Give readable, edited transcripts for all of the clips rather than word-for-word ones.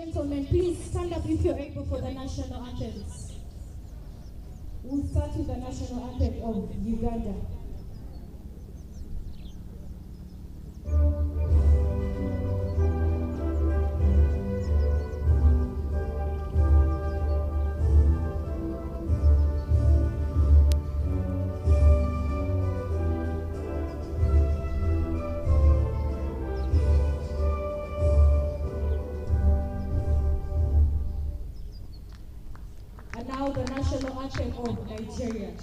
gentlemen, please stand up if you're able for the national anthems. We'll start with the national anthem of Uganda. And now the national anthem of Nigeria.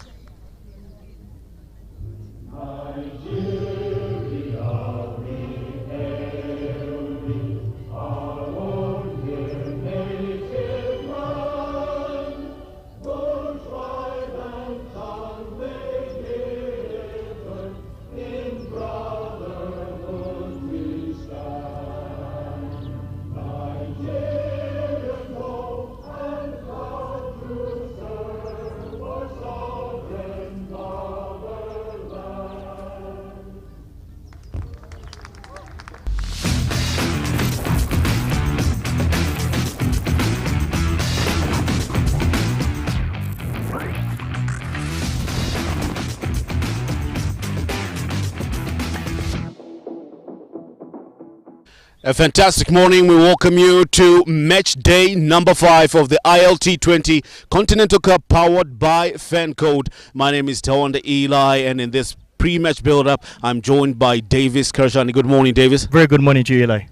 A fantastic morning. We welcome you to match day number 5 of the ILT20 Continental Cup powered by Fancode. My name is Tawanda Eli, and in this pre-match build-up, I'm joined by Davis Karshani. Good morning, Davis. Very good morning to you, Eli.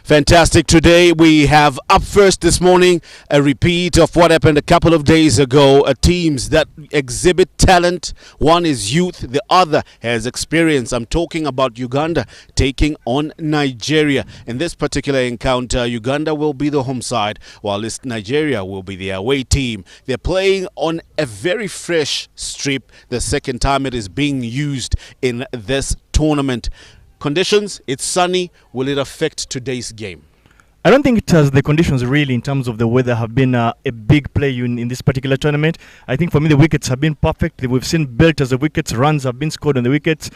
Fantastic. Today we have up first this morning a repeat of what happened a couple of days ago. Teams that exhibit talent. One is youth, the other has experience. I'm talking about Uganda taking on Nigeria. In this particular encounter, Uganda will be the home side, while Nigeria will be the away team. They're playing on a very fresh strip, the second time it is being used in this tournament. Conditions, it's sunny. Will it affect today's game? I don't think it has the conditions really in terms of the weather have been a big play in this particular tournament. I think for me the wickets have been perfect. We've seen belters of wickets, runs have been scored on the wickets.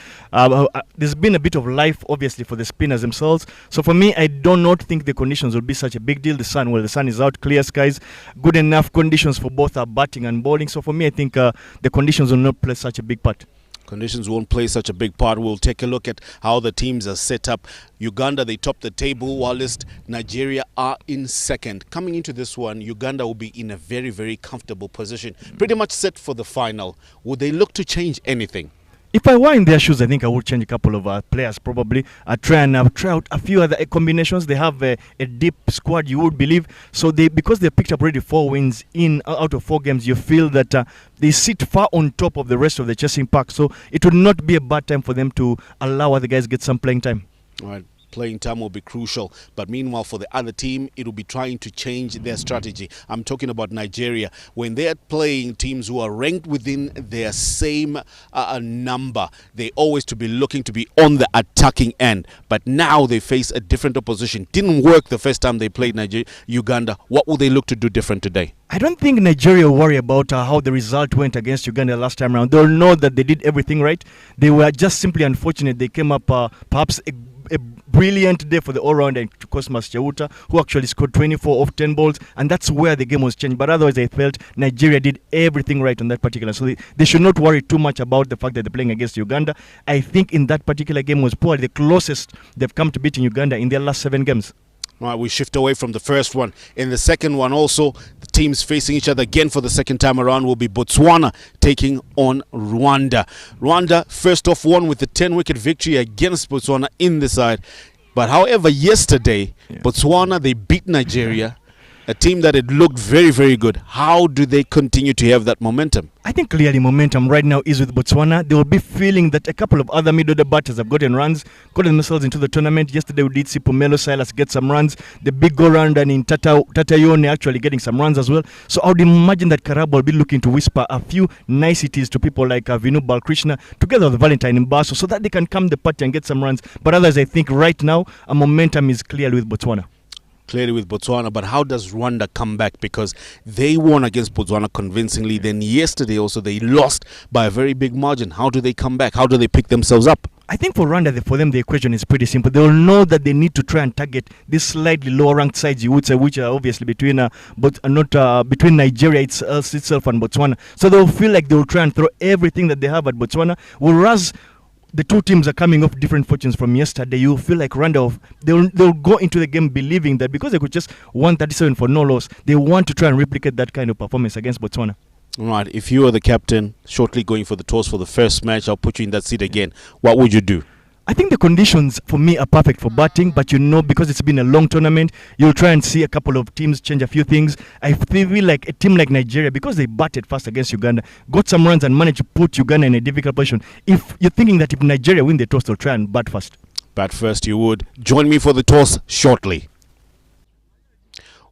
There's been a bit of life obviously for the spinners themselves. So for me, I do not think the conditions will be such a big deal. The sun is out, clear skies, good enough conditions for both batting and bowling. So for me, I think the conditions will not play such a big part. Conditions won't play such a big part. We'll take a look at how the teams are set up. Uganda, they top the table, whilst Nigeria are in second. Coming into this one, Uganda will be in a very, very comfortable position. Pretty much set for the final. Would they look to change anything? If I were in their shoes, I think I would change a couple of players probably. Try out a few other combinations. They have a deep squad, you would believe. So because they picked up already 4 wins out of 4 games, you feel that they sit far on top of the rest of the chasing pack. So it would not be a bad time for them to allow other guys get some playing time. All right. Playing time will be crucial, but meanwhile for the other team it will be trying to change their strategy. I'm talking about Nigeria. When they are playing teams who are ranked within their same number, they always to be looking to be on the attacking end, but now they face a different opposition. Didn't work the first time they played Uganda. What will they look to do different today? I don't think Nigeria will worry about how the result went against Uganda last time around. They'll know that they did everything right. They were just simply unfortunate. They came up perhaps a brilliant day for the all-rounder Cosmas Chauta, who actually scored 24 off 10 balls, and that's where the game was changed. But otherwise, I felt Nigeria did everything right on that particular. So they should not worry too much about the fact that they're playing against Uganda. I think in that particular game was probably the closest they've come to beating Uganda in their last 7 games. All right, we shift away from the first one. In the second one also, the teams facing each other again for the second time around will be Botswana taking on Rwanda. Rwanda first off won with the 10-wicket victory against Botswana in the side. But however, yesterday, Botswana, they beat Nigeria, a team that had looked very, very good. How do they continue to have that momentum? I think clearly momentum right now is with Botswana. They will be feeling that a couple of other middle-order batters have gotten runs, gotten themselves into the tournament. Yesterday we did see Pomelo Silas get some runs. The big go-round and in Tatayone actually getting some runs as well. So I would imagine that Karabo will be looking to whisper a few niceties to people like Vinu Balkrishna together with Valentine Mbaso so that they can come the party and get some runs. But otherwise, I think right now a momentum is clearly with Botswana. Clearly with Botswana, but how does Rwanda come back? Because they won against Botswana convincingly. Then yesterday also they lost by a very big margin. How do they come back? How do they pick themselves up? I think for Rwanda, for them, the equation is pretty simple. They will know that they need to try and target these slightly lower-ranked sides, you would say, which are obviously between, but not between Nigeria itself and Botswana. So they will feel like they will try and throw everything that they have at Botswana, whereas the two teams are coming off different fortunes from yesterday. You feel like Rwanda, they'll go into the game believing that because they could just 137 for no loss, they want to try and replicate that kind of performance against Botswana. Right, if you are the captain, shortly going for the toss for the first match, I'll put you in that seat again. What would you do? I think the conditions for me are perfect for batting, but because it's been a long tournament, you'll try and see a couple of teams change a few things. I feel like a team like Nigeria, because they batted fast against Uganda, got some runs and managed to put Uganda in a difficult position. If you're thinking that if Nigeria win the toss, they'll try and bat first. Bat first, you would. Join me for the toss shortly.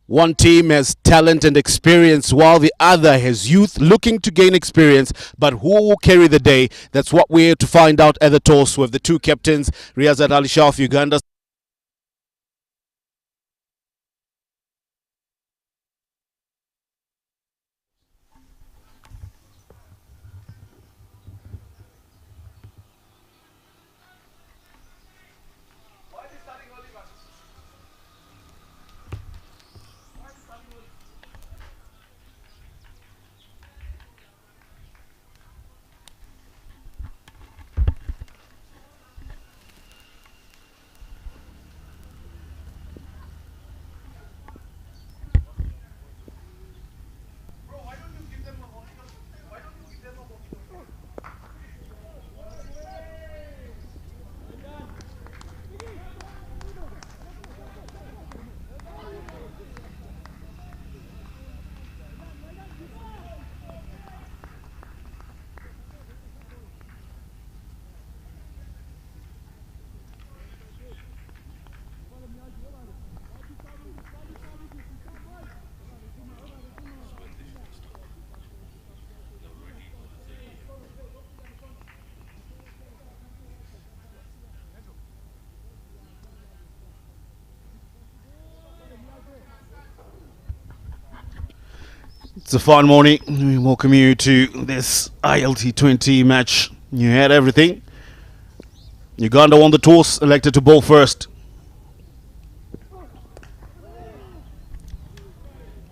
One team has talent and experience while the other has youth looking to gain experience. But who will carry the day? That's what we're here to find out at the toss with the two captains, Riyazat Ali Shah of Uganda. It's a fun morning. We welcome you to this ILT20 match. You had everything. Uganda won the toss, elected to bowl first.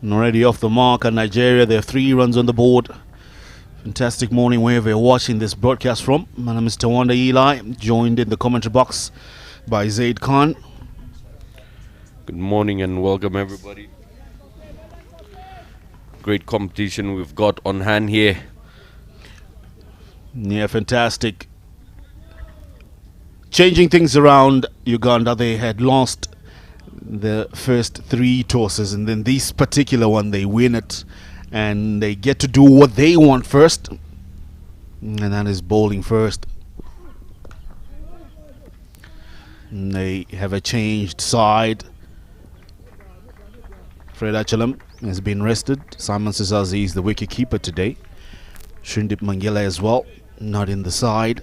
And already off the mark at Nigeria. There are 3 runs on the board. Fantastic morning wherever you're watching this broadcast from. My name is Tawanda Eli, joined in the commentary box by Zaid Khan. Good morning and welcome everybody. Great competition we've got on hand here. Yeah, fantastic. Changing things around, Uganda, they had lost the first 3 tosses, and then this particular one they win it, and they get to do what they want first, and that is bowling first. And they have a changed side. Fred Achalam has been rested. Simon Sizazi is the wicket keeper today. Shundip Mangela as well, not in the side.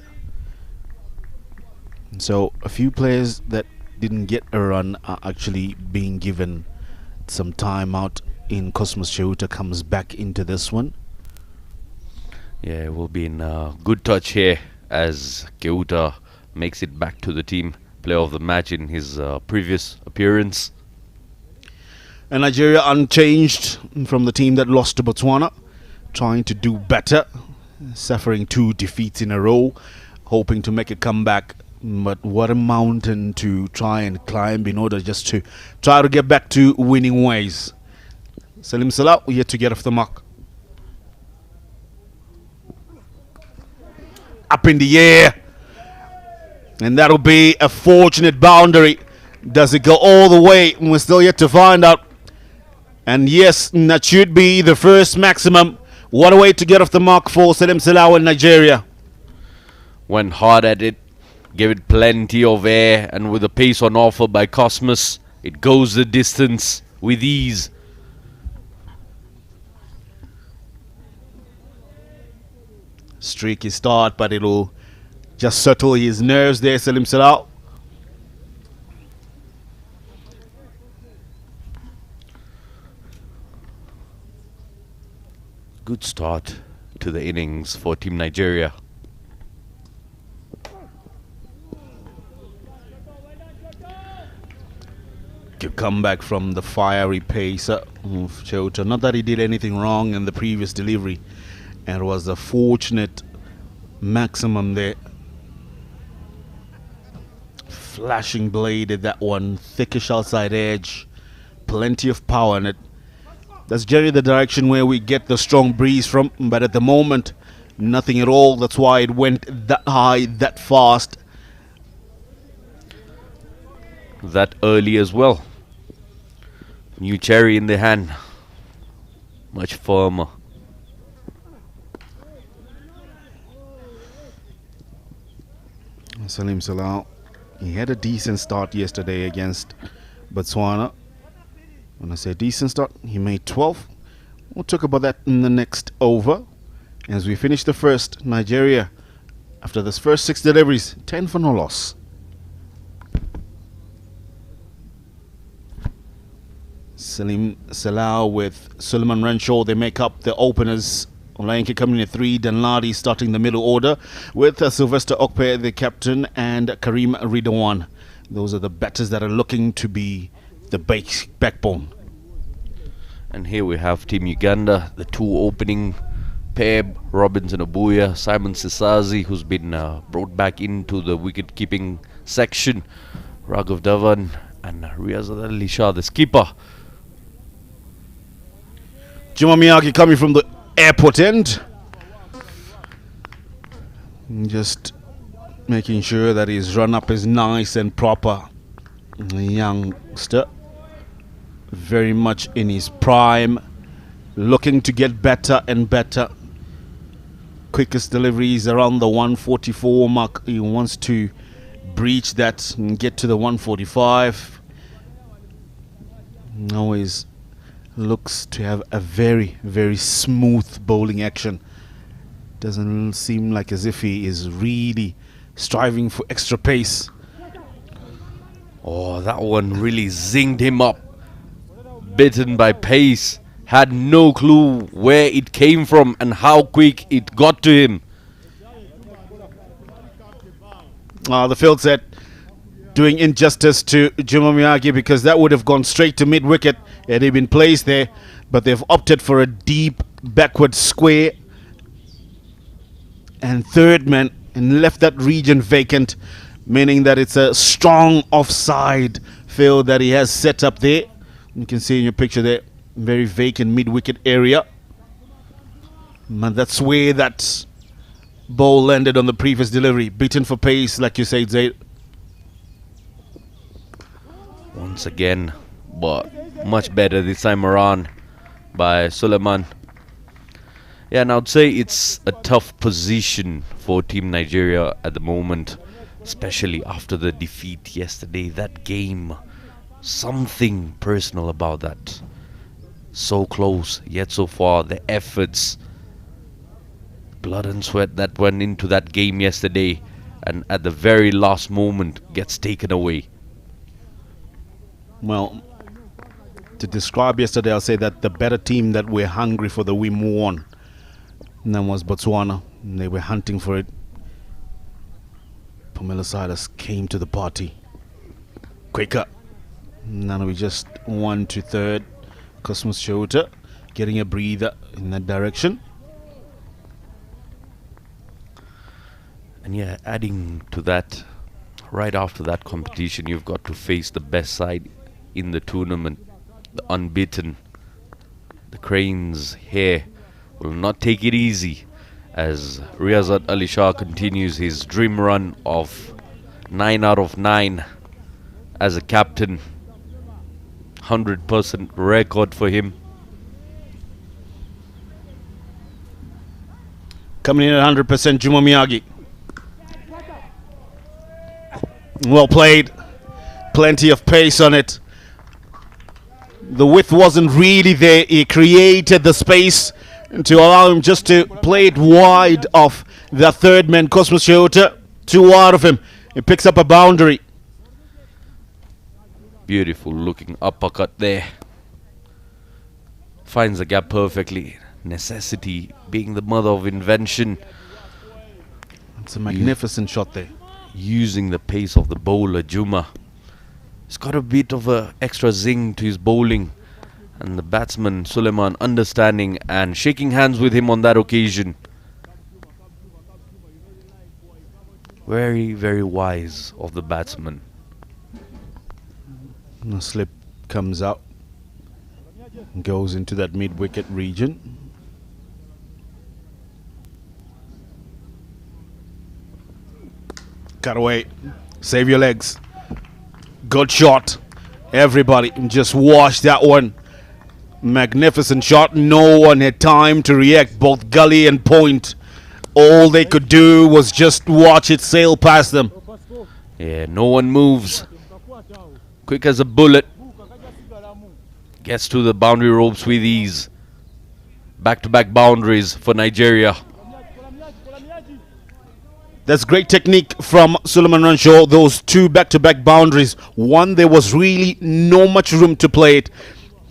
So a few players that didn't get a run are actually being given some time out. In Cosmos Cheuta comes back into this one. Yeah, we'll be in good touch here as Keuta makes it back to the team. Player of the match in his previous appearance. And Nigeria unchanged from the team that lost to Botswana, trying to do better, suffering 2 defeats in a row, hoping to make a comeback. But what a mountain to try and climb in order just to try to get back to winning ways. Salim Salah yet to get off the mark. Up in the air. And that'll be a fortunate boundary. Does it go all the way? We're still yet to find out. And yes, that should be the first maximum. What a way to get off the mark for Salim Salah in Nigeria. Went hard at it, gave it plenty of air, and with the pace on offer by Cosmos, it goes the distance with ease. Streaky start, but it'll just settle his nerves there, Salim Salah. Good start to the innings for Team Nigeria. Good comeback from the fiery pace of Chota. Not that he did anything wrong in the previous delivery, and it was a fortunate maximum there. Flashing blade at that one, thickish outside edge, plenty of power in it. That's generally the direction where we get the strong breeze from, but at the moment, nothing at all. That's why it went that high, that fast. That early as well. New cherry in the hand. Much firmer. Salim Salau, he had a decent start yesterday against Botswana. When I say decent start, he made 12. We'll talk about that in the next over. As we finish the first, Nigeria, after this first 6 deliveries, 10 for no loss. Salim Salau with Suleiman Renshaw, they make up the openers. Olayinka coming in at 3, Danladi starting the middle order with Sylvester Okpe, the captain, and Karim Ridwan. Those are the batters that are looking to be the backbone. And here we have Team Uganda, the 2 opening pair, Robinson Abuya, Simon Sisazi, who's been brought back into the wicket-keeping section, Raghav Dhawan, and Riyazat Ali Shah, the skipper. Juma Miyagi coming from the airport end. Just making sure that his run-up is nice and proper. The youngster, very much in his prime, looking to get better and better. Quickest deliveries around the 144 mark. He wants to breach that and get to the 145. Always looks to have a very, very smooth bowling action. Doesn't seem like as if he is really striving for extra pace. Oh, that one really zinged him up. Bitten by pace. Had no clue where it came from and how quick it got to him. The field set doing injustice to Juma Miyagi, because that would have gone straight to mid-wicket had he been placed there, but they've opted for a deep backward square and third man and left that region vacant, meaning that it's a strong offside field that he has set up there. You can see in your picture there, very vacant mid-wicket area. And that's where that ball landed on the previous delivery. Beaten for pace, like you said, Zaid. Once again, but much better this time around by Suleiman. Yeah, and I'd say it's a tough position for Team Nigeria at the moment, especially after the defeat yesterday. That game, something personal about that. So close, yet so far. The efforts, blood and sweat that went into that game yesterday, and at the very last moment gets taken away. Well, to describe yesterday, I'll say that the better team that were hungry for the win won. And that was Botswana. And they were hunting for it. Pamela Silas came to the party quicker. Now we just 1 to 3rd. Cosmos Chota getting a breather in that direction. And yeah, adding to that, right after that competition, you've got to face the best side in the tournament, the unbeaten. The Cranes here will not take it easy as Riyazat Ali Shah continues his dream run of 9 out of 9 as a captain. 100% record for him. Coming in at 100%, Juma Miyagi. Well played. Plenty of pace on it. The width wasn't really there. He created the space to allow him just to play it wide of the third man, Cosmos Chota. 2 out of him. He picks up a boundary. Beautiful looking uppercut there. Finds the gap perfectly. Necessity being the mother of invention. It's a magnificent shot there. Using the pace of the bowler Juma. He's got a bit of a extra zing to his bowling, and the batsman Suleiman understanding and shaking hands with him on that occasion. Very, very wise of the batsman. The slip comes out, goes into that mid-wicket region. Cut away. Save your legs. Good shot. Everybody just watch that one. Magnificent shot. No one had time to react. Both gully and point. All they could do was just watch it sail past them. Yeah, no one moves. Quick as a bullet. Gets to the boundary ropes with ease. Back-to-back boundaries for Nigeria. That's great technique from Suleiman Ranshaw. Those two back-to-back boundaries. One, there was really no much room to play it.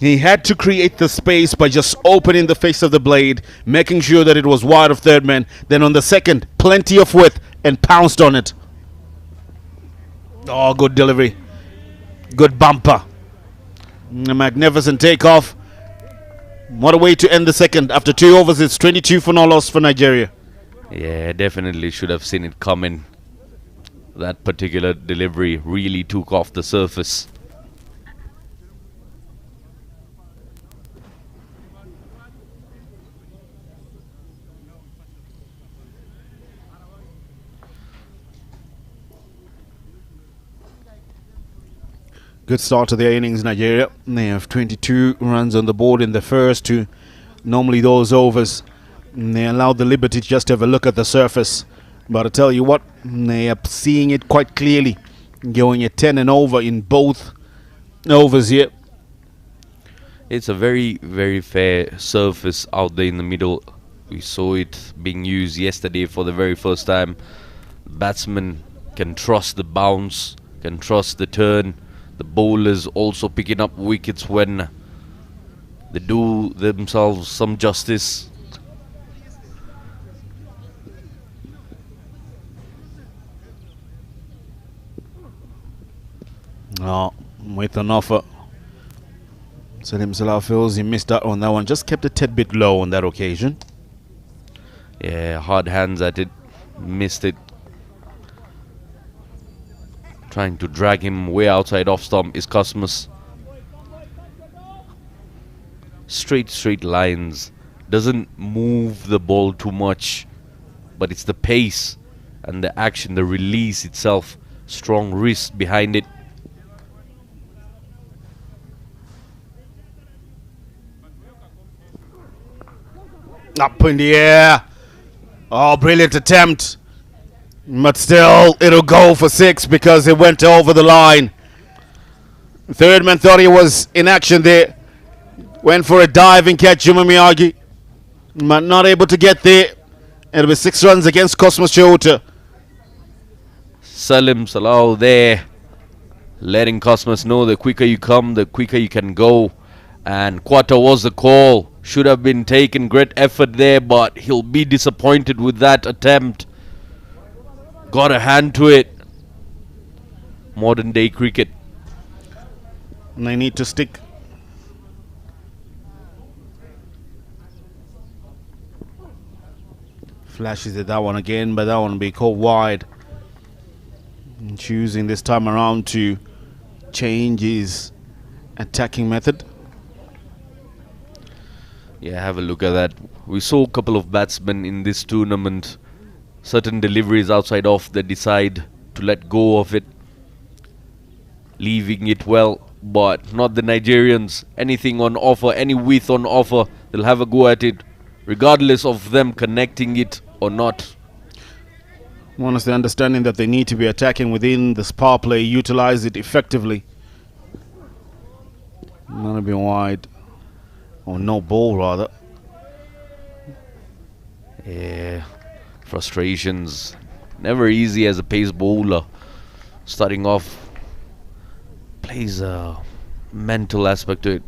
He had to create the space by just opening the face of the blade, making sure that it was wide of third man. Then on the second, plenty of width and pounced on it. Oh, good delivery. Good bumper. A magnificent takeoff. What a way to end the second. After 2 overs, it's 22 for no loss for Nigeria. Yeah, definitely should have seen it coming. That particular delivery really took off the surface. Good start to their innings, Nigeria. They have 22 runs on the board in the first two. Normally those overs, they allowed the liberty to just have a look at the surface. But I tell you what, they are seeing it quite clearly. Going at 10 and over in both overs here. It's a very, very fair surface out there in the middle. We saw it being used yesterday for the very first time. Batsmen can trust the bounce, can trust the turn. The bowlers also picking up wickets when they do themselves some justice. Oh, with an offer. Salim Salah feels he missed out on that one. Just kept a tad bit low on that occasion. Yeah, hard hands at it. Missed it. Trying to drag him way outside off stump is Cosmos. Straight lines. Doesn't move the ball too much. But it's the pace and the action, the release itself. Strong wrist behind it. Up in the air. Oh, brilliant attempt. But still, it'll go for 6 because it went over the line. Third man thought he was in action there. Went for a diving catch, Juma Miyagi. But not able to get there. It'll be 6 runs against Cosmos Chota. Salim Salah there. Letting Cosmos know the quicker you come, the quicker you can go. And quarter was the call. Should have been taken. Great effort there, but he'll be disappointed with that attempt. Got a hand to it. Modern day cricket. And they need to stick. Flashes at that one again, but that one will be caught wide. And choosing this time around to change his attacking method. Yeah, have a look at that. We saw a couple of batsmen in this tournament. Certain deliveries outside off, they decide to let go of it, leaving it well, but not the Nigerians. Anything on offer, any width on offer, they'll have a go at it, regardless of them connecting it or not. One is the understanding that they need to be attacking within this power play, utilize it effectively. Not a bit wide, or no ball rather. Yeah. Frustrations. Never easy as a pace bowler. Starting off, plays a mental aspect to it.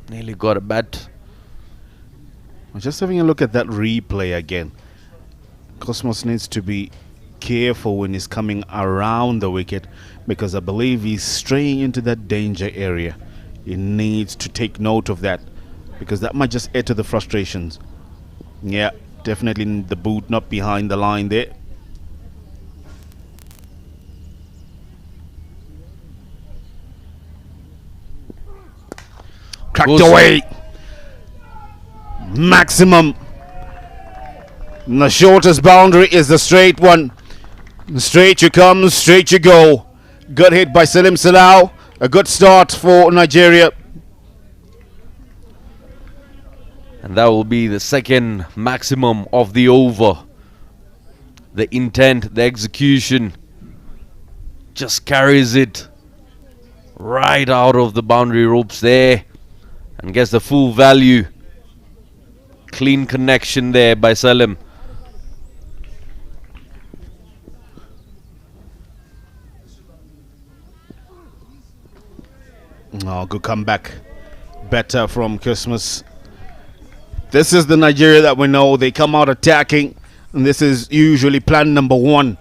Nearly got a bat. Just having a look at that replay again. Cosmos needs to be careful when he's coming around the wicket, because I believe he's straying into that danger area. He needs to take note of that, because that might just add to the frustrations. Yeah, definitely in the boot, not behind the line there. Cracked away. Maximum. And the shortest boundary is the straight one. Straight you come, straight you go. Good hit by Salim Salau. A good start for Nigeria. And that will be the second maximum of the over. The intent, the execution just carries it right out of the boundary ropes there and gets the full value. Clean connection there by Salim. Oh, good comeback. Better from Christmas. This is the Nigeria that we know. They come out attacking, and this is usually plan number one.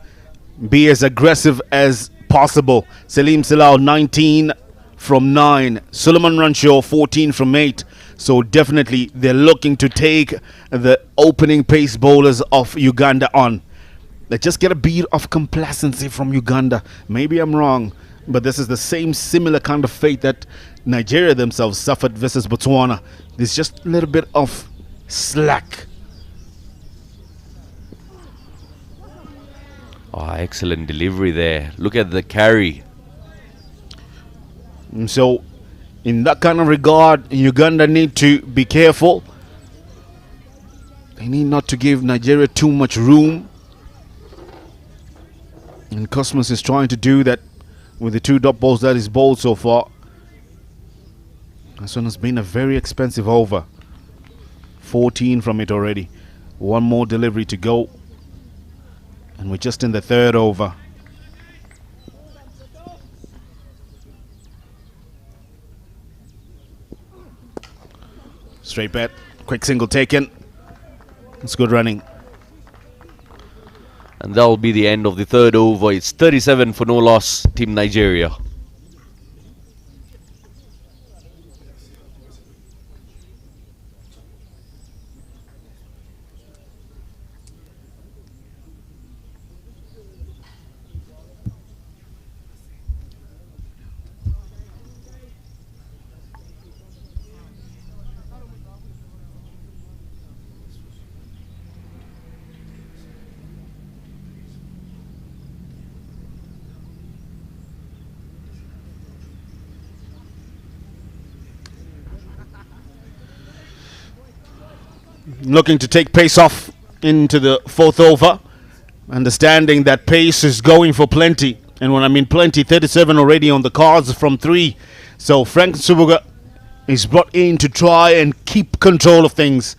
Be as aggressive as possible. Salim Salau 19 from 9. Suleiman Rancho 14 from 8. So definitely they're looking to take the opening pace bowlers of Uganda on. They just get a beat of complacency from Uganda. Maybe I'm wrong, but this is the same similar kind of fate that Nigeria themselves suffered versus Botswana. There's just a little bit of slack. Oh, excellent delivery there. Look at the carry. And so in that kind of regard, Uganda need to be careful. They need not to give Nigeria too much room. And Cosmos is trying to do that with the 2 dot balls that is bowled so far. This one has been a very expensive over. 14 from it already. One more delivery to go. And we're just in the 3rd over. Straight bat. Quick single taken. It's good running. And that will be the end of the 3rd over. It's 37 for no loss, Team Nigeria. Looking to take pace off into the 4th over, understanding that pace is going for plenty. And when I mean plenty, 37 already on the cards from 3. So Frank Subuga is brought in to try and keep control of things.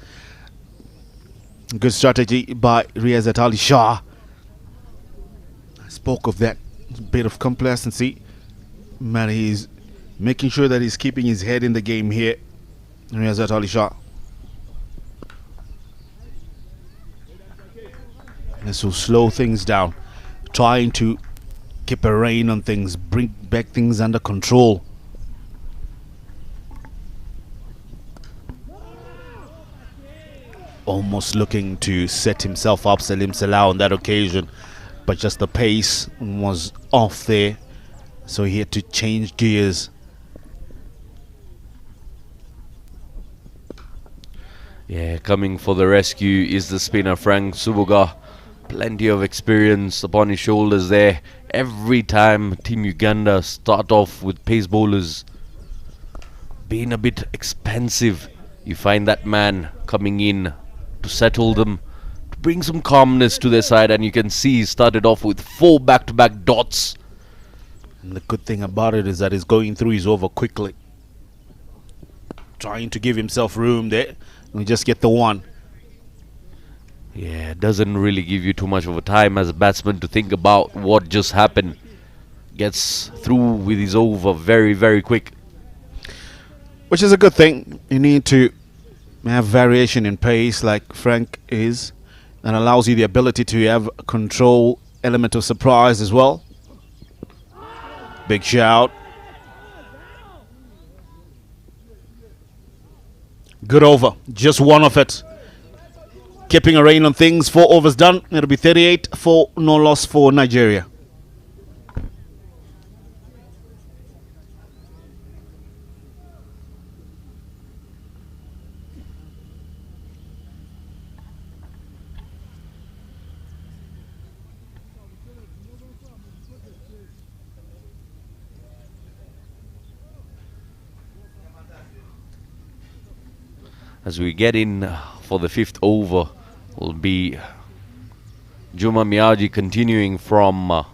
Good strategy by Riazat Ali Shah. I spoke of that bit of complacency, but he's making sure that he's keeping his head in the game here. Riazat Ali Shah. This will slow things down, trying to keep a rein on things, bring back things under control. Almost looking to set himself up, Salim Salau, on that occasion, but just the pace was off there, so he had to change gears. Yeah, coming for the rescue is the spinner Frank Subuga. Plenty of experience upon his shoulders there. Every time Team Uganda start off with pace bowlers being a bit expensive, you find that man coming in to settle them, to bring some calmness to their side, and you can see he started off with 4 back-to-back dots. And the good thing about it is that he's going through his over quickly, trying to give himself room there, and we just get the 1. Yeah, it doesn't really give you too much of a time as a batsman to think about what just happened. Gets through with his over very, very quick. Which is a good thing. You need to have variation in pace like Frank is. That allows you the ability to have control element of surprise as well. Big shout. Good over. Just one of it. Keeping a rein on things. 4 overs done. It'll be 38 for no loss for Nigeria. As we get in for the 5th over, will be Juma Miyagi continuing from.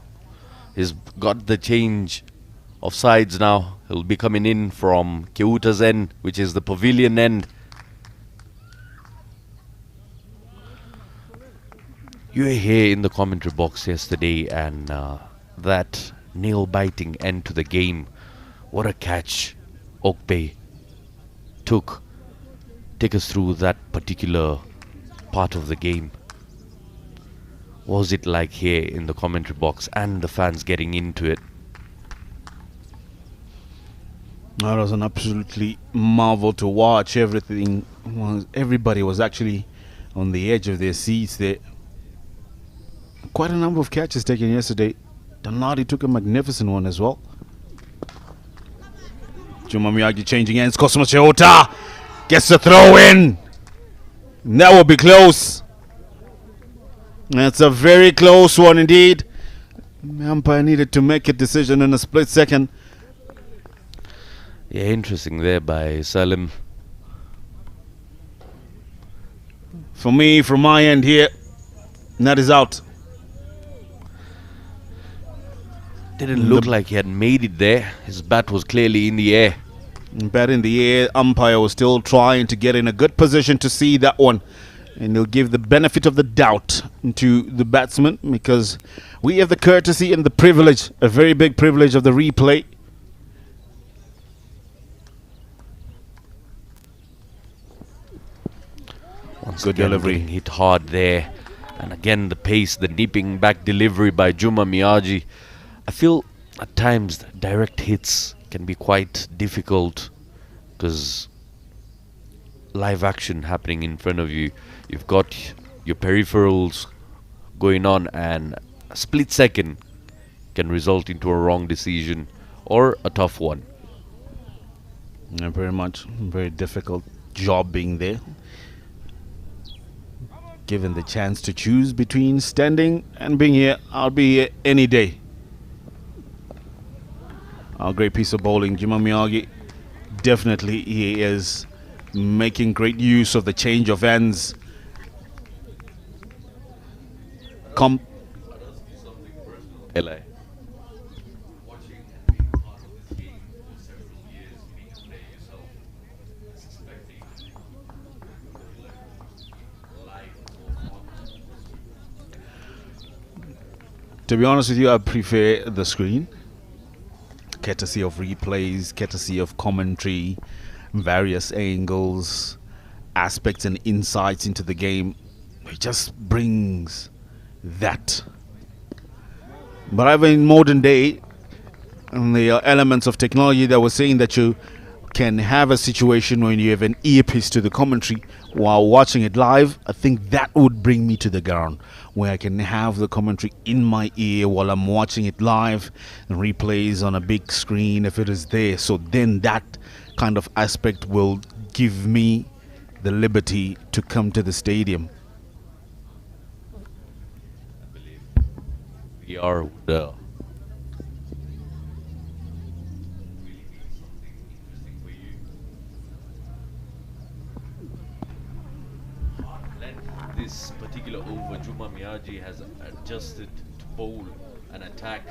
He's got the change of sides now. He'll be coming in from Keuta's end, which is the pavilion end. You were here in the commentary box yesterday, and that nail-biting end to the game. What a catch Okpei took. Take us through that particular part of the game. What was it like here in the commentary box and the fans getting into it? That was an absolutely marvel to watch. Everybody was actually on the edge of their seats there. Quite a number of catches taken yesterday. Donati took a magnificent one as well. Juma Miyagi changing ends. Cosmo Cheota gets the throw in. And that will be close. That's a very close one indeed. The umpire needed to make a decision in a split second. Yeah, interesting there by Salim. For me, from my end here, that is out. Didn't look like he had made it there. His bat was clearly in the air. Bat in the air. Umpire was still trying to get in a good position to see that one. And they'll give the benefit of the doubt to the batsman, because we have the courtesy and the privilege, a very big privilege, of the replay. Once Good again, delivery. getting hit hard there. And again, the pace, the nipping back delivery by Juma Miyagi. I feel at times direct hits can be quite difficult because live action happening in front of you. You've got your peripherals going on, and a split second can result into a wrong decision or a tough one. Yeah, very much. Very difficult job being there. Given the chance to choose between standing and being here, I'll be here any day. A great piece of bowling. Juma Miyagi, definitely he is making great use of the change of ends. LA. To be honest with you, I prefer the screen. Courtesy of replays, courtesy of commentary, various angles, aspects and insights into the game. It just brings that. But even in modern day, and the elements of technology that was saying that you can have a situation when you have an earpiece to the commentary while watching it live, I think that would bring me to the ground, where I can have the commentary in my ear while I'm watching it live, and replays on a big screen if it is there. So then that kind of aspect will give me the liberty to come to the stadium. We are the this particular over, Juma Miyagi has adjusted to bowl and attack.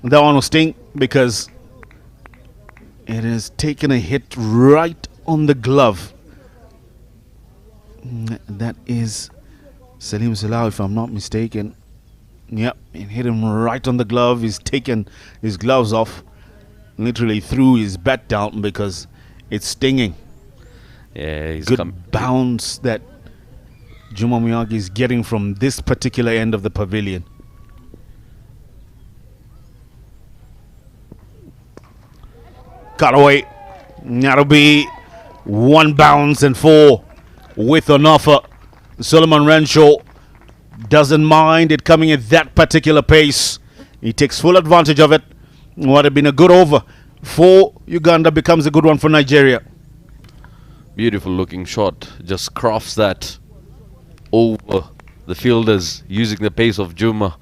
That one will sting because it has taken a hit right on the glove. That is Salim Salah, if I'm not mistaken. Yep, it hit him right on the glove. He's taken his gloves off, literally threw his bat down because it's stinging. Yeah, he's Good bounce that Juma Miyagi is getting from this particular end of the pavilion. Cut away. That'll be one bounce and 4 with an offer. Solomon Renshaw doesn't mind it coming at that particular pace. He takes full advantage of it. What had been a good over for Uganda becomes a good one for Nigeria. Beautiful looking shot. Just crafts that over the fielders using the pace of Juma.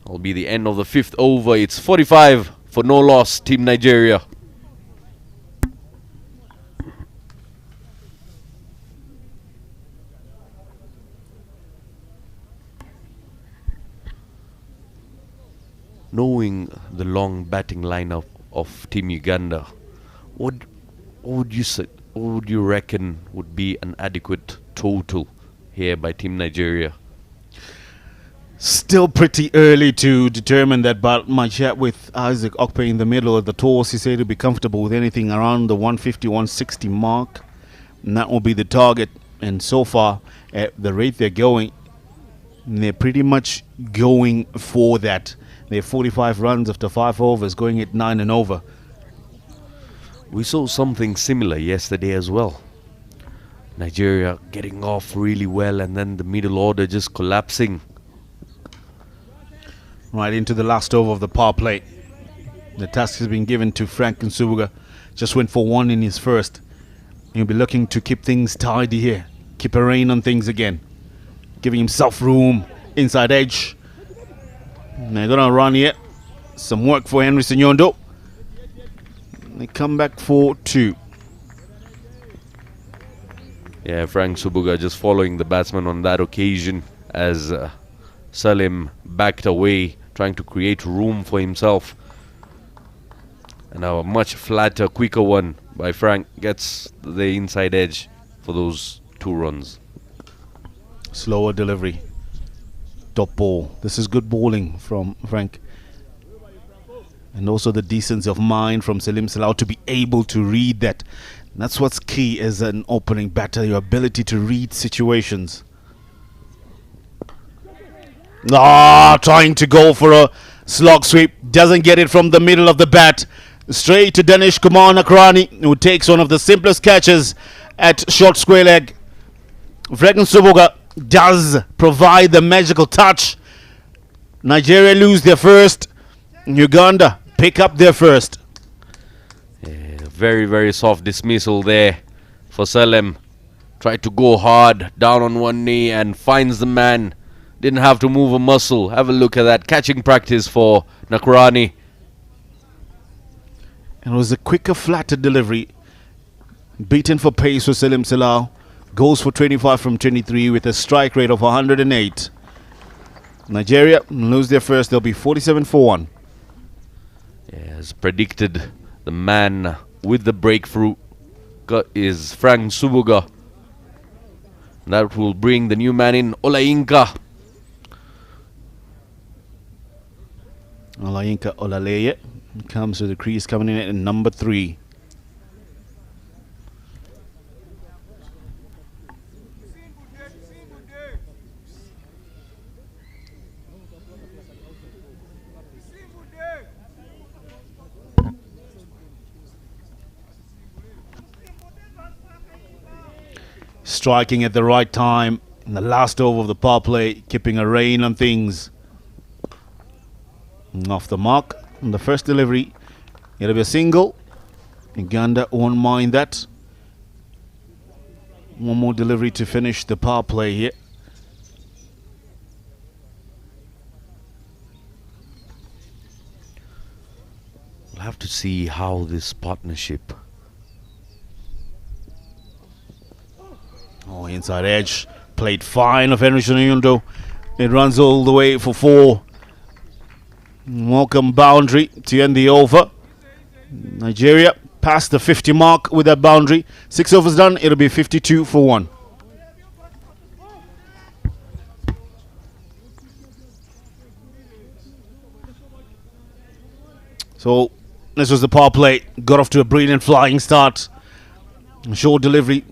It'll be the end of the 5th over. It's 45 for no loss, Team Nigeria. Knowing the long batting lineup of Team Uganda, what would you reckon would be an adequate total here by Team Nigeria? Still pretty early to determine that, but my chat with Isaac Okpe in the middle of the toss, he said he'd be comfortable with anything around the 150, 160 mark, and that will be the target. And so far, at the rate they're going, they're pretty much going for that. They're 45 runs after 5 overs, going at 9 and over. We saw something similar yesterday as well. Nigeria getting off really well and then the middle order just collapsing. Right into the last over of the power play. The task has been given to Frank Nsubuga. Just went for 1 in his first. He'll be looking to keep things tidy here. Keep a rein on things again. Giving himself room. Inside edge. They're going to run here. Some work for Henry Senyondo. They come back for 2. Yeah, Frank Subuga just following the batsman on that occasion as Salim backed away, trying to create room for himself. And now a much flatter, quicker one by Frank gets the inside edge for those 2 runs. Slower delivery. Top ball. This is good bowling from Frank. And also the decency of mind from Salim Salau to be able to read that. That's what's key as an opening batter, your ability to read situations. Trying to go for a slog sweep. Doesn't get it from the middle of the bat. Straight to Danish Kumar Nakrani, who takes one of the simplest catches at short square leg. Fregan Suboga does provide the magical touch. Nigeria lose their first. Uganda pick up their first. Yeah, very, very soft dismissal there for Salem. Tried to go hard, down on one knee and finds the man. Didn't have to move a muscle. Have a look at that. Catching practice for Nakrani. And it was a quicker, flatter delivery. Beaten for pace for Salim Salau. Goes for 25 from 23 with a strike rate of 108. Nigeria lose their first. They'll be 47 for 1. Yeah, as predicted, the man with the breakthrough is Frank Subuga. That will bring the new man in, Olainka. Olainka Olaleye comes to the crease, coming in at number 3. Striking at the right time in the last over of the power play, keeping a rein on things. Off the mark on the first delivery. It'll be a single. Uganda won't mind that. One more delivery to finish the power play here. We'll have to see how this partnership. Oh, inside edge. Played fine of Henry Shanyundo. It runs all the way for 4. Welcome boundary to end the over. Nigeria past the 50 mark with that boundary. 6 overs done. It'll be 52 for 1. So this was the power play. Got off to a brilliant flying start. Short delivery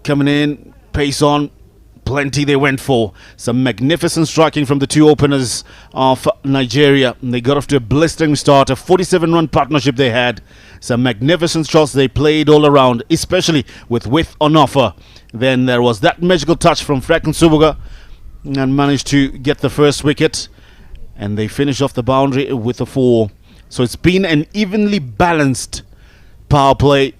coming in. Pace on. plenty they went for. Some magnificent striking from the two openers of Nigeria. They got off to a blistering start, a 47-run partnership they had. Some magnificent shots they played all around, especially with width on offer. Then there was that magical touch from Fraken Subuga and managed to get the first wicket. And they finished off the boundary with a 4. So it's been an evenly balanced power play.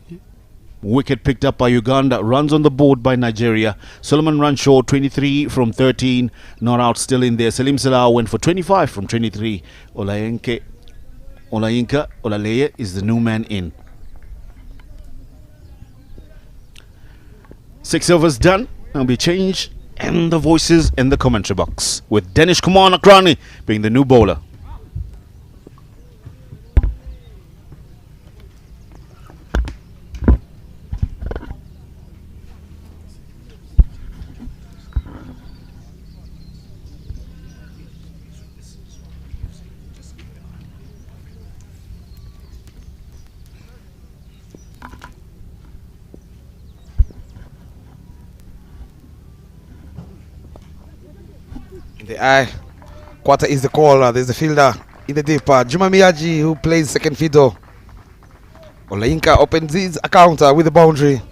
Wicket picked up by Uganda. Runs on the board by Nigeria. Solomon run short, 23 from 13. Not out, still in there. Salim Salah went for 25 from 23. Olayinka Olaleye is the new man in. 6 overs done. Now be changed. And the voices in the commentary box, with Danish Kumar Nakrani being the new bowler. Quarter is the call. There's the fielder in the deep. Juma Miyaji, who plays second fiddle. Olayinka opens his account with the boundary.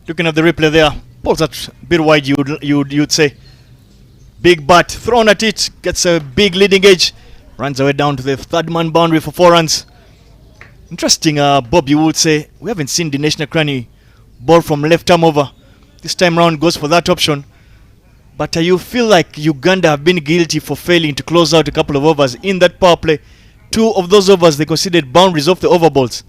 Looking at the replay there, balls that a bit wide, you'd say. Big bat thrown at it, gets a big leading edge, runs away down to the third man boundary for 4 runs. Interesting, Bob, you would say. We haven't seen Dinesh Nakrani ball from left arm over. This time round goes for that option. But you feel like Uganda have been guilty for failing to close out a couple of overs in that power play. 2 of those overs they considered boundaries off the over balls.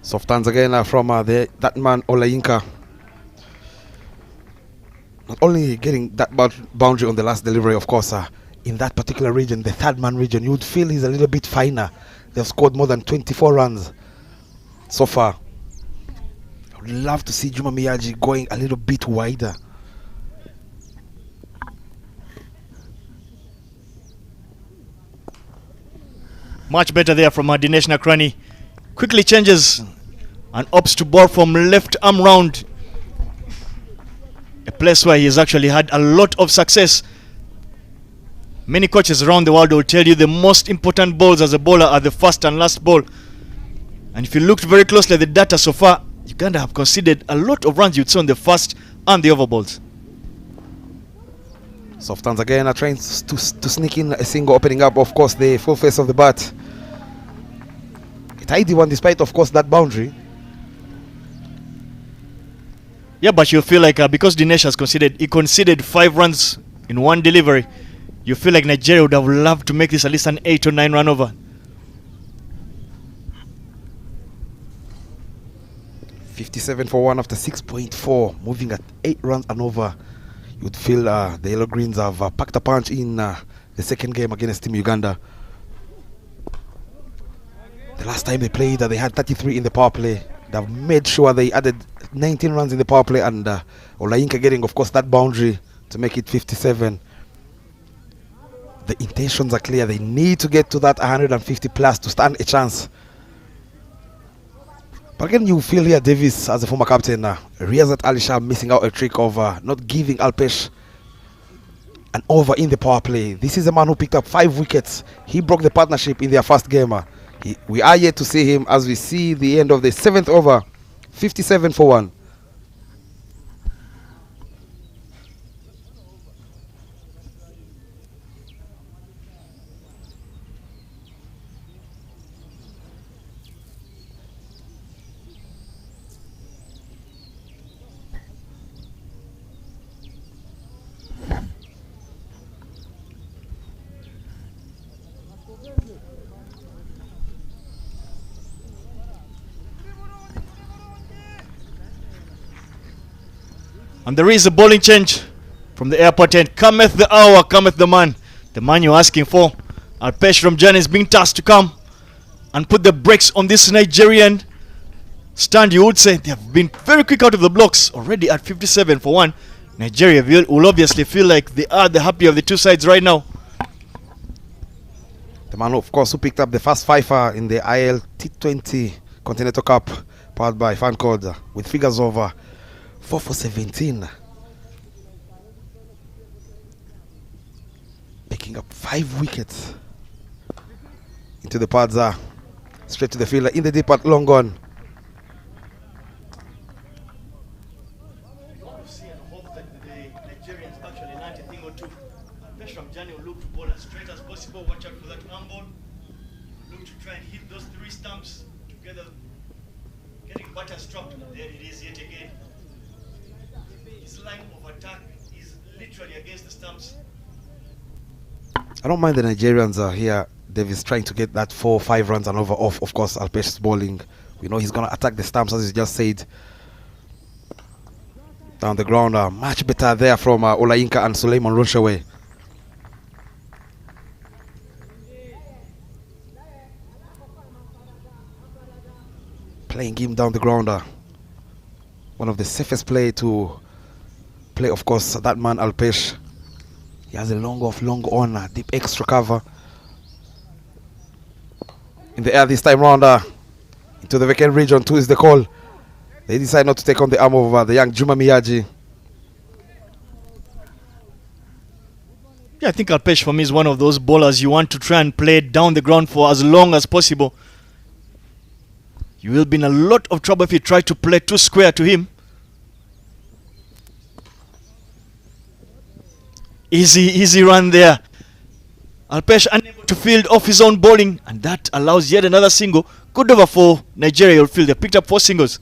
Soft hands again from that man Olayinka. Not only getting that boundary on the last delivery, of course, in that particular region, the third man region, you would feel he's a little bit finer. They've scored more than 24 runs so far. I would love to see Juma Miyaji going a little bit wider. Much better there from Dinesh Nakrani. Quickly changes and opts to ball from left arm round. A place where he has actually had a lot of success. Many coaches around the world will tell you the most important balls as a bowler are the first and last ball. And if you looked very closely at the data so far, Uganda have conceded a lot of runs you'd see on the first and the over balls. Soft hands again are trying to sneak in a single, opening up, of course, the full face of the bat. A tidy one despite, of course, that boundary. Yeah, but you feel like because Dinesh has conceded 5 runs in one delivery, you feel like Nigeria would have loved to make this at least an 8 or 9 run over. 57 for 1 after 6.4, moving at 8 runs and over. You'd feel the Yellow Greens have packed a punch in the second game against Team Uganda. The last time they played, they had 33 in the power play. They've made sure they added 19 runs in the power play, and Olayinka getting, of course, that boundary to make it 57. The intentions are clear. They need to get to that 150 plus to stand a chance. But again, you feel here Davis, as a former captain, Riyazat Ali Shah missing out a trick of not giving Alpesh an over in the power play. This is a man who picked up 5 wickets. He broke the partnership in their first game. We are yet to see him as we see the end of the 7th over, 57 for 1. And there is a bowling change from the airport end. Cometh the hour, cometh the man. The man you're asking for. Alpesh Ramjan is being tasked to come and put the brakes on this Nigerian stand. You would say they have been very quick out of the blocks, already at 57 for 1. Nigeria will obviously feel like they are the happy of the two sides right now. The man, of course, who picked up the first fifer in the ILT20 Continental Cup Powered by Fancode with figures over 4 for 17. Picking up 5 wickets. Into the pads, straight to the fielder in the deep at long on. From Johnny will look to bowl as straight as possible. Watch out for that arm ball. Look to try and hit those 3 stumps together. Getting batter struck. There it is yet again. His line of attack is literally against the stumps. I don't mind the Nigerians here. Davis trying to get that 4 or 5 runs and over off. Of course, Alpesh's bowling. We know he's going to attack the stumps as he just said. Down the ground, much better there from Olayinka and Suleiman Rushaway. Playing him down the ground. One of the safest play to play, of course, that man Alpesh. He has a long off, long on, deep extra cover. In the air this time round, into the vacant region, 2 is the call. They decide not to take on the arm of the young Juma Miyaji. Yeah, I think Alpesh for me is one of those bowlers you want to try and play down the ground for as long as possible. You will be in a lot of trouble if you try to play too square to him. Easy run there. Alpesh unable to field off his own bowling, and that allows yet another single. Good over for Nigeria field. They picked up 4 singles.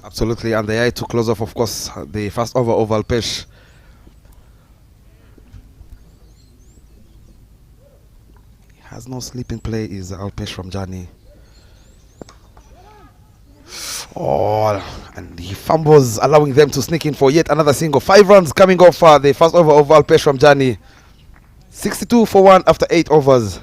Absolutely, and the eye to close off, of course, the first over of Alpesh. He has no sleeping play, is Alpesh from Jani. Oh, and he fumbles, allowing them to sneak in for yet another single. 5 runs coming off the first over of Alpesh from Jani. 62 for 1 after 8 overs.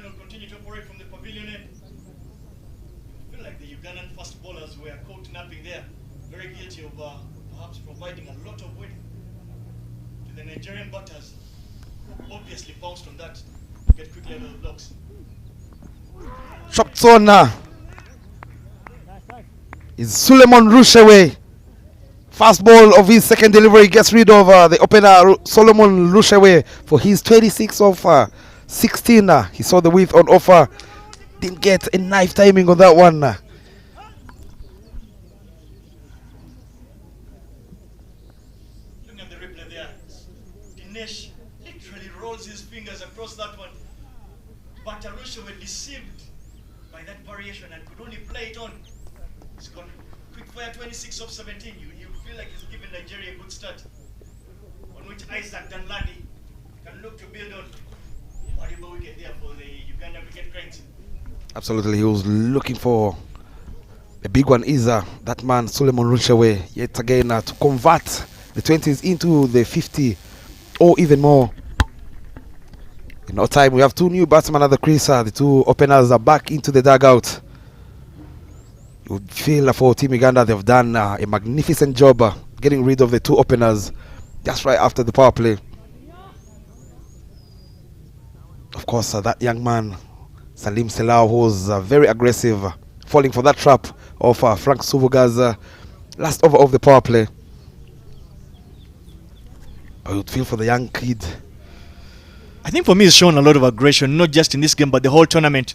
Will continue to operate from the pavilion end. I feel like the Ugandan fast bowlers were caught napping there. Very guilty of perhaps providing a lot of weight to the Nigerian batters. Obviously pounced on that to get quickly out of the blocks. Chopped on is Suleiman Rushaway. Fast ball of his second delivery gets rid of the opener Solomon Rushaway for his 26 of 16. He saw the width on offer. Didn't get a knife timing on that one. Looking at the replay there, Dinesh literally rolls his fingers across that one. But Arusha were deceived by that variation and could only play it on. He's gone quick fire 26 of 17. You feel like he's given Nigeria a good start, on which Isaac Danladi can look to build on. Valuable wicket there for the Uganda cricket cranes. Absolutely, he was looking for a big one. Is that man Suleiman Rushaway yet again to convert the 20s into the 50 or even more. In no time, we have 2 new batsmen at the crease. The 2 openers are back into the dugout. You would feel for Team Uganda they've done a magnificent job getting rid of the 2 openers just right after the power play. Of course, that young man, Salim Selau, was very aggressive, falling for that trap of Frank Suvuga's last over of the power play. I would feel for the young kid. I think for me he's shown a lot of aggression, not just in this game, but the whole tournament.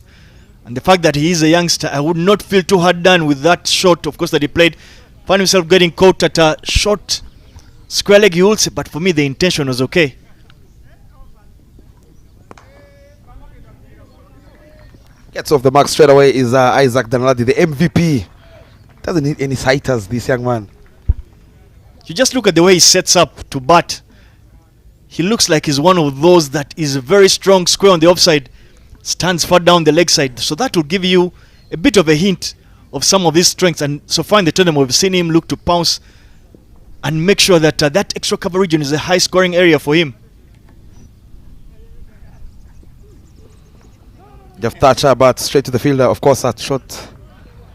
And the fact that he is a youngster, I would not feel too hard done with that shot, of course, that he played. Found himself getting caught at a short square leg, you will say, but for me the intention was okay. Gets off the mark straight away is Isaac Danladi, the MVP. Doesn't need any sighters, this young man. You just look at the way he sets up to bat. He looks like he's one of those that is very strong square on the offside. stands far down the leg side. So that will give you a bit of a hint of some of his strengths. And so far in the tournament, we've seen him look to pounce and make sure that that extra cover region is a high scoring area for him. Jeff Thatcher, but straight to the fielder. Of course, that shot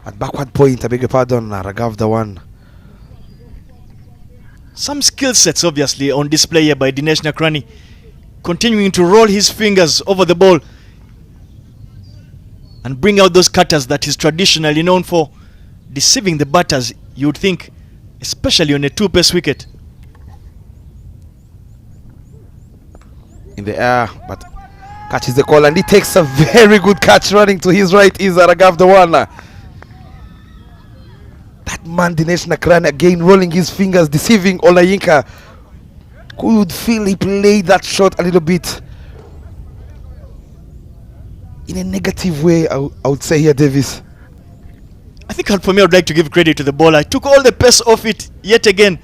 at backward point. I beg your pardon. Ragav the one. Some skill sets obviously on display here by Dinesh Nakrani, continuing to roll his fingers over the ball and bring out those cutters that he's traditionally known for, deceiving the batters, you would think, especially on a two-pace wicket. In the air, but catches the call and he takes a very good catch. Running to his right is Ragav the one. That man Dinesh Nakrani again rolling his fingers, deceiving Olayinka. Could feel he played that shot a little bit in a negative way, I would say here, Davis. I think for me, I would like to give credit to the bowler. I took all the pace off it yet again.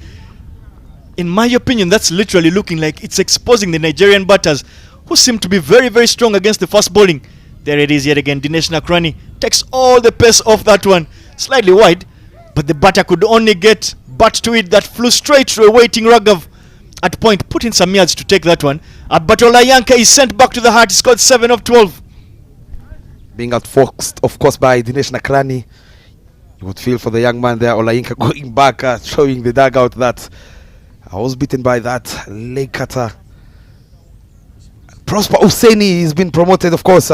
In my opinion, that's literally looking like it's exposing the Nigerian batters, who seem to be very, very strong against the fast bowling. There it is yet again. Dinesh Nakrani takes all the pace off that one. Slightly wide, but the batter could only get butt to it. That flew straight to a waiting Raghav at point. Put in some yards to take that one. But Olayanka is sent back to the heart. He scored 7 of 12. Being outfoxed, of course, by Dinesh Nakrani. You would feel for the young man there, Olayinka, going back, showing the dugout that I was beaten by that leg cutter. Prosper Hussaini has been promoted, of course,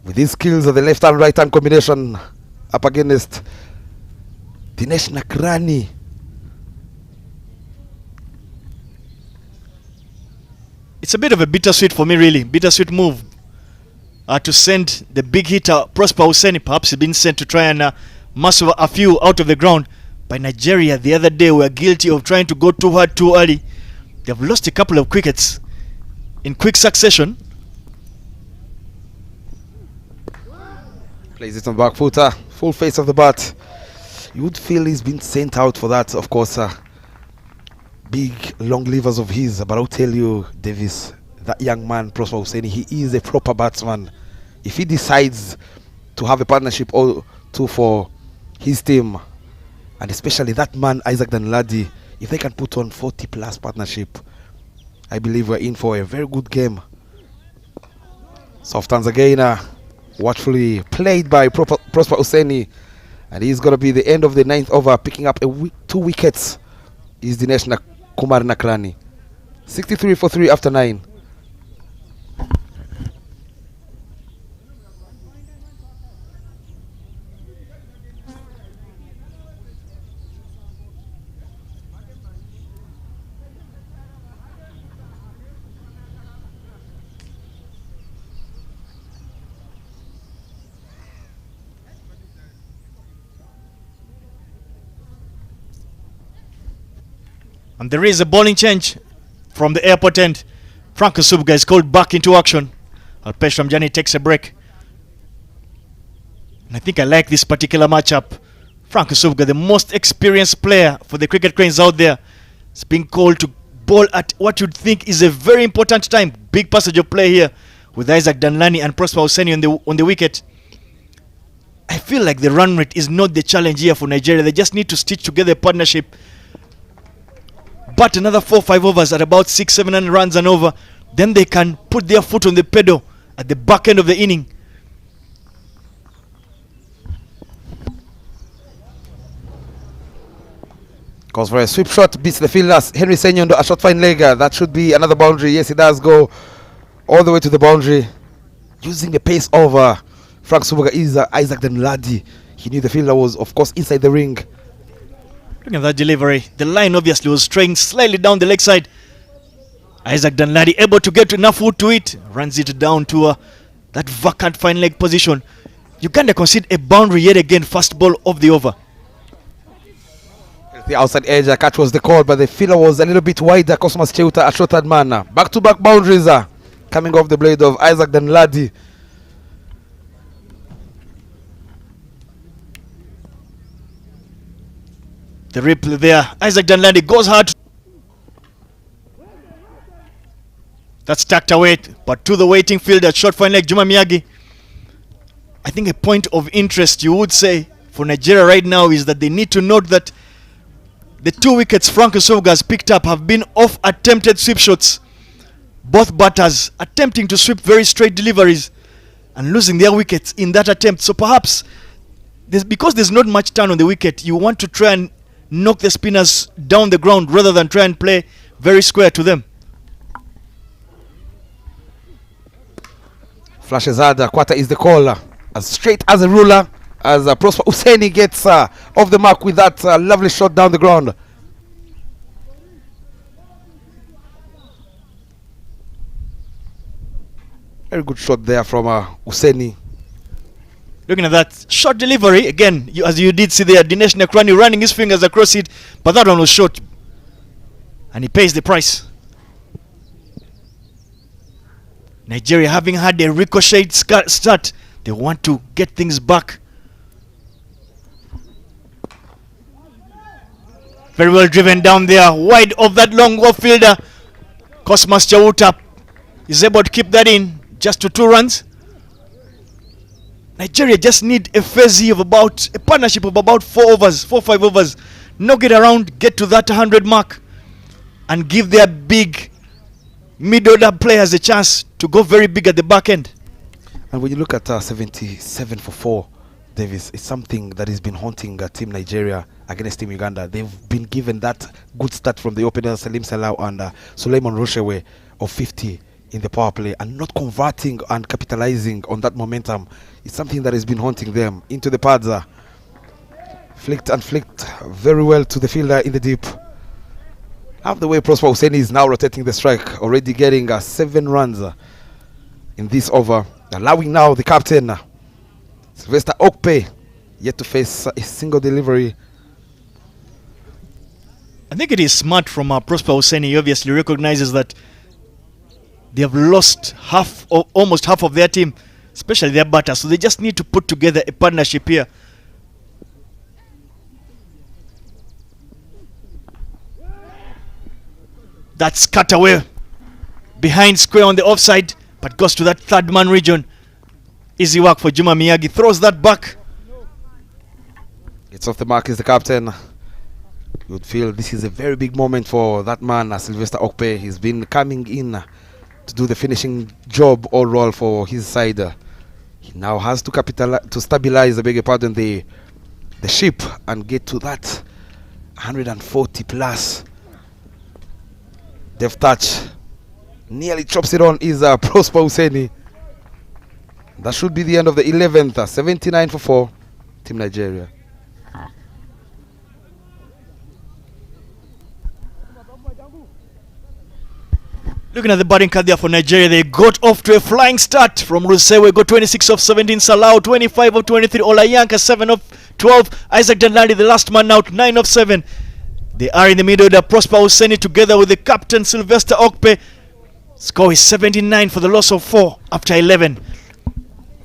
with his skills of the left and right hand combination up against Dinesh Nakrani. It's a bit of a bittersweet for me, really. Bittersweet move to send the big hitter Prosper Hussaini. Perhaps he's been sent to try and muscle a few out of the ground. By Nigeria the other day were guilty of trying to go too hard too early. They've lost a couple of wickets in quick succession. Plays it on back footer, full face of the bat. You would feel he's been sent out for that, of course. Big long levers of his, but I'll tell you, Davis, that young man Prosper Hussaini, he is a proper batsman. If he decides to have a partnership or two for his team, and especially that man Isaac Danladi, if they can put on 40 plus partnership, I believe we're in for a very good game. Soft hands again, watchfully played by Prosper Hussaini, and he's going to be the end of the 9th over, picking up 2 wickets. Is Dinesh Kumar Nakrani. 63 for 3 after 9. And there is a bowling change from the airport end. Franco Subga is called back into action. Alpesh Ramjani takes a break. And I think I like this particular matchup. Franco Subga, the most experienced player for the cricket cranes out there, is being called to bowl at what you'd think is a very important time. Big passage of play here with Isaac Danlani and Prosper Hussaini on the wicket. I feel like the run rate is not the challenge here for Nigeria. They just need to stitch together a partnership. But another 4-5 overs at about 600-700 runs and over, then they can put their foot on the pedal at the back end of the inning. Goes for a sweep shot, beats the fielders. Henry Senyondo, a short fine legger. That should be another boundary. Yes, it does go all the way to the boundary. Using the pace over Frank Subuga is Isaac Danladi. He knew the fielder was, of course, inside the ring. Look at that delivery. The line obviously was straying slightly down the leg side. Isaac Danladi able to get enough wood to it. Runs it down to that vacant fine leg position. Uganda concede a boundary yet again. First ball of the over. The outside edge, catch was the call, but the fielder was a little bit wider. Cosmas Cheuta, a shorter man. Back-to-back boundaries coming off the blade of Isaac Danladi. The replay there. Isaac Danladi goes hard. That's tucked away, but to the waiting fielder, shot fine leg, Juma Miyagi. I think a point of interest, you would say, for Nigeria right now is that they need to note that the 2 wickets Franco Soga has picked up have been off attempted sweep shots. Both batters attempting to sweep very straight deliveries and losing their wickets in that attempt. So perhaps, because there's not much turn on the wicket, you want to try and knock the spinners down the ground rather than try and play very square to them. Flashes hard, quarter is the call. As straight as a ruler, as Prosper Hussaini gets off the mark with that lovely shot down the ground. Very good shot there from Hussaini. Looking at that short delivery, again, as you did see there, Dinesh Nakrani running his fingers across it, but that one was short. And he pays the price. Nigeria, having had a ricochet start, they want to get things back. Very well driven down there, wide of that long off fielder. Cosmas Chauta is able to keep that in, just to 2 runs. Nigeria just need a phase of about, a partnership of about 4 or 5 overs. Knock it around, get to that 100 mark, and give their big mid-order players a chance to go very big at the back end. And when you look at 77 for 4, Davis, it's something that has been haunting Team Nigeria against Team Uganda. They've been given that good start from the openers, Salim Salau and Suleiman Roshewe, of 50 in the power play, and not converting and capitalizing on that momentum. It's something that has been haunting them. Into the pads, flicked very well to the fielder in the deep. Half the way Prosper Hussaini is now rotating the strike, already getting 7 runs in this over, allowing now the captain Sylvester Okpe yet to face a single delivery. I think it is smart from Prosper Hussaini. He obviously recognizes that they have lost almost half of their team, especially their batters, so they just need to put together a partnership here. That's cut away behind square on the offside, but goes to that 3rd man region. Easy work for Juma Miyagi, throws that back. Gets off the mark is the captain. You would feel this is a very big moment for that man, Sylvester Okpe. He's been coming in to do the finishing job all roll for his side. He now has to stabilize, I beg your pardon, the ship and get to that 140 plus. Deft touch nearly chops it on is Prosper Hussaini. That should be the end of the 11th. 79 for 4, Team Nigeria. Looking at the batting card there for Nigeria, they got off to a flying start from Rusewe. Got 26 of 17, Salau 25 of 23, Olayanka 7 of 12, Isaac Danladi the last man out 9 of 7. They are in the middle. The Prosper Hussaini together with the captain Sylvester Okpe. Score is 79 for the loss of 4 after 11.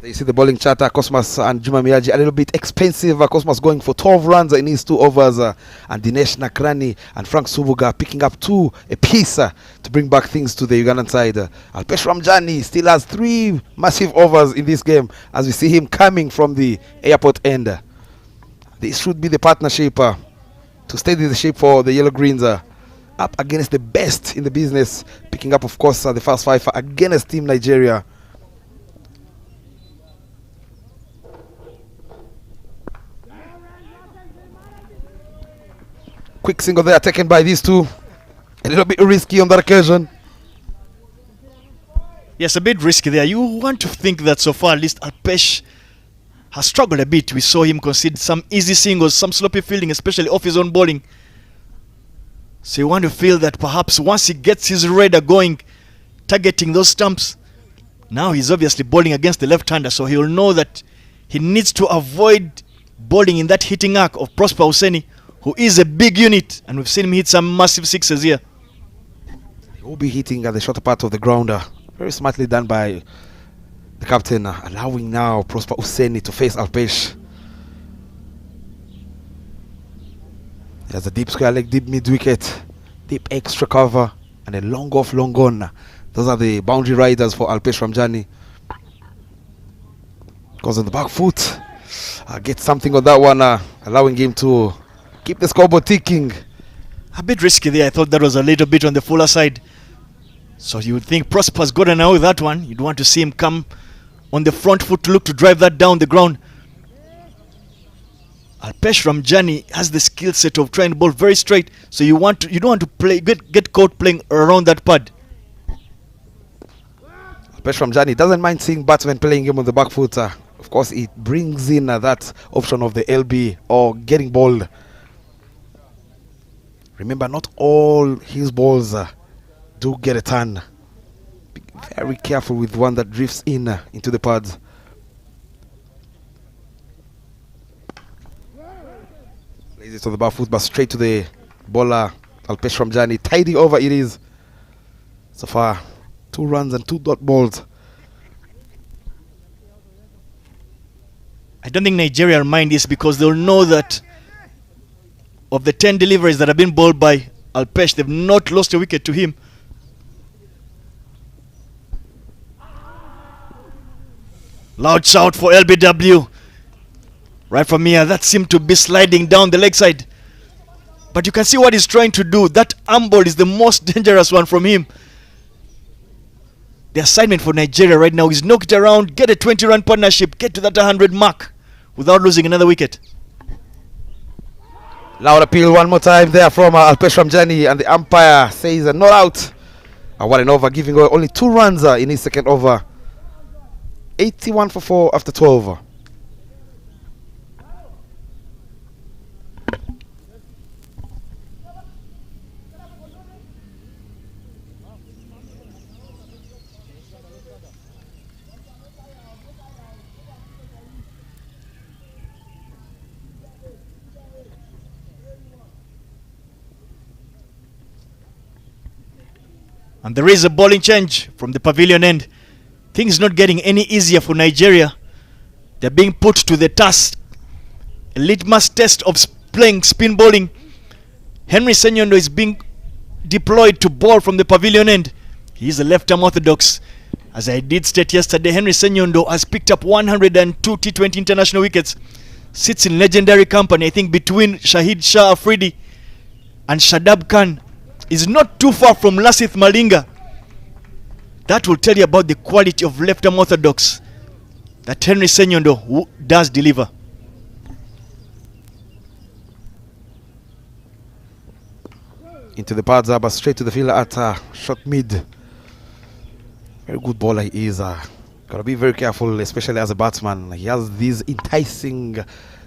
You see the bowling chatter, Cosmas and Juma Miyagi a little bit expensive. Cosmas going for 12 runs in his 2 overs, and Dinesh Nakrani and Frank Subuga picking up 2 apiece to bring back things to the Ugandan side. Alpesh Ramjani still has 3 massive overs in this game as we see him coming from the airport end. This should be the partnership to steady the ship for the Yellow Greens up against the best in the business, picking up of course the first 5 against Team Nigeria. Quick single there taken by these two. A little bit risky on that occasion. Yes, a bit risky there. You want to think that so far at least Alpesh has struggled a bit. We saw him concede some easy singles, some sloppy fielding, especially off his own bowling. So you want to feel that perhaps once he gets his radar going, targeting those stumps, now he's obviously bowling against the left-hander, so he'll know that he needs to avoid bowling in that hitting arc of Prosper Hussaini, who is a big unit, and we've seen him hit some massive sixes here. He will be hitting at the shorter part of the grounder. Very smartly done by the captain, allowing now Prosper Hussaini to face Alpesh. There's a deep square leg, deep mid wicket, deep extra cover, and a long off, long on Those are the boundary riders for Alpesh Ramjani. Goes on the back foot. Get something on that one, allowing him to keep the scoreboard ticking. A bit risky there. I thought that was a little bit on the fuller side. So you would think Prosper's got an out with that one. You'd want to see him come on the front foot to look to drive that down the ground. Alpesh Ramjani has the skill set of trying to bowl very straight. So you don't want to play get caught playing around that pad. Alpesh Ramjani doesn't mind seeing batsmen playing him on the back foot. Of course, it brings in that option of the LB or getting bowled. Remember, not all his balls do get a turn. Be very careful with one that drifts into the pads. Plays it on the back foot, but straight to the bowler, Alpesh Ramjani. Tidy over it is. So far, 2 runs and 2 dot balls. I don't think Nigeria will mind this because they'll know that of the 10 deliveries that have been bowled by Alpesh, they've not lost a wicket to him. Loud shout for LBW. Right from here, that seemed to be sliding down the leg side. But you can see what he's trying to do. That arm ball is the most dangerous one from him. The assignment for Nigeria right now is knock it around, get a 20-run partnership, get to that 100 mark without losing another wicket. Loud appeal one more time there from Alpesh Ramjani, and the umpire says not out. 1 and over, giving away only 2 runs in his second over. 81 for 4 after 12. And there is a bowling change from the pavilion end. Things not getting any easier for Nigeria. They're being put to the task. A litmus test of playing spin bowling. Henry Senyondo is being deployed to bowl from the pavilion end. He is a left-arm orthodox. As I did state yesterday, Henry Senyondo has picked up 102 T20 international wickets. Sits in legendary company, I think, between Shahid Shah Afridi and Shadab Khan. Is not too far from Lasith Malinga. That will tell you about the quality of left-arm orthodox that Henry Senyondo does deliver. Into the pads, but straight to the fielder at short mid. Very good bowler he is. Gotta be very careful, especially as a batsman. He has these enticing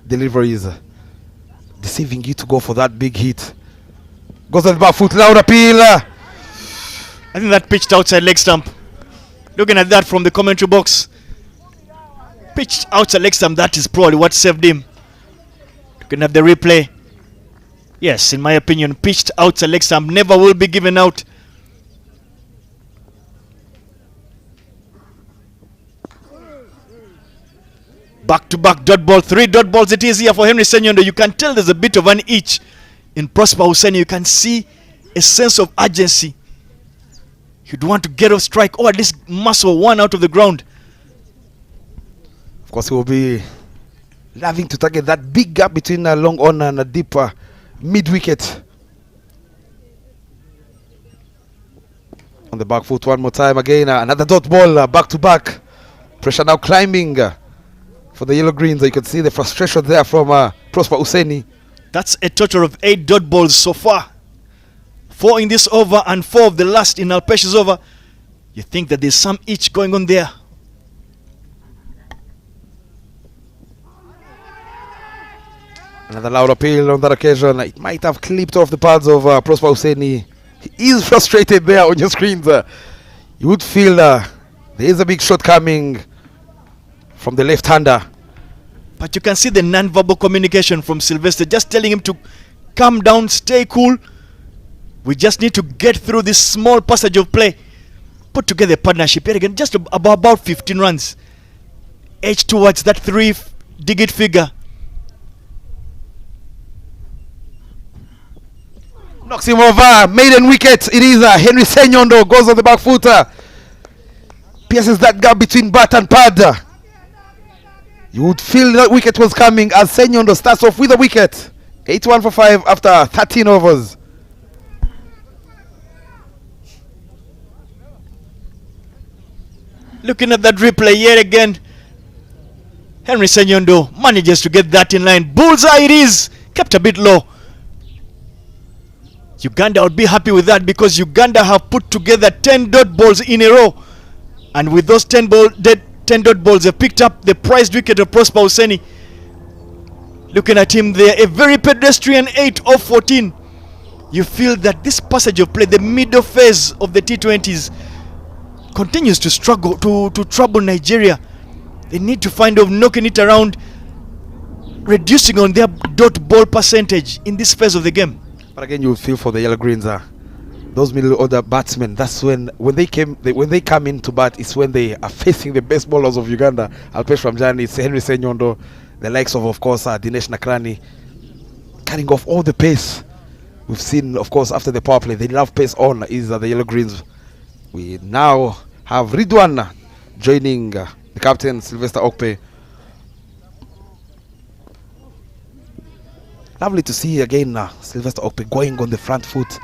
deliveries, deceiving you to go for that big hit. Goes on the back foot, loud appeal. I think that pitched outside leg stump. Looking at that from the commentary box. Pitched outside leg stump, that is probably what saved him. Looking at the replay. Yes, in my opinion, pitched outside leg stump never will be given out. Back-to-back dot ball, 3 dot balls it is here for Henry Senyondo. You can tell there's a bit of an itch in Prosper Hussaini. You can see a sense of urgency. He'd want to get off strike or at least muscle one out of the ground. Of course, he will be loving to target that big gap between a long on and a deep mid wicket. On the back foot one more time again. Another dot ball, back to back. Pressure now climbing for the yellow greens. You can see the frustration there from Prosper Hussaini. That's a total of 8 dot balls so far. 4 in this over and 4 of the last in Alpesh's over. You think that there's some itch going on there. Another loud appeal on that occasion. It might have clipped off the pads of Prosper Hussaini. He is frustrated there on your screens. You would feel there is a big shot coming from the left-hander. But you can see the non-verbal communication from Sylvester, just telling him to calm down, stay cool. We just need to get through this small passage of play. Put together a partnership here again, just about 15 runs. Edge towards that 3-digit figure. Knocks him over, maiden wicket. It is Henry Senyondo goes on the back footer. pierces that gap between bat and pad. You would feel that wicket was coming as Senyondo starts off with a wicket. 81 for 5 after 13 overs. Looking at that replay yet again, Henry Senyondo manages to get that in line. Bullseye it is, kept a bit low. Uganda would be happy with that because Uganda have put together 10 dot balls in a row. And with those 10 dot balls, they picked up the prized wicket of Prosper Hussaini. Looking at him there, a very pedestrian 8 of 14. You feel that this passage of play, the middle phase of the T20s, continues to struggle to trouble Nigeria. They need to find of knocking it around, reducing on their dot ball percentage in this phase of the game. But again, you feel for the yellow greens. Those middle order batsmen. That's when they come in to bat. It's when they are facing the best bowlers of Uganda. Alpesh Ramjani, it's Henry Senyondo, the likes of course, Dinesh Nakrani, cutting off all the pace. We've seen, of course, after the power play, they love pace on. Is the yellow greens. We now have Ridwan joining the captain Sylvester Okpe. Lovely to see again Sylvester Okpe going on the front foot.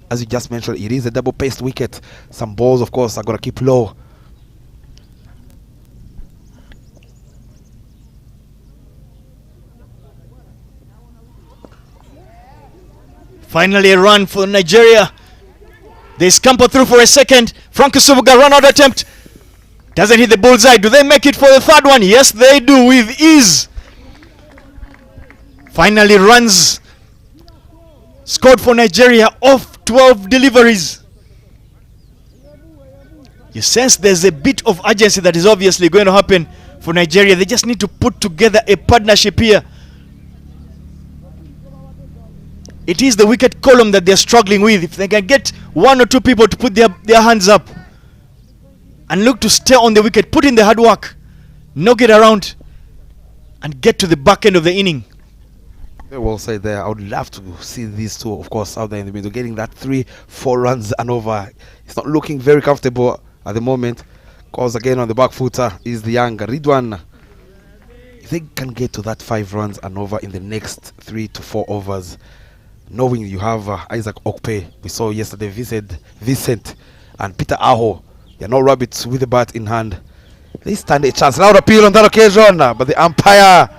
As you just mentioned, it is a double-paced wicket. Some balls, of course, are going to keep low. Finally a run for Nigeria. They scamper through for a second. Frank Subuga run out attempt. Doesn't hit the bullseye. Do they make it for the third one? Yes, they do with ease. Finally runs scored for Nigeria off 12 deliveries. You sense there's a bit of urgency that is obviously going to happen for Nigeria. They just need to put together a partnership here. It is the wicket column that they're struggling with. If they can get one or two people to put their hands up and look to stay on the wicket, put in the hard work, knock it around and get to the back end of the inning. Very well said there. I would love to see these two, of course, out there in the middle, getting that 3-4 runs and over. It's not looking very comfortable at the moment, because again on the back footer is the young Ridwan. If they can get to that 5 runs and over in the next 3 to 4 overs, knowing you have Isaac Okpe, we saw yesterday Vincent and Peter Aho, they're no rabbits with the bat in hand. They stand a chance. Loud appeal on that occasion, but the umpire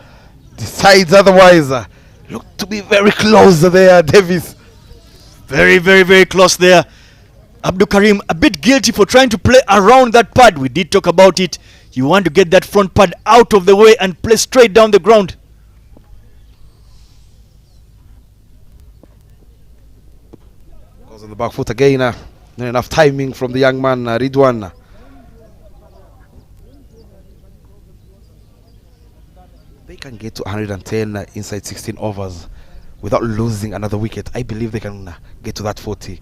decides otherwise. Look to be very close there, Davis. Very, very, very close there. Abdul Karim a bit guilty for trying to play around that pad. We did talk about it. You want to get that front pad out of the way and play straight down the ground. Goes on the back foot again. Not enough timing from the young man, Ridwan. They can get to 110 inside 16 overs without losing another wicket. I believe they can get to that 40.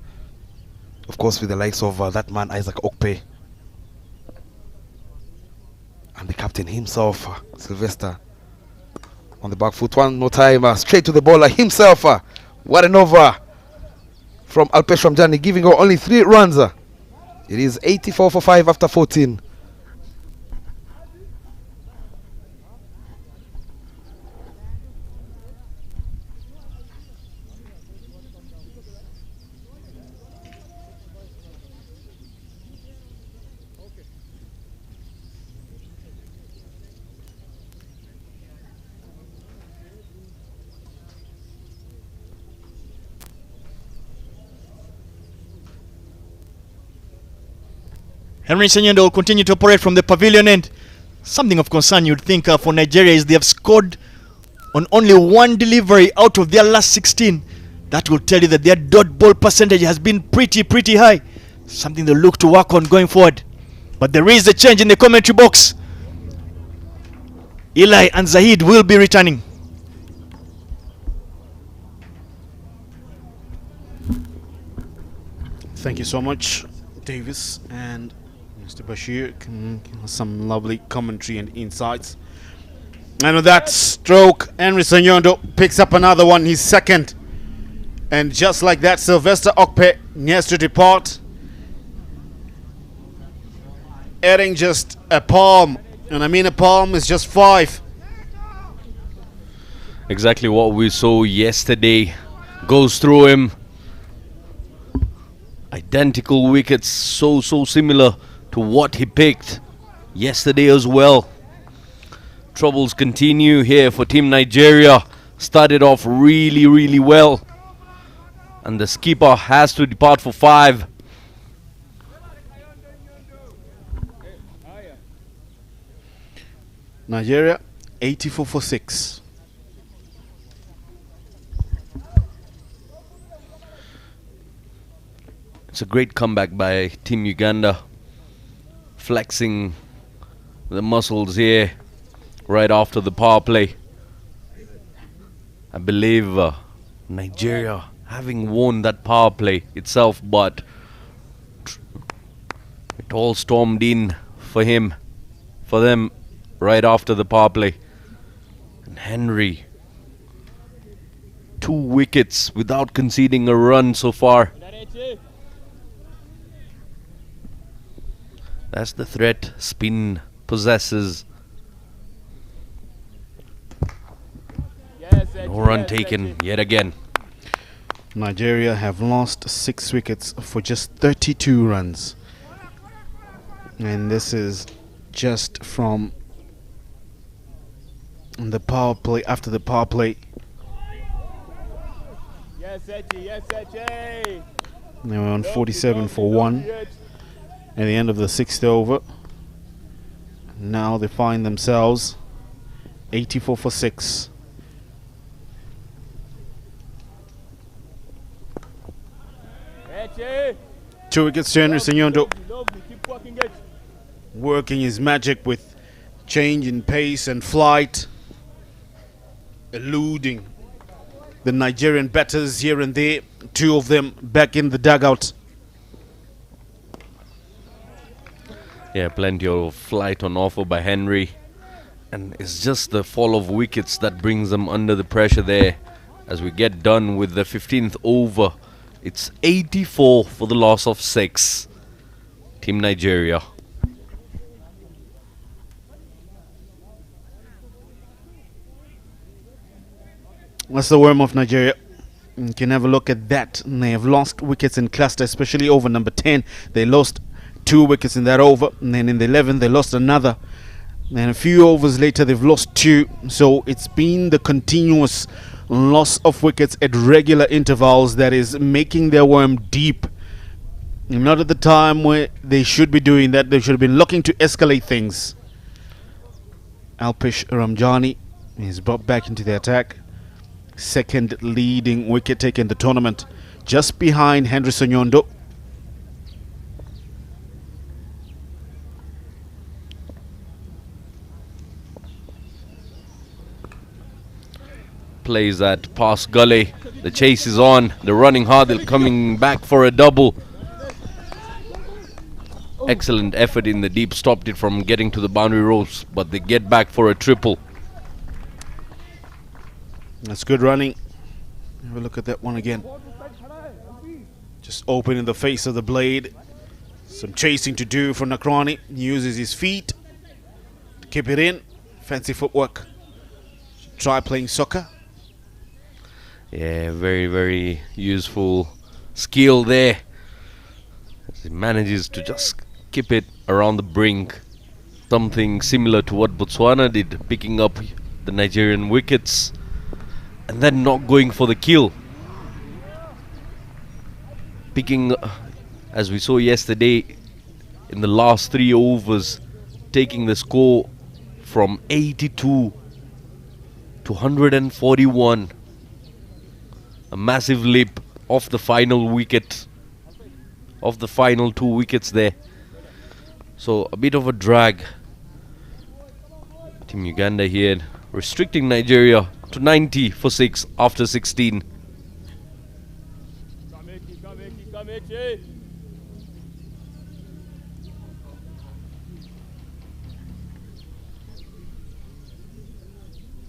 Of course, with the likes of that man, Isaac Okpe. And the captain himself, Sylvester. On the back foot one more time, straight to the bowler himself. What an over from Alpesh Ramjani, giving her only 3 runs. It is 84 for 5 after 14. Henry Senyondo will continue to operate from the pavilion end. Something of concern you'd think for Nigeria is they have scored on only 1 delivery out of their last 16. That will tell you that their dot ball percentage has been pretty high. Something they'll look to work on going forward. But there is a change in the commentary box. Eli and Zahid will be returning. Thank you so much, Davis and Mr. Bashir. Some lovely commentary and insights. And with that stroke, Henry Senyondo picks up another one, his second. And just like that, Sylvester Okpe needs to depart. adding just a palm. And I mean a palm is just 5. Exactly what we saw yesterday. Goes through him. Identical wickets, so similar to what he picked yesterday as well. Troubles continue here for Team Nigeria. Started off really well. And the skipper has to depart for 5. Nigeria 84 for 6. It's a great comeback by Team Uganda. Flexing the muscles here right after the power play. I believe Nigeria having won that power play itself, but it all stormed in for them right after the power play. And Henry, 2 wickets without conceding a run so far. That's the threat spin possesses. No run taken yet again. Nigeria have lost 6 wickets for just 32 runs. And this is just from the power play, after the power play. They were on 47 for 1 at the end of the 6th over. Now they find themselves 84 for 6. Two wickets to Henry Senyondo. Working his magic with change in pace and flight, eluding the Nigerian batters here and there. 2 of them back in the dugout. Yeah, plenty of flight on offer by Henry. And it's just the fall of wickets that brings them under the pressure there. As we get done with the 15th over, it's 84 for the loss of 6. Team Nigeria. That's the worm of Nigeria. You can have a look at that. And they have lost wickets in cluster, especially over number 10. They lost 2 wickets in that over. And then in the 11th, they lost another. And a few overs later, they've lost 2. So it's been the continuous loss of wickets at regular intervals that is making their worm deep. Not at the time where they should be doing that. They should have been looking to escalate things. Alpesh Ramjani is brought back into the attack. Second leading wicket taker in the tournament, just behind Henry Senyondo. Plays that past gully. The chase is on. They're running hard. They're coming back for a double. Excellent effort in the deep. Stopped it from getting to the boundary ropes, but they get back for a triple. That's good running. Have a look at that one again. Just opening the face of the blade. Some chasing to do for Nakrani. He uses his feet to keep it in. Fancy footwork. Try playing soccer. Yeah, very useful skill there. As he manages to just keep it around the brink. Something similar to what Botswana did, picking up the Nigerian wickets and then not going for the kill. Picking, as we saw yesterday, in the last 3 overs, taking the score from 82 to 141. A massive leap off the final wicket, of the final 2 wickets there. So a bit of a drag. Team Uganda here restricting Nigeria to 90 for 6 after 16.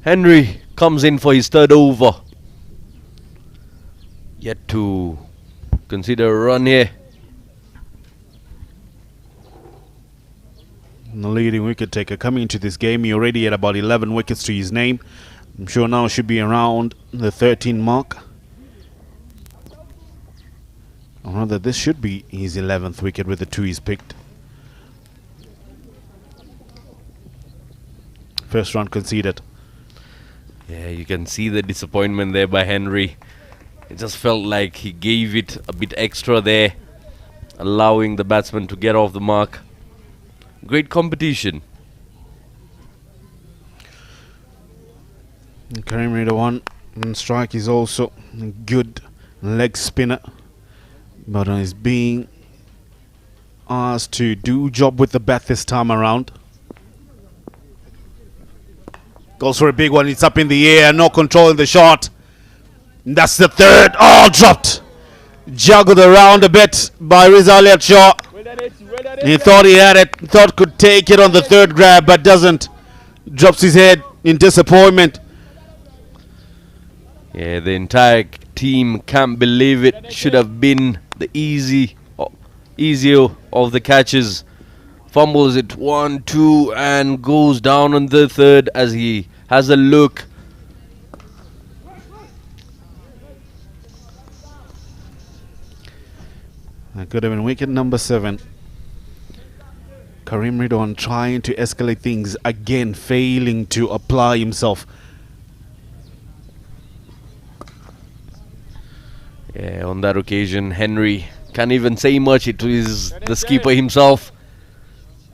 Henry comes in for his 3rd over. Yet to consider a run here. the leading wicket taker coming into this game. He already had about 11 wickets to his name. I'm sure now should be around the 13 mark. Or rather, this should be his 11th wicket with the 2 he's picked. First run conceded. Yeah, you can see the disappointment there by Henry. It just felt like he gave it a bit extra there, allowing the batsman to get off the mark. Great competition. Karim Ridwan on strike is also a good leg spinner, but is being asked to do job with the bat this time around. Goes for a big one. It's up in the air. No control in the shot. And that's the third. Oh, dropped. Juggled around a bit by Rizal Shaw. He thought he had it. Thought could take it on the third grab, but doesn't. Drops his head in disappointment. Yeah, the entire team can't believe it. Should have been the easier of the catches. Fumbles it 1-2 and goes down on the third as he has a look. That could have been wicket number 7. Karim Ridwan trying to escalate things again, failing to apply himself. Yeah, on that occasion, Henry can't even say much. It is the skipper himself.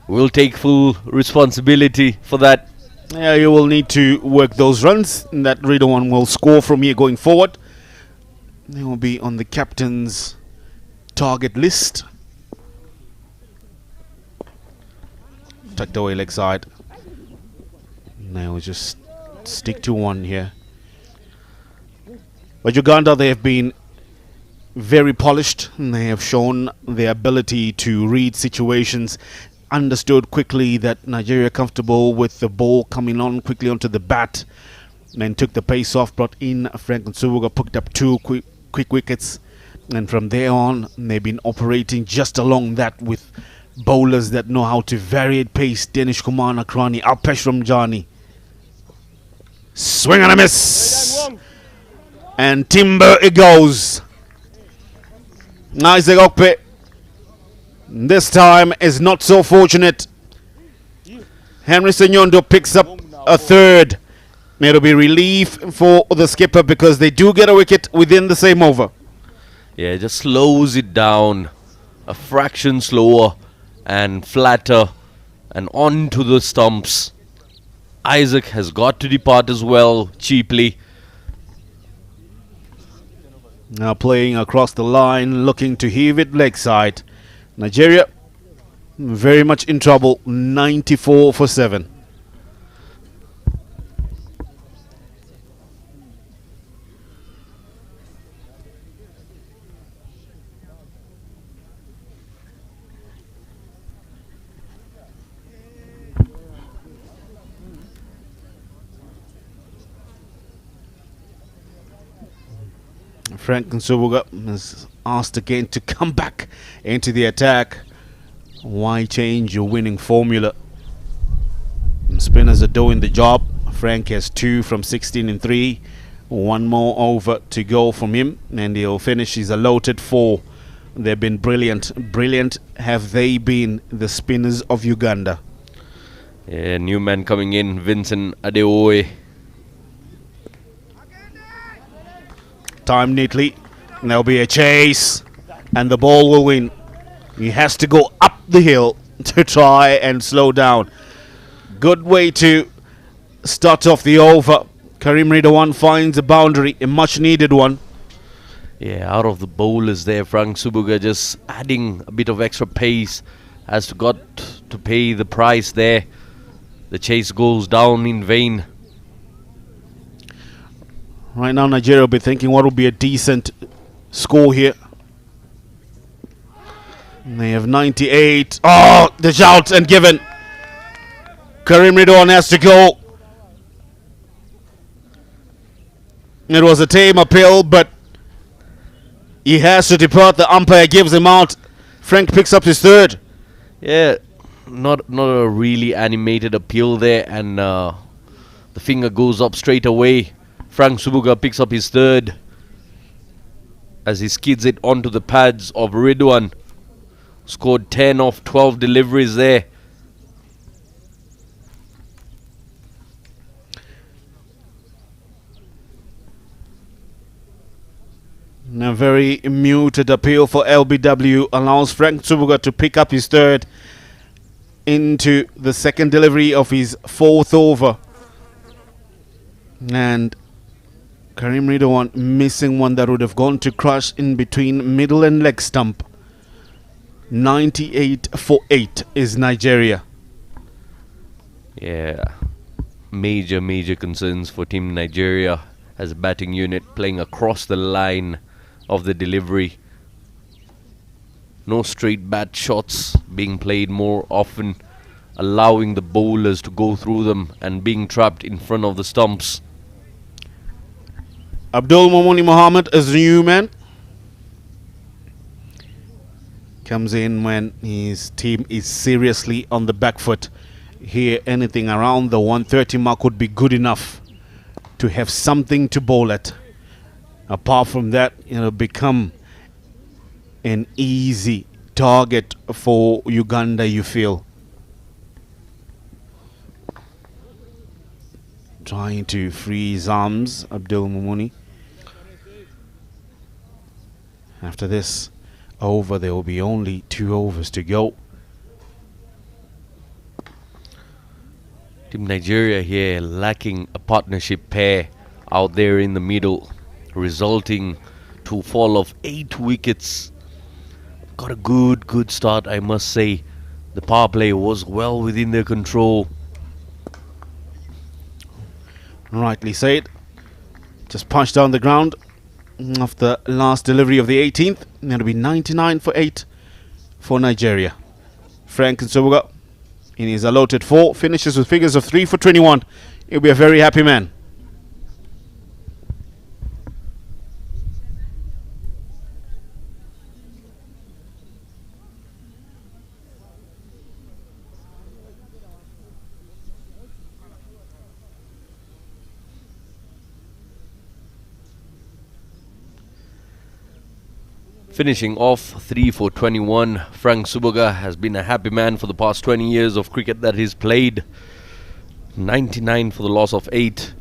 Will take full responsibility for that. Yeah, you will need to work those runs. And that Ridwan will score from here going forward. They will be on the captain's target list. Tucked away leg side. Now we'll just stick to one here. But Uganda, they have been very polished. They have shown their ability to read situations. Understood quickly that Nigeria comfortable with the ball coming on quickly onto the bat. Then took the pace off, brought in Frank Nsubuga, picked up 2 quick wickets. And from there on, they've been operating just along that with bowlers that know how to vary at pace. Danish Kumar Nakrani, Alpesh Ramjani. Swing and a miss. And timber it goes. Isaac Okpe this time is not so fortunate. Henry Senyondo picks up a third. It'll be relief for the skipper because they do get a wicket within the same over. Yeah, it just slows it down a fraction slower and flatter and onto the stumps. Isaac has got to depart as well cheaply. Now playing across the line, looking to heave it leg side. Nigeria very much in trouble. 94 for 7. Frank Nsubuga is asked again to come back into the attack. Why change your winning formula? Spinners are doing the job. Frank has 2 from 16 and 3. 1 more over to go from him, and he'll finish his allotted 4. They've been brilliant. Brilliant have they been, the spinners of Uganda. Yeah, new man coming in, Vincent Adeoye. Timed neatly. And there'll be a chase, and the ball will win. He has to go up the hill to try and slow down. Good way to start off the over. Karim Ridwan finds a boundary, a much needed one. Yeah, out of the bowlers there, Frank Subuga just adding a bit of extra pace. Has got to pay the price there. The chase goes down in vain. Right now, Nigeria will be thinking what will be a decent score here. And they have 98. Oh, the shout and given. Karim Ridwan has to go. It was a tame appeal, but he has to depart. The umpire gives him out. Frank picks up his third. Yeah, not a really animated appeal there, and the finger goes up straight away. Frank Subuga picks up his third as he skids it onto the pads of Ridwan. Scored 10 of 12 deliveries there. A very muted appeal for LBW allows Frank Subuga to pick up his third into the second delivery of his fourth over. And Karim Ridwan missing one that would have gone to crush in between middle and leg stump. 98 for 8 is Nigeria. Yeah, major concerns for Team Nigeria as a batting unit playing across the line of the delivery. No straight bat shots being played more often, allowing the bowlers to go through them and being trapped in front of the stumps. Abdul Momoni Mohammed is the new man. Comes in when his team is seriously on the back foot. Here, anything around the 130 mark would be good enough to have something to bowl at. Apart from that, it'll become an easy target for Uganda, you feel. Trying to free his arms, Abdul Momoni. After this over, there will be only 2 overs to go. Team Nigeria here lacking a partnership pair out there in the middle, resulting to a fall of 8 wickets. Got a good start, I must say. The power play was well within their control. Rightly said. Just punched down the ground after last delivery of the 18th. That'll be 99 for 8 for Nigeria. Frank Nsubuga in his allotted 4 finishes with figures of 3 for 21. He'll be a very happy man. Finishing off 3 for 21, Frank Subuga has been a happy man for the past 20 years of cricket that he's played. 99 for the loss of 8.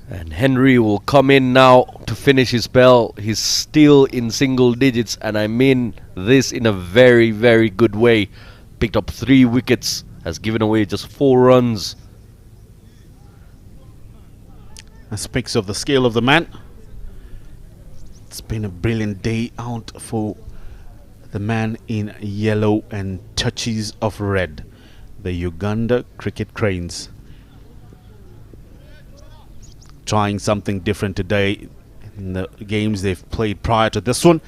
And Henry will come in now to finish his spell. He's still in single digits, and I mean this in a very good way. Picked up 3 wickets, has given away just 4 runs. That speaks of the skill of the man. It's been a brilliant day out for the man in yellow and touches of red, the Uganda Cricket Cranes. Trying something different today in the games they've played prior to this one.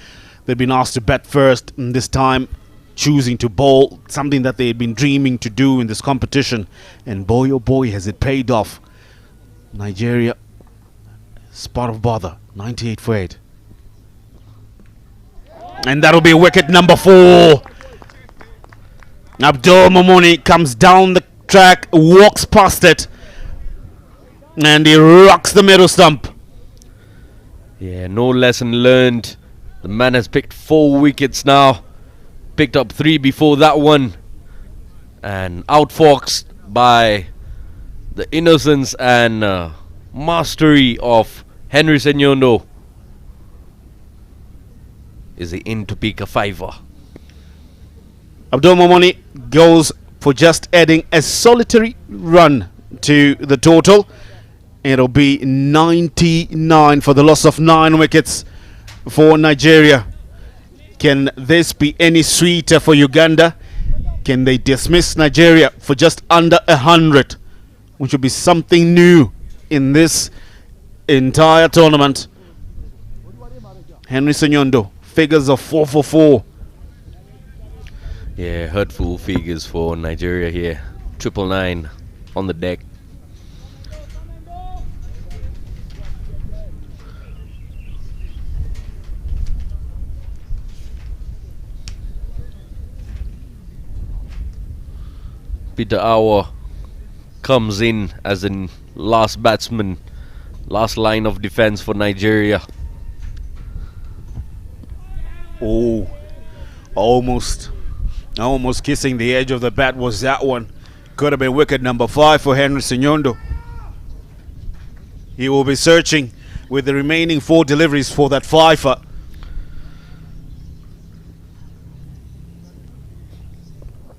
They've been asked to bat first, and this time choosing to bowl, something that they had been dreaming to do in this competition. And boy oh boy has it paid off. Nigeria, spot of bother, 98 for 8. And that'll be wicket number 4. Abdul Momoni comes down the track, walks past it, and he rocks the middle stump. Yeah, no lesson learned. The man has picked 4 wickets now. Picked up 3 before that one. And outfoxed by the innocence and mastery of Henry Senyondo. Is he in to pick a 5er? Abdul Momoni goes for just adding a solitary run to the total. It'll be 99 for the loss of 9 wickets for Nigeria. Can this be any sweeter for Uganda? Can they dismiss Nigeria for just under 100? Which will be something new in this entire tournament. Henry Senyondo, figures of 4 for 4. Yeah, hurtful figures for Nigeria here. 999 on the deck. Peter Awa comes in as in last batsman, last line of defense for Nigeria. Oh, almost kissing the edge of the bat was that one. Could have been wicket number 5 for Henry Sinyondo. He will be searching with the remaining 4 deliveries for that fifer.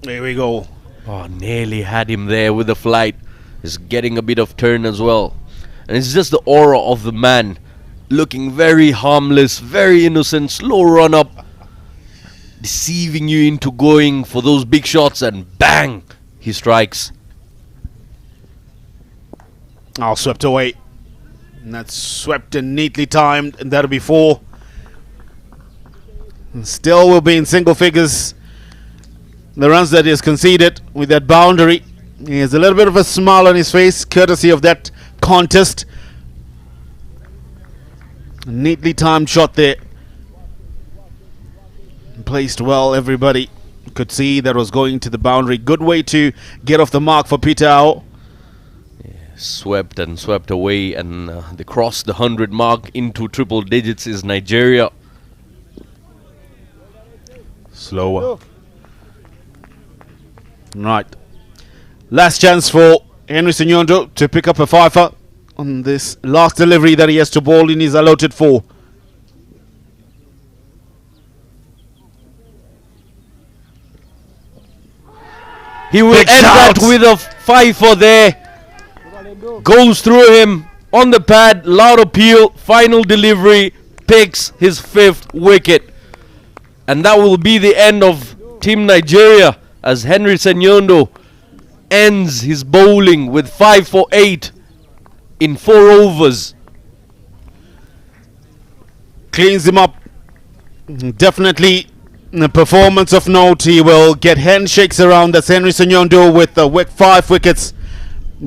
There we go. Oh, nearly had him there with the flight. He's getting a bit of turn as well. And it's just the aura of the man. Looking very harmless, very innocent, slow run up. Deceiving you into going for those big shots, and bang! He strikes. Swept away. And that's swept and neatly timed, and that'll be 4. And still will be in single figures. The runs that he has conceded with that boundary. He has a little bit of a smile on his face, courtesy of that contest. A neatly timed shot there. Placed well, everybody could see that was going to the boundary. Good way to get off the mark for Peter Ao. Swept and swept away, and they crossed the 100 mark into triple digits is Nigeria. Slower. Right. Last chance for Henry Sinyondo to pick up a fifer on this last delivery that he has to bowl in his allotted 4. He will Big end shout. that with a fifer there. Goes through him on the pad, loud appeal, final delivery, picks his 5th wicket. And that will be the end of Team Nigeria as Henry Sinyondo ends his bowling with 5 for 8 in 4 overs. Cleans him up. Definitely a performance of note. He will get handshakes around. That's Henry Sinyondo with 5 wickets.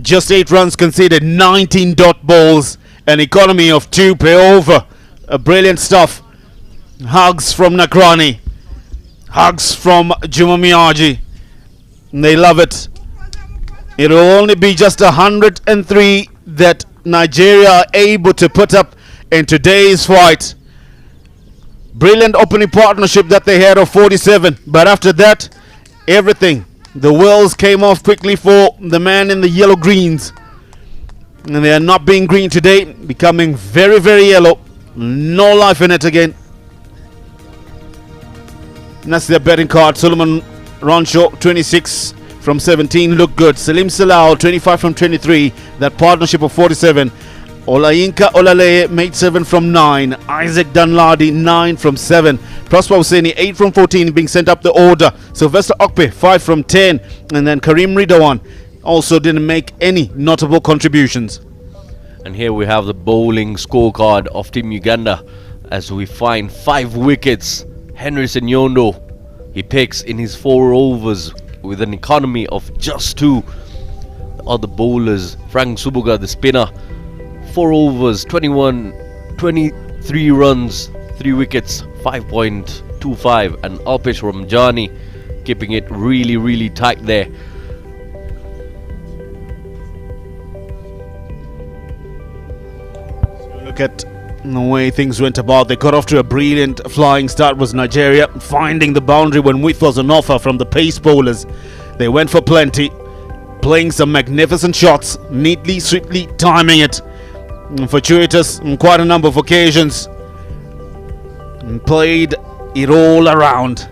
Just 8 runs conceded, 19 dot balls, an economy of 2 per over. Brilliant stuff. Hugs from Nakrani. Hugs from Juma Miyaji. They love it. It will only be just 103 that Nigeria are able to put up in today's fight. Brilliant opening partnership that they had of 47. But after that, everything. The wheels came off quickly for the man in the yellow greens. And they are not being green today, becoming very, very yellow. No life in it again. And that's their betting card. Suleiman Ronshaw, 26 from 17, look good. Salim Salau, 25 from 23. That partnership of 47. Olayinka Olale made 7 from 9. Isaac Danladi 9 from 7. Prosper Hussaini 8 from 14 being sent up the order. Sylvester Okpe 5 from 10. And then Karim Ridawan also didn't make any notable contributions. And here we have the bowling scorecard of Team Uganda as we find 5 wickets. Henry Sinyondo, he picks in his 4 overs with an economy of just 2. The other bowlers, Frank Subuga, the spinner, 4 overs, 23 runs, 3 wickets, 5.25, and Alpesh Ramjani keeping it really, really tight there. Look at the way things went about. They got off to a brilliant flying start was Nigeria, finding the boundary when width was an offer from the pace bowlers. They went for plenty, playing some magnificent shots, neatly, swiftly timing it. Fortuitous on quite a number of occasions, and played it all around.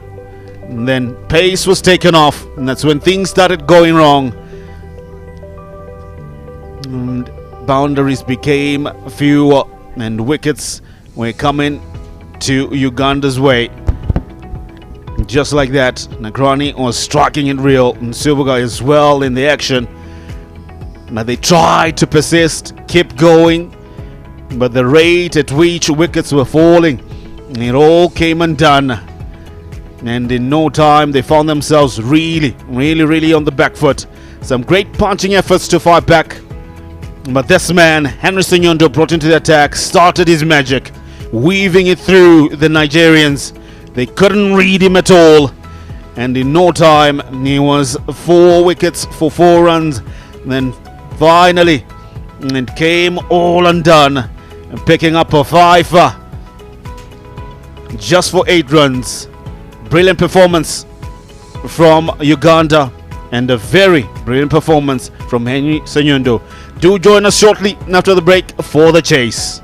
And then pace was taken off, and that's when things started going wrong, and boundaries became fewer, and wickets were coming to Uganda's way. Just like that, Nagrani was striking it real, and Subuga as well in the action. Now they tried to persist, keep going, but the rate at which wickets were falling, it all came undone. And in no time, they found themselves really on the back foot. Some great punching efforts to fight back. But this man, Henry Sinyondo, brought into the attack, started his magic, weaving it through the Nigerians. They couldn't read him at all. and in no time he was 4 wickets for 4 runs. Then finally it came all undone, picking up a 5 just for 8 runs. Brilliant performance from Uganda, and a very brilliant performance from Henry Senyundo. Do join us shortly after the break for the chase.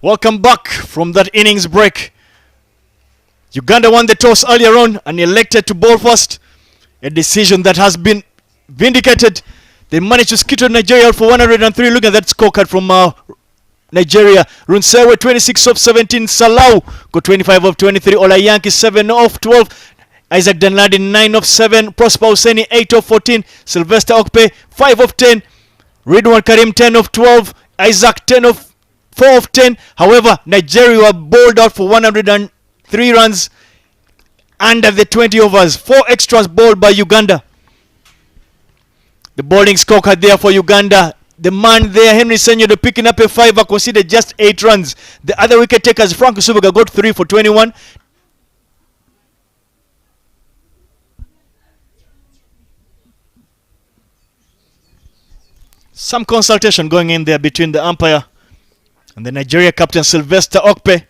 Welcome back from that innings break. Uganda won the toss earlier on and elected to bowl first. A decision that has been vindicated. They managed to skitter Nigeria out for 103. Look at that scorecard from Nigeria. Runsewe 26 of 17. Salau got 25 of 23. Olayanki 7 of 12. Isaac Danladi 9 of 7. Prosper Husseini 8 of 14. Sylvester Okpe 5 of 10. Ridwan Karim 10 of 12. Isaac 10 of 4 of 10. However, Nigeria were bowled out for 103 runs under the 20 overs. 4 extras bowled by Uganda. The bowling scorecard there for Uganda. The man there, Henry Senyodo, picking up a 5, conceded just 8 runs. The other wicket takers, Frank Subuga, got 3 for 21. Some consultation going in there between the umpire and the Nigeria captain, Sylvester Okpe.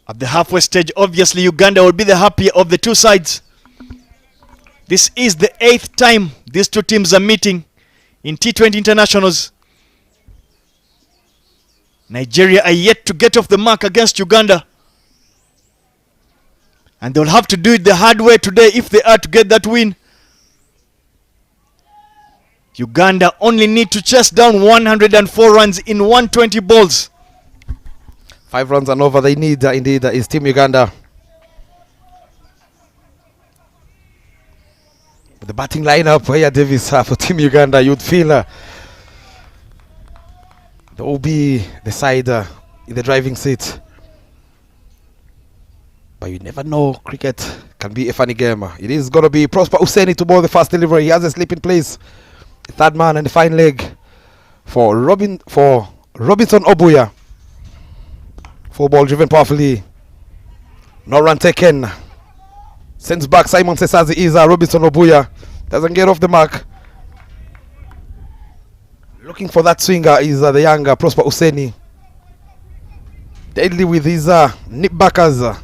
At the halfway stage, obviously Uganda will be the happier of the two sides. This is the 8th time these two teams are meeting in T20 internationals. Nigeria are yet to get off the mark against Uganda. And they'll have to do it the hard way today if they are to get that win. Uganda only need to chase down 104 runs in 120 balls. 5 runs and over they need indeed is Team Uganda. With the batting lineup here, Davis, for Team Uganda, you'd feel they will be the side in the driving seat. But you never know, cricket can be a funny game. It is going to be Prosper Husseini to bowl the first delivery. He has a slip in place. The third man and the fine leg for Robinson Obuya. 4 ball driven powerfully. No run taken. Sends back Simon Sesazi is Robinson Obuya. Doesn't get off the mark. Looking for that swinger is the young Prosper Husseini. Deadly with his nip backers. Not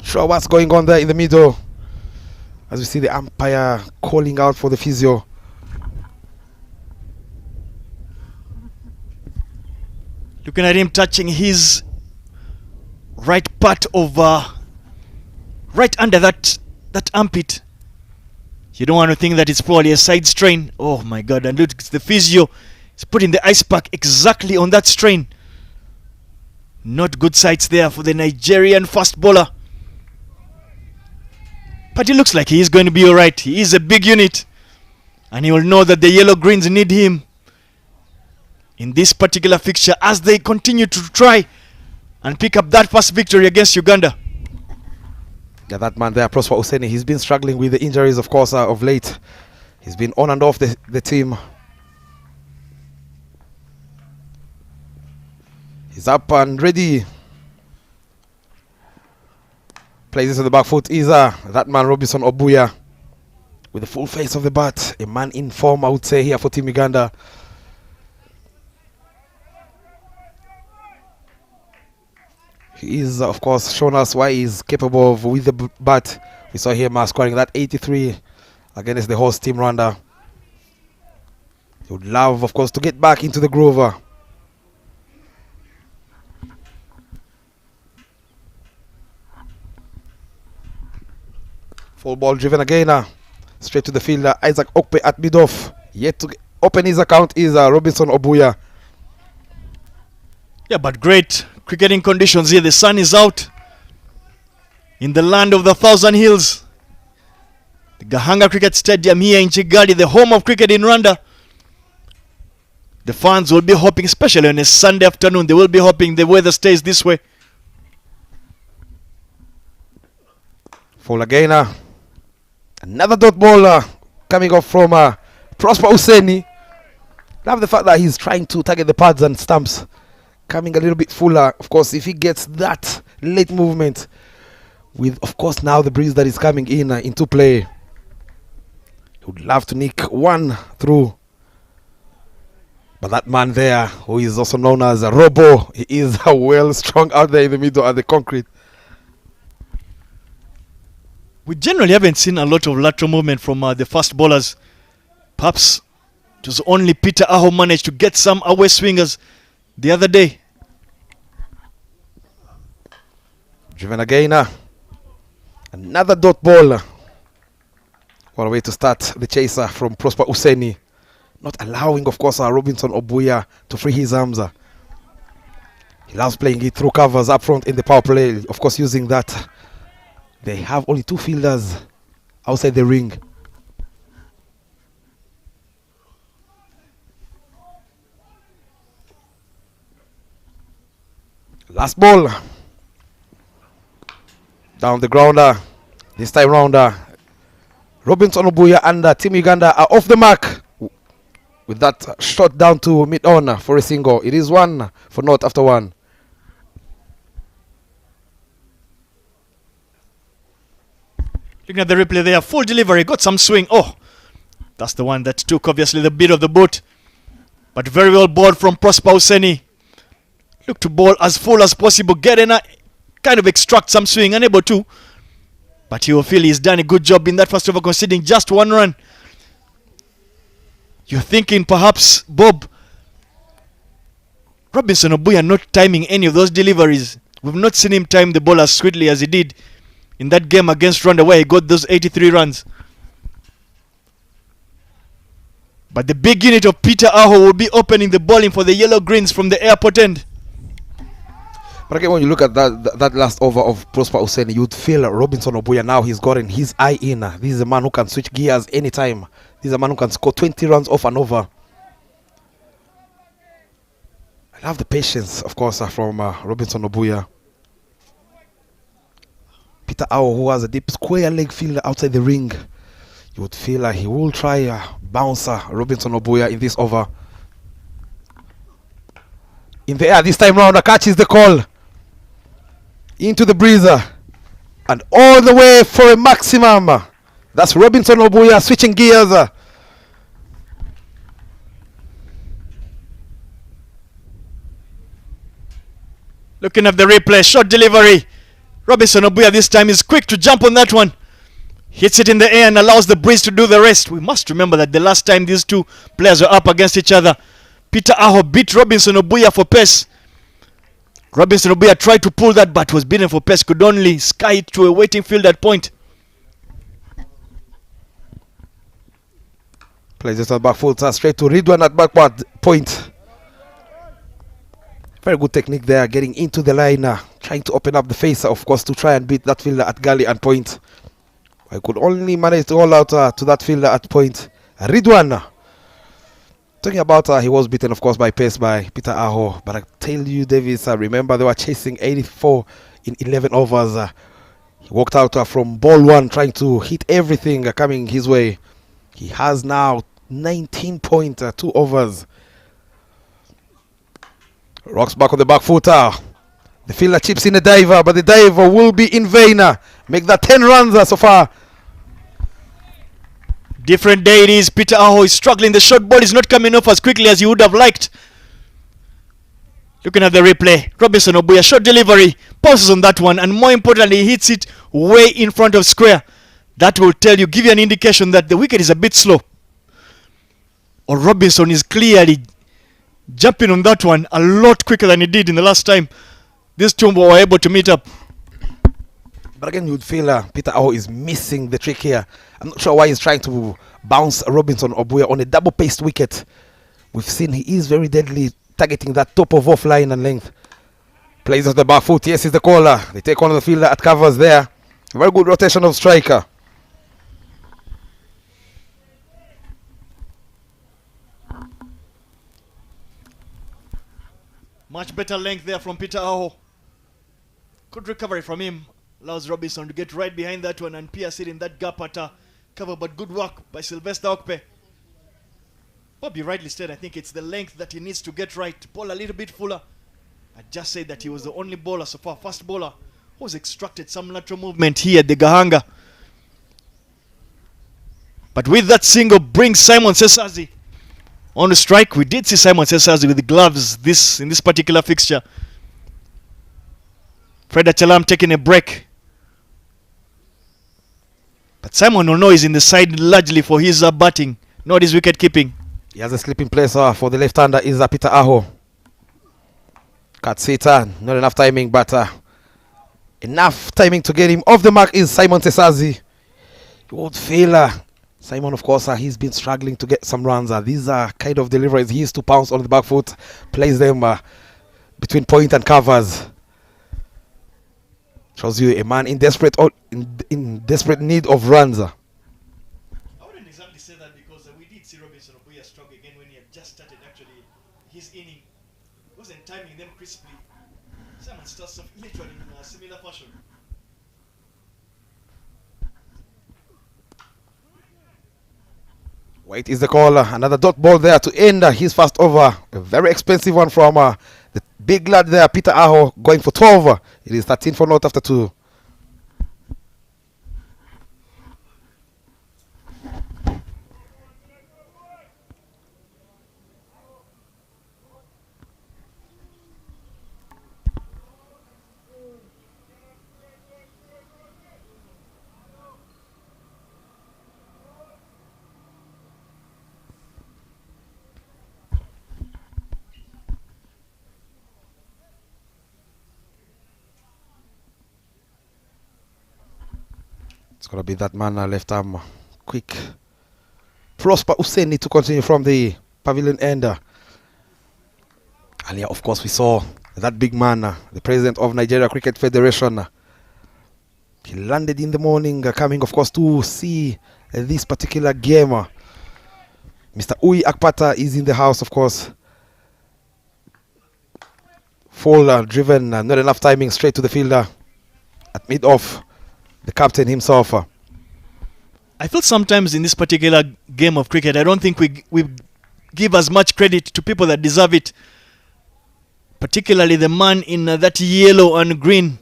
sure what's going on there in the middle. As we see the umpire calling out for the physio. Looking at him touching his right part of right under that armpit. You don't want to think that it's probably a side strain. Oh my God! And look, it's the physio. He's putting the ice pack exactly on that strain. Not good sights there for the Nigerian fast bowler. But it looks like he is going to be alright. He is a big unit. And he will know that the Yellow Greens need him in this particular fixture as they continue to try and pick up that first victory against Uganda. Yeah, that man there, Prosper Husseini, he's been struggling with the injuries, of course, of late. He's been on and off the team. He's up and ready. Plays it to the back foot is that man, Robinson Obuya, with the full face of the bat. A man in form, I would say, here for Team Uganda. He is, of course, shown us why he's capable of with the bat. We saw him scoring that 83 against the host Team Rwanda. He would love, of course, to get back into the groove. Full ball driven again. Straight to the fielder, Isaac Okpe at mid-off. Yet to open his account is Robinson Obuya. Yeah, but great cricketing conditions here. The sun is out in the land of the Thousand Hills. The Gahanga Cricket Stadium here in Kigali, the home of cricket in Rwanda. The fans will be hoping, especially on a Sunday afternoon, they will be hoping the weather stays this way. Full again. Another dot ball coming off from Prosper Husseini. Love the fact that he's trying to target the pads and stumps. Coming a little bit fuller. Of course, if he gets that late movement with, of course, now the breeze that is coming in into play, he would love to nick one through. But that man there, who is also known as a Robo, he is well strong out there in the middle at the concrete. We generally haven't seen a lot of lateral movement from the fast bowlers. Perhaps it was only Peter Aho managed to get some away swingers the other day. Driven again. Another dot ball. What a way to start the chaser from Prosper Useni. Not allowing, of course, Robinson Obuya to free his arms. He loves playing it through covers up front in the power play. Of course, using that. They have only 2 fielders outside the ring. Last ball. Down the grounder. This time round, Robinson Obuya and Team Uganda are off the mark. With that shot down to mid-on for a single. It is 1 for naught after 1. Looking at the replay there, full delivery, got some swing. Oh, that's the one that took obviously the beat of the boot. But very well bowled from Prosper Useni. Look to bowl as full as possible, get in a kind of extract some swing, unable to. But he will feel he's done a good job in that first over, conceding just 1 run. You're thinking perhaps, Bob, Robinson Obuya not timing any of those deliveries. We've not seen him time the ball as sweetly as he did in that game against Rwanda where he got those 83 runs. But the big unit of Peter Aho will be opening the bowling for the Yellow Greens from the airport end. But again, when you look at that last over of Prosper Useni, you'd feel Robinson Obuya now, he's gotten his eye in. This is a man who can switch gears anytime. This is a man who can score 20 runs off and over. I love the patience, of course, from Robinson Obuya. Peter Aho, who has a deep square leg fielder outside the ring, you would feel like he will try bounce Robinson Obuya in this over. In the air this time round, a catch is the call. Into the breezer. And all the way for a maximum. That's Robinson Obuya switching gears. Looking at the replay, short delivery. Robinson Obuya this time is quick to jump on that one. Hits it in the air and allows the breeze to do the rest. We must remember that the last time these two players were up against each other, Peter Aho beat Robinson Obuya for pace. Robinson Obuya tried to pull that but was beaten for pace. Could only sky it to a waiting field at point. Plays it on back foot, straight to Ridwan at backward point. Very good technique there, getting into the line, trying to open up the face, of course, to try and beat that fielder at gully and point. I could only manage to hold out to that fielder at point. Ridwan. Talking about he was beaten, of course, by pace by Peter Aho. But I tell you, Davis, remember they were chasing 84 in 11 overs. He walked out from ball 1, trying to hit everything coming his way. He has now 19.2 overs. Rocks back on the back footer. The fielder chips in a diver, but the diver will be in vain. Make that 10 runs so far. Different day it is. Peter Aho is struggling. The short ball is not coming off as quickly as he would have liked. Looking at the replay, Robinson Obuya, short delivery, pauses on that one, and more importantly, he hits it way in front of square. That will tell you, give you an indication that the wicket is a bit slow. Or Robinson is clearly jumping on that one a lot quicker than he did in the last time these two were able to meet up. But again, you'd feel Peter Aho is missing the trick here. I'm not sure why he's trying to bounce Robinson Obuya on a double-paced wicket. We've seen he is very deadly, targeting that top of off line and length. Plays off the back foot. Yes, is the caller. They take one of the fielder at covers there. Very good rotation of striker. Much better length there from Peter Aho. Good recovery from him. Allows Robinson to get right behind that one and pierce it in that gap at cover. But good work by Sylvester Okpe. Bobby rightly said, I think it's the length that he needs to get right. Ball a little bit fuller. I just said that he was the only bowler so far, fast bowler, who's extracted some lateral movement here at the Gahanga. But with that single brings Simon Sesazi on the strike. We did see Simon Sesazi with the gloves in this particular fixture. Fred Achalam taking a break. But Simon Ono is in the side largely for his batting, not his wicket keeping. He has a sleeping place for the left-hander is Peter Aho. Cuts it, not enough timing, but enough timing to get him off the mark is Simon Tesazi. He won't fail. Simon, of course, he's been struggling to get some runs. These are kind of deliveries. He used to pounce on the back foot, plays them between point and covers. Shows you a man in desperate in desperate need of runs. I wouldn't exactly say that because we did see Robinson Obuya struggle again when he had just started actually his inning. He wasn't timing them crisply. Simon starts off literally in a similar fashion. Wait is the call. Another dot ball there to end his first over. A very expensive one from the big lad there, Peter Aho, going for 12. It is 13 for naught after 2. It's going to be that man left arm quick. Prosper Useni to continue from the pavilion end. Earlier, of course, we saw that big man, the president of Nigeria Cricket Federation. He landed in the morning, coming, of course, to see this particular game. Mr. Uyi Akpata is in the house, of course. Full driven, not enough timing, straight to the fielder at mid-off. The captain himself. I feel sometimes in this particular game of cricket, I don't think we give as much credit to people that deserve it. Particularly the man in that yellow and green.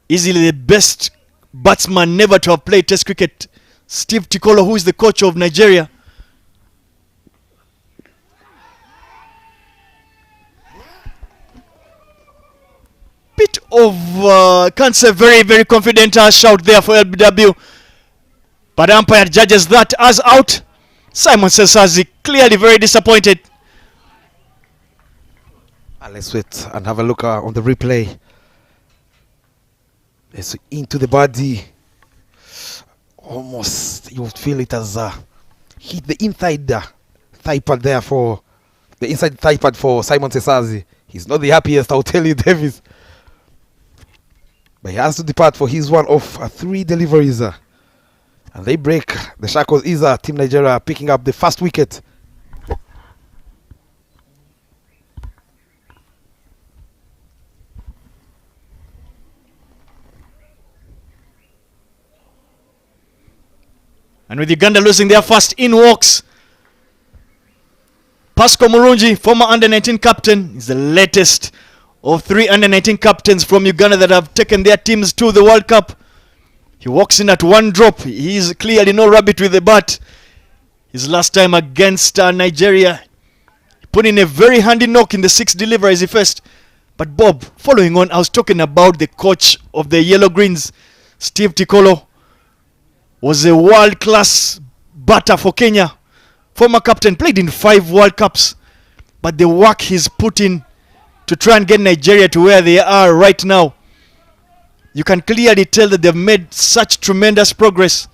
Easily the best batsman never to have played Test cricket. Steve Tikolo, who is the coach of Nigeria. Bit of can't say very, very confident shout there for LBW, but umpire judges that as out. Simon Sesazi clearly very disappointed. Let's wait and have a look on the replay. It's into the body. Almost you would feel it as hit the inside thigh pad there for the inside thigh pad for Simon Sesazi. He's not the happiest, I'll tell you, Davis. But he has to depart for his one of 3 deliveries. And they break the shackles. Is Team Nigeria picking up the first wicket. And with Uganda losing their first in walks, Pasco Murungi, former under-19 captain, is the latest of 3 under-19 captains from Uganda that have taken their teams to the World Cup. He walks in at 1 drop. He is clearly no rabbit with the bat. His last time against Nigeria, he put in a very handy knock in the 6th delivery as he faced. But Bob, following on, I was talking about the coach of the Yellow Greens, Steve Tikolo, was a world-class batter for Kenya. Former captain, played in 5 World Cups. But the work he's put in to try and get Nigeria to where they are right now, you can clearly tell that they've made such tremendous progress,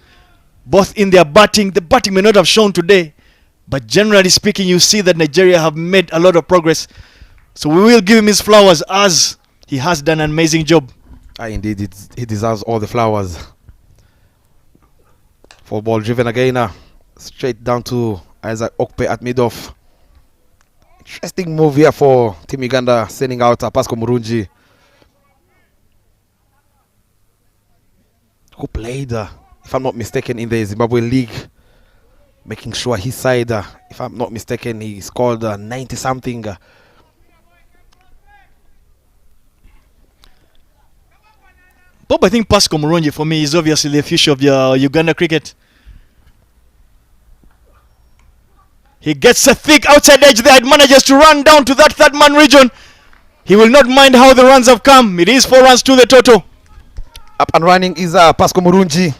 both in their batting. The batting may not have shown today, but generally speaking, you see that Nigeria have made a lot of progress. So we will give him his flowers as he has done an amazing job. Indeed, he deserves all the flowers. Full ball driven again, straight down to Isaac Okpe at mid-off. Interesting move here for Team Uganda, sending out Pasco Murungi, who played, if I'm not mistaken, in the Zimbabwe League, making sure his side, if I'm not mistaken, he scored 90-something. Bob, I think Pasco Murungi for me is obviously the future of Uganda cricket. He gets a thick outside edge there. It manages to run down to that 3rd-man region. He will not mind how the runs have come. It is 4 runs to the total. Up and running is Pasco Murungi.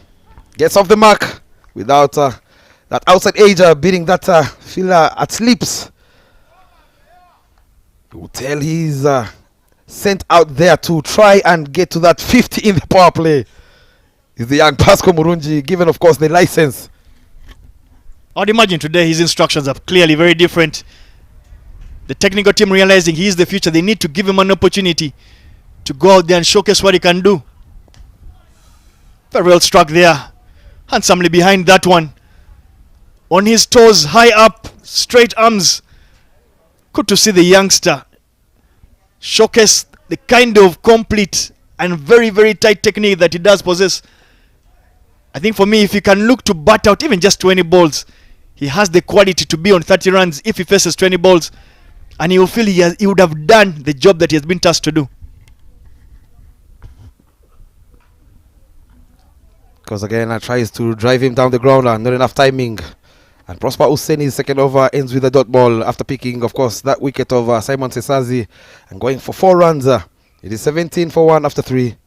Gets off the mark without that outside edge beating that fielder at slips. You will tell he's sent out there to try and get to that 50 in the power play. Is the young Pascal Murungi, given of course the license. I'd imagine today his instructions are clearly very different. The technical team realizing he is the future, they need to give him an opportunity to go out there and showcase what he can do. Very well struck there. Handsomely behind that one. On his toes, high up, straight arms. Good to see the youngster showcase the kind of complete and very, very tight technique that he does possess. I think for me, if he can look to bat out even just 20 balls, he has the quality to be on 30 runs if he faces 20 balls. And he will feel he would have done the job that he has been tasked to do. Because again, tries to drive him down the ground, not enough timing. And Prosper Husseini's second over ends with a dot ball after picking, of course, that wicket of Simon Sesazi and going for 4 runs. It is 17 for 1 after 3.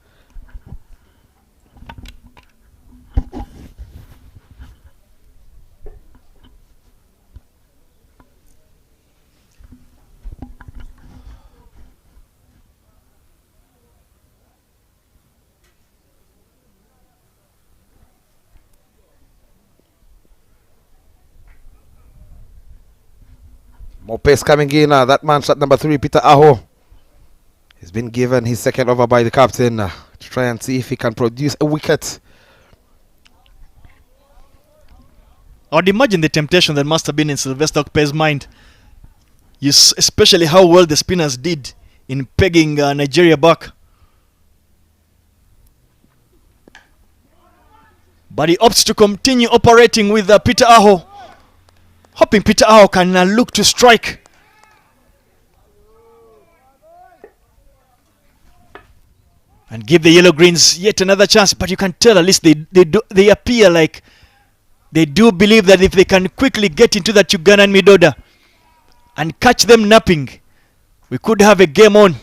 More pace coming in. That man, shot number 3, Peter Aho. He's been given his second over by the captain to try and see if he can produce a wicket. I would imagine the temptation that must have been in Sylvester Okpe's mind. Especially how well the spinners did in pegging Nigeria back. But he opts to continue operating with Peter Aho. Hoping Peter Aho can look to strike. And give the Yellow Greens yet another chance. But you can tell at least they appear like they do believe that if they can quickly get into that Ugandan mid-order and catch them napping, we could have a game on.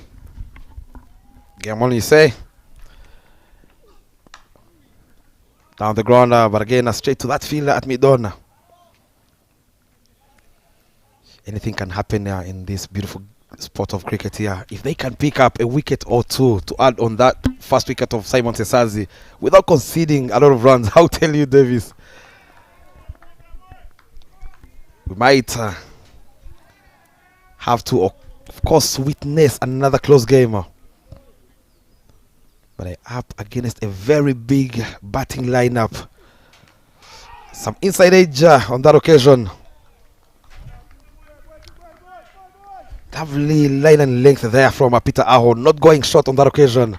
Game on, you say? Down the ground, but again, straight to that fielder at mid-order. Anything can happen in this beautiful sport of cricket here. If they can pick up a wicket or 2 to add on that first wicket of Simon Sesazi without conceding a lot of runs, I'll tell you, Davis, we might have to, of course, witness another close game. But they're up against a very big batting lineup. Some inside edge on that occasion. Lovely line and length there from Peter Aho, not going short on that occasion.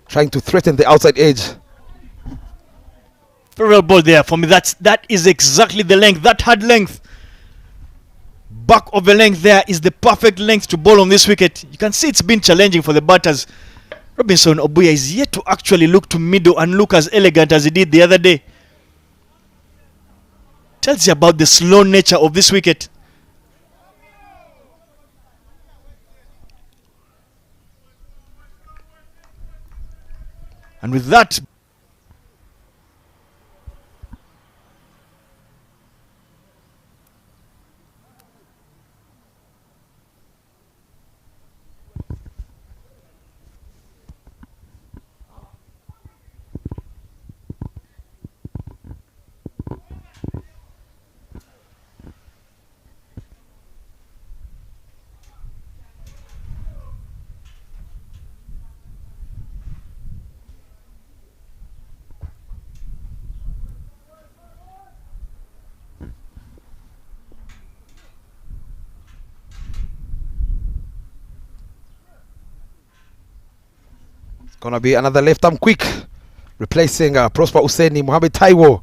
Trying to threaten the outside edge. Very well ball there for me. That is exactly the length, that hard length. Back of the length there is the perfect length to bowl on this wicket. You can see it's been challenging for the batters. Robinson Obuya is yet to actually look to middle and look as elegant as he did the other day. Tells you about the slow nature of this wicket. And with that, Gonna be another left arm quick, replacing Prosper Husseini. Mohamed Taiwo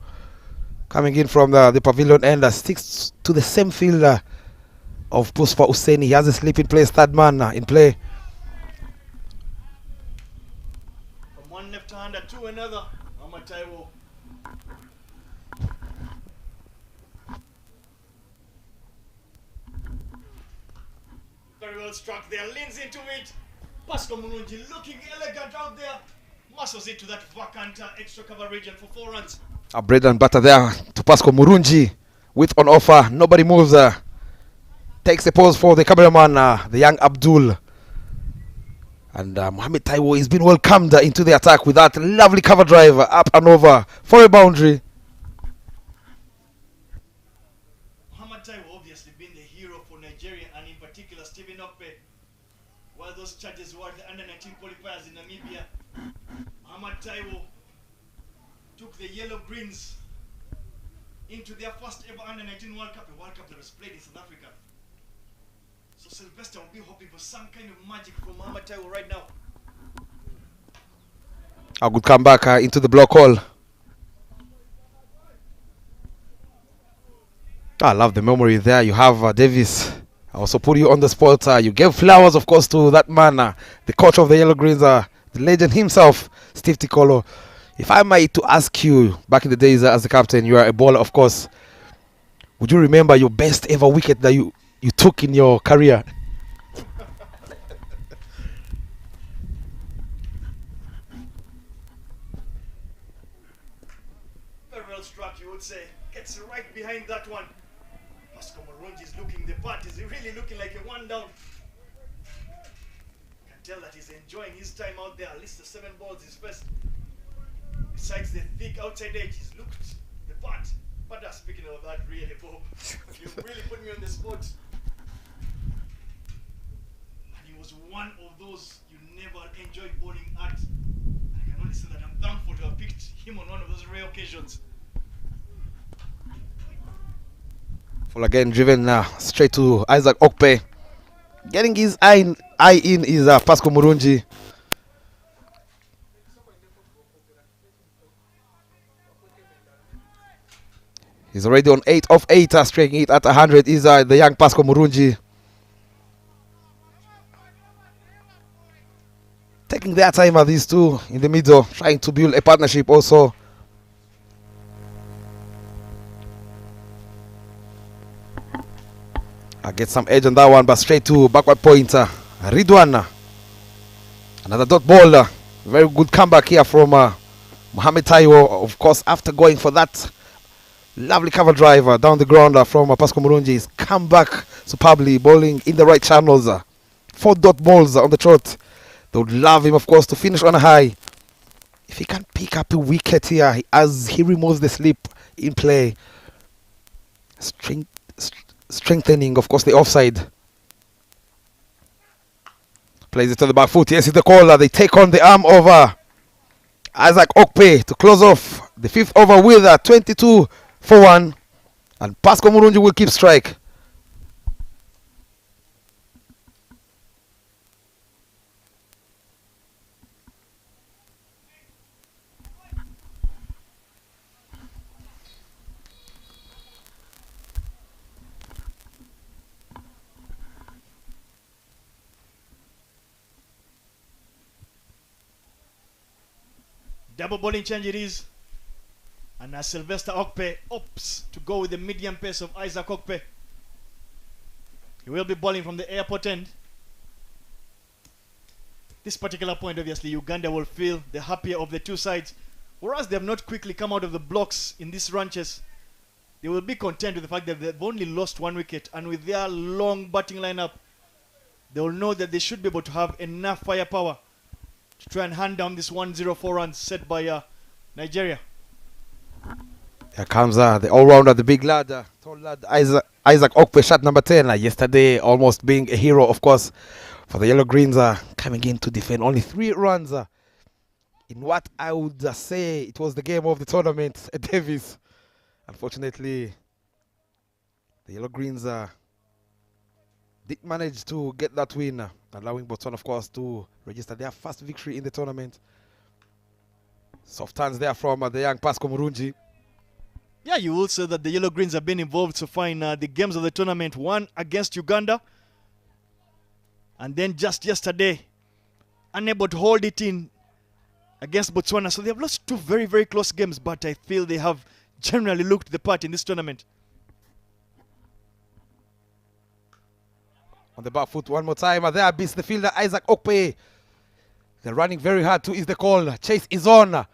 coming in from the pavilion end, sticks to the same field of Prosper Husseini. He has a slip in place, third man in play. from one left-hander to another, Mohamed Taiwo. Very well struck there, leans into it. Pascal Murungi looking elegant out there. passes it to that vacant extra cover region for 4 runs. Bread and butter there to Pascal Murunji with on offer. Nobody moves. Takes a pause for the cameraman, the young Abdul. And Mohamed Taiwo is being welcomed into the attack with that lovely cover drive up and over for a boundary. Mohamed Taiwo obviously been the hero for Nigeria and in particular Stephen Okpe. While those charges were the under-19 qualifiers in Namibia, Mohamed Taiwo took the Yellow Greens into their first ever under-19 World Cup, a World Cup that was played in South Africa. So Sylvester will be hoping for some kind of magic from Mohamed Taiwo right now. A good comeback into the block hole. I love the memory there. You have Davis. I also put you on the spot. You gave flowers, of course, to that man, the coach of the Yellow Greens, the legend himself, Steve Tikolo. If I might to ask you, back in the days as the captain, you are a bowler, of course. Would you remember your best ever wicket that you took in your career? Very well struck, you would say. Gets right behind that one. Pascal Murunji is looking the part. Is he really looking like a one down? Can tell that he's enjoying his time out there. At least the 7 balls is first. Besides the thick outside edge, he's looked the part. But speaking of that, really, Bob, you really put me on the spot. And he was one of those you never enjoyed bowling at. I can only say that I'm thankful to have picked him on one of those rare occasions. Full again, driven straight to Isaac Okpe. Getting his eye in is Pascal Murunji. He's already on 8 of 8, striking it at 100 is the young Pascal Murunji. Taking their time at these two in the middle, trying to build a partnership also. I get some edge on that one, but straight to backward pointer. Ridwan. Another dot ball. Very good comeback here from Mohamed Taiwo. Of course, after going for that lovely cover driver down the ground from Pascal Murunji, he's come back superbly, bowling in the right channels. 4 dot balls on the trot. They would love him, of course, to finish on a high. If he can pick up a wicket here as he removes the slip in play, strengthening, of course, the offside. Plays it to the back foot. Yes, it's the caller. They take on the arm of Isaac Okpe to close off the 5th over with 22 for 1. And Pascal Murunji will keep strike. Double bowling change it is. And as Sylvester Okpe opts to go with the medium pace of Isaac Okpe, he will be bowling from the airport end. This particular point, obviously, Uganda will feel the happier of the two sides. Whereas they have not quickly come out of the blocks in these ranches, they will be content with the fact that they've only lost 1 wicket. And with their long batting lineup, they will know that they should be able to have enough firepower to try and hand down this 104 runs set by Nigeria. Here comes the all-rounder, the big lad, tall lad, Isaac Okpe, shot number 10. Yesterday, almost being a hero, of course, for the Yellow Greens, coming in to defend only 3 runs in what I would say it was the game of the tournament at Davis. Unfortunately, the Yellow Greens did manage to get that win, allowing Botswana, of course, to register their first victory in the tournament. Soft hands there from the young Pascal Murunji. Yeah, you will say that the Yellow Greens have been involved so far in the games of the tournament. 1 against Uganda. And then just yesterday, unable to hold it in against Botswana. So they have lost 2 very, very close games. But I feel they have generally looked the part in this tournament. On the back foot one more time. There beats the fielder Isaac Okpe. They're running very hard too, is the call. Chase is on.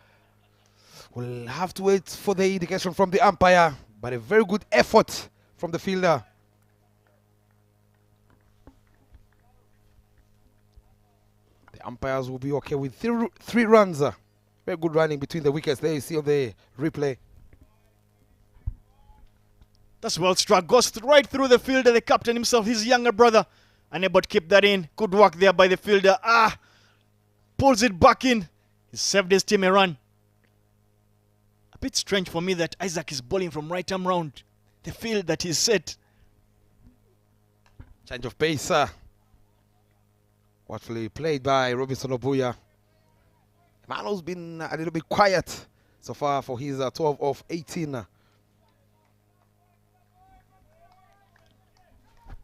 We'll have to wait for the indication from the umpire, but a very good effort from the fielder. The umpires will be okay with three runs. Very good running between the wickets. There you see on the replay. That's well struck. Goes right through the fielder. The captain himself, his younger brother, unable to keep that in. Good work there by the fielder. Pulls it back in. He saved his team a run. A bit strange for me that Isaac is bowling from right arm round the field that he's set. Change of pace. Watchfully played by Robinson Obuya. Mano's been a little bit quiet so far for his 12 of 18.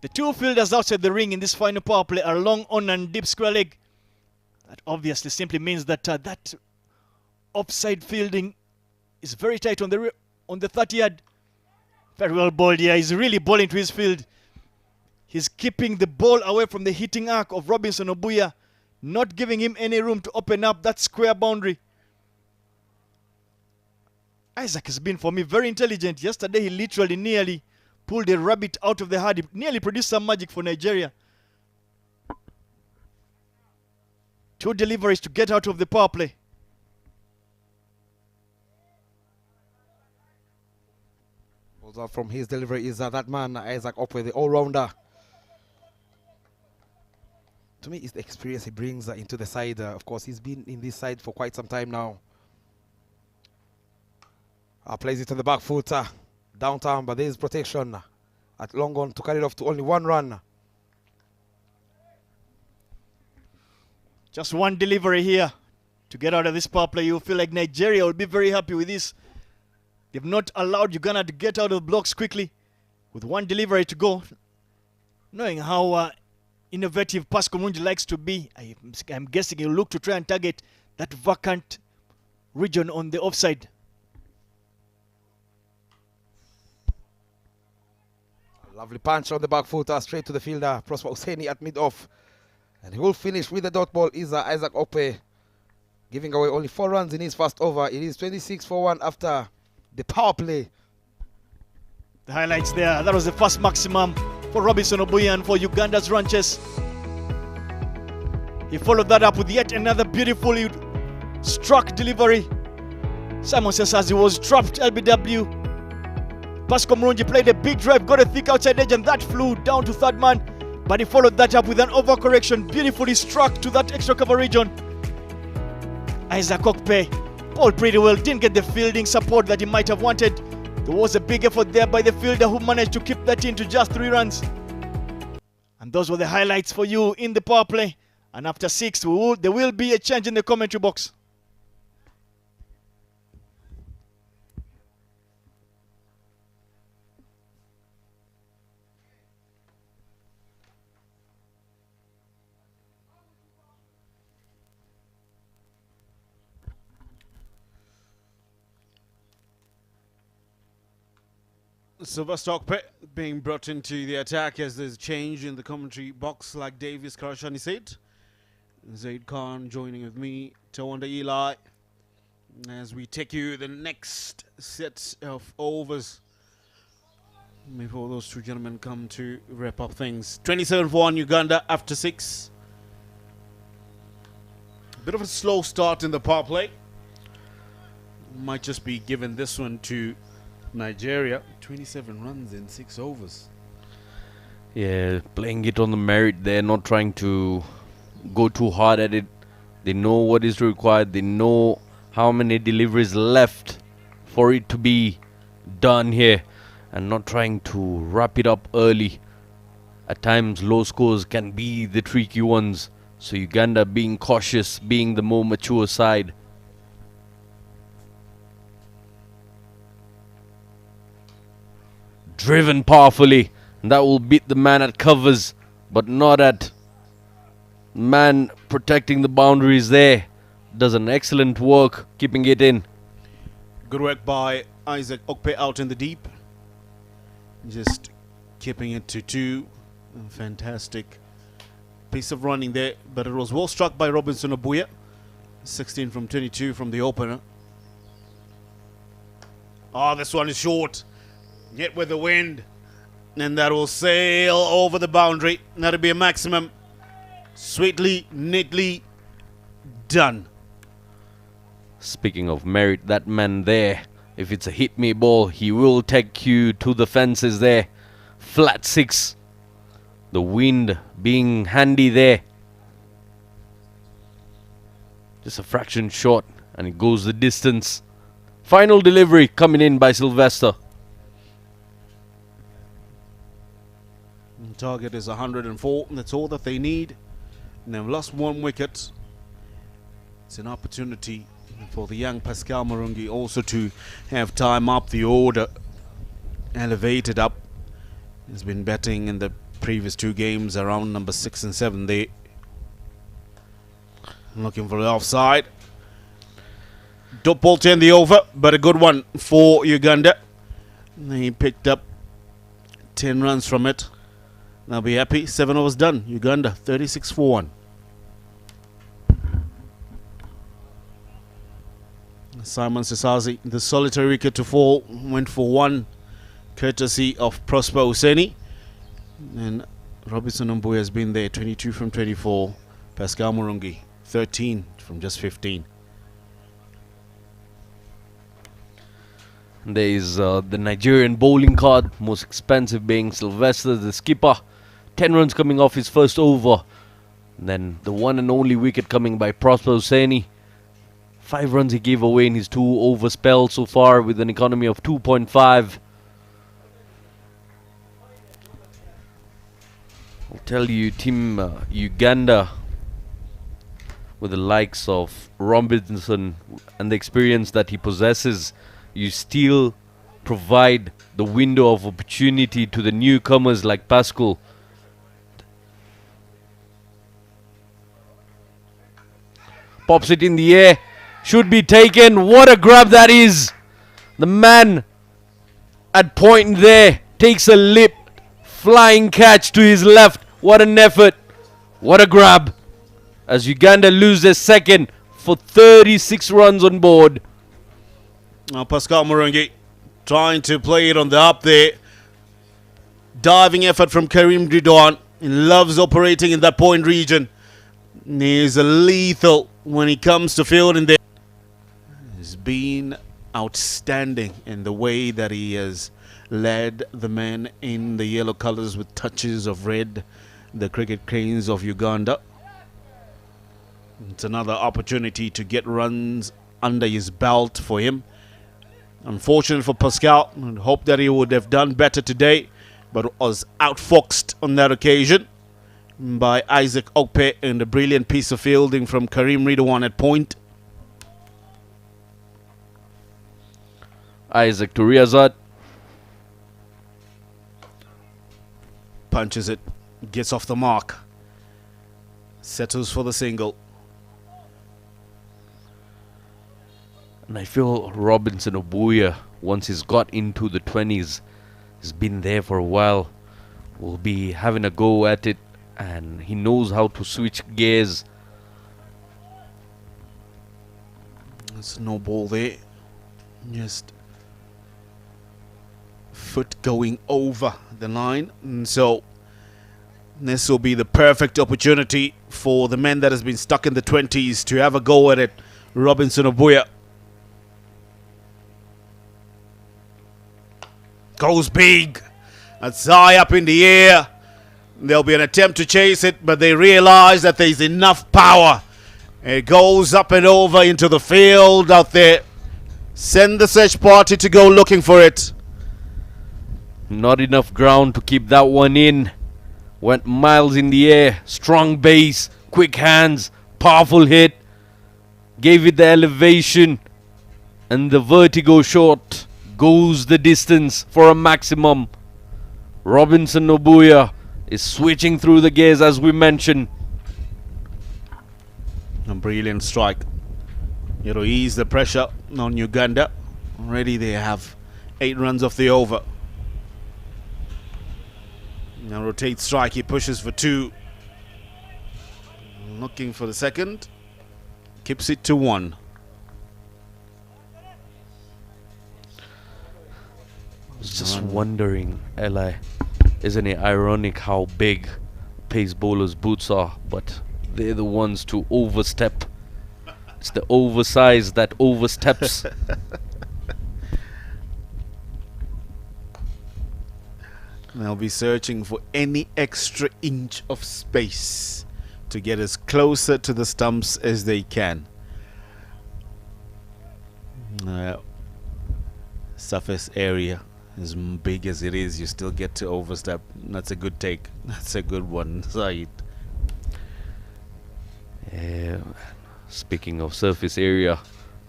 The two fielders outside the ring in this final power play are long on and deep square leg. That obviously simply means that that offside fielding is very tight on the 30-yard. Very well bowled here. He's really bowling to his field. He's keeping the ball away from the hitting arc of Robinson Obuya, not giving him any room to open up that square boundary. Isaac has been, for me, very intelligent. Yesterday, he literally nearly pulled a rabbit out of the hat. He nearly produced some magic for Nigeria. 2 deliveries to get out of the power play. Also from his delivery is that man, Isaac Opwe, the all-rounder. To me, it's the experience he brings into the side. Of course, he's been in this side for quite some time now. Plays it on the back foot, downtown, but there is protection at long on to carry it off to only 1 run. Just 1 delivery here to get out of this power play. You feel like Nigeria will be very happy with this. They've not allowed Uganda to get out of the blocks quickly with 1 delivery to go. Knowing how innovative Pascal Murungi likes to be, I'm guessing he'll look to try and target that vacant region on the offside. Lovely punch on the back foot, straight to the fielder, Prosper Hussaini at mid-off. And he will finish with the dot ball is Isaac Opwe, giving away only 4 runs in his first over. It is 26 for 1 after the power play. The highlights there. That was the first maximum for Robinson Obuya and for Uganda's ranches. He followed that up with yet another beautifully struck delivery. Simon Sesazi was trapped LBW. Pascal Murungi played a big drive, got a thick outside edge, and that flew down to 3rd man. But he followed that up with an overcorrection, beautifully struck to that extra cover region. Isaac Okpe bowled pretty well, didn't get the fielding support that he might have wanted. There was a big effort there by the fielder who managed to keep that in to just 3 runs. And those were the highlights for you in the power play. And after 6, there will be a change in the commentary box. Sylvester Okpe being brought into the attack as there's change in the commentary box, like Davis Karashani said. Zaid Khan joining with me, Tawanda Eli, as we take you the next set of overs before those 2 gentlemen come to wrap up things. 27 for 1 Uganda after 6. Bit of a slow start in the power play. Might just be given this one to Nigeria. 27 runs in 6 overs. Yeah, playing it on the merit there, not trying to go too hard at it. They know what is required. They know how many deliveries left for it to be done here, and not trying to wrap it up early. At times, low scores can be the tricky ones. So Uganda being cautious, being the more mature side. Driven powerfully, and that will beat the man at covers, but not at man protecting the boundaries there. Does an excellent work keeping it in. Good work by Isaac Okpe out in the deep. Just keeping it to 2. Fantastic piece of running there, but it was well struck by Robinson Obuya. 16 from 22 from the opener. Oh, this one is short. Yet with the wind. And that will sail over the boundary. That'll be a maximum. Sweetly, neatly done. Speaking of merit, that man there, if it's a hit me ball, he will take you to the fences there. Flat 6. The wind being handy there. Just a fraction short and it goes the distance. Final delivery coming in by Sylvester. The target is 104. That's all that they need. And they've lost 1 wicket. It's an opportunity for the young Pascal Murungi also to have time up the order. Elevated up. He's been batting in the previous 2 games around number 6 and 7 there. Looking for the offside. Dot ball 10 the over, but a good one for Uganda. He picked up 10 runs from it. They'll be happy. 7 overs done. Uganda 36 for 1. Simon Sisazi, the solitary wicket to fall, went for 1, courtesy of Prosper Hussaini. And Robinson Obuya has been there, 22 from 24. Pascal Murungi, 13 from just 15. There is the Nigerian bowling card, most expensive being Sylvester, the skipper. 10 runs coming off his first over. And then the one and only wicket coming by Prosper Hussaini. 5 runs he gave away in his 2 over spell so far with an economy of 2.5. I'll tell you, Team Uganda, with the likes of Robinson and the experience that he possesses, you still provide the window of opportunity to the newcomers like Pascal. Pops it in the air. Should be taken. What a grab that is. The man at point there takes a lip. Flying catch to his left. What an effort. What a grab. As Uganda lose their second for 36 runs on board. Now Pascal Murungi trying to play it on the up there. Diving effort from Karim Ridwan. He loves operating in that point region. He's a lethal when he comes to fielding there. He's been outstanding in the way that he has led the men in the yellow colours with touches of red, the cricket cranes of Uganda. It's another opportunity to get runs under his belt for him. Unfortunate for Pascal. I hope that he would have done better today, but was outfoxed on that occasion by Isaac Okpe and a brilliant piece of fielding from Karim Ridwan at point. Isaac to Riyazat. Punches it, gets off the mark, settles for the single. And I feel Robinson Obuya, once he's got into the 20s, has been there for a while, will be having a go at it, and he knows how to switch gears. There's no ball there, just foot going over the line, and so this will be the perfect opportunity for the man that has been stuck in the 20s to have a go at it. Robinson Obuya goes big. That's high up in the air. There'll be an attempt to chase it, but they realize that there's enough power. It goes up and over into the field out there. Send the search party to go looking for it. Not enough ground to keep that one in. Went miles in the air. Strong base, quick hands, powerful hit. Gave it the elevation, and the vertigo shot goes the distance for a maximum. Robinson Obuya is switching through the gears as we mentioned. A brilliant strike. It'll ease the pressure on Uganda. Already they have 8 runs off the over. Now rotate strike, he pushes for 2. Looking for the second. Keeps it to 1. I was just wondering, Eli, isn't it ironic how big pace bowlers' boots are, but they're the ones to overstep. It's the oversize that oversteps. They'll be searching for any extra inch of space to get as closer to the stumps as they can. Surface area, as big as it is, you still get to overstep. That's a good take. That's a good one, Saeed. Yeah. Speaking of surface area,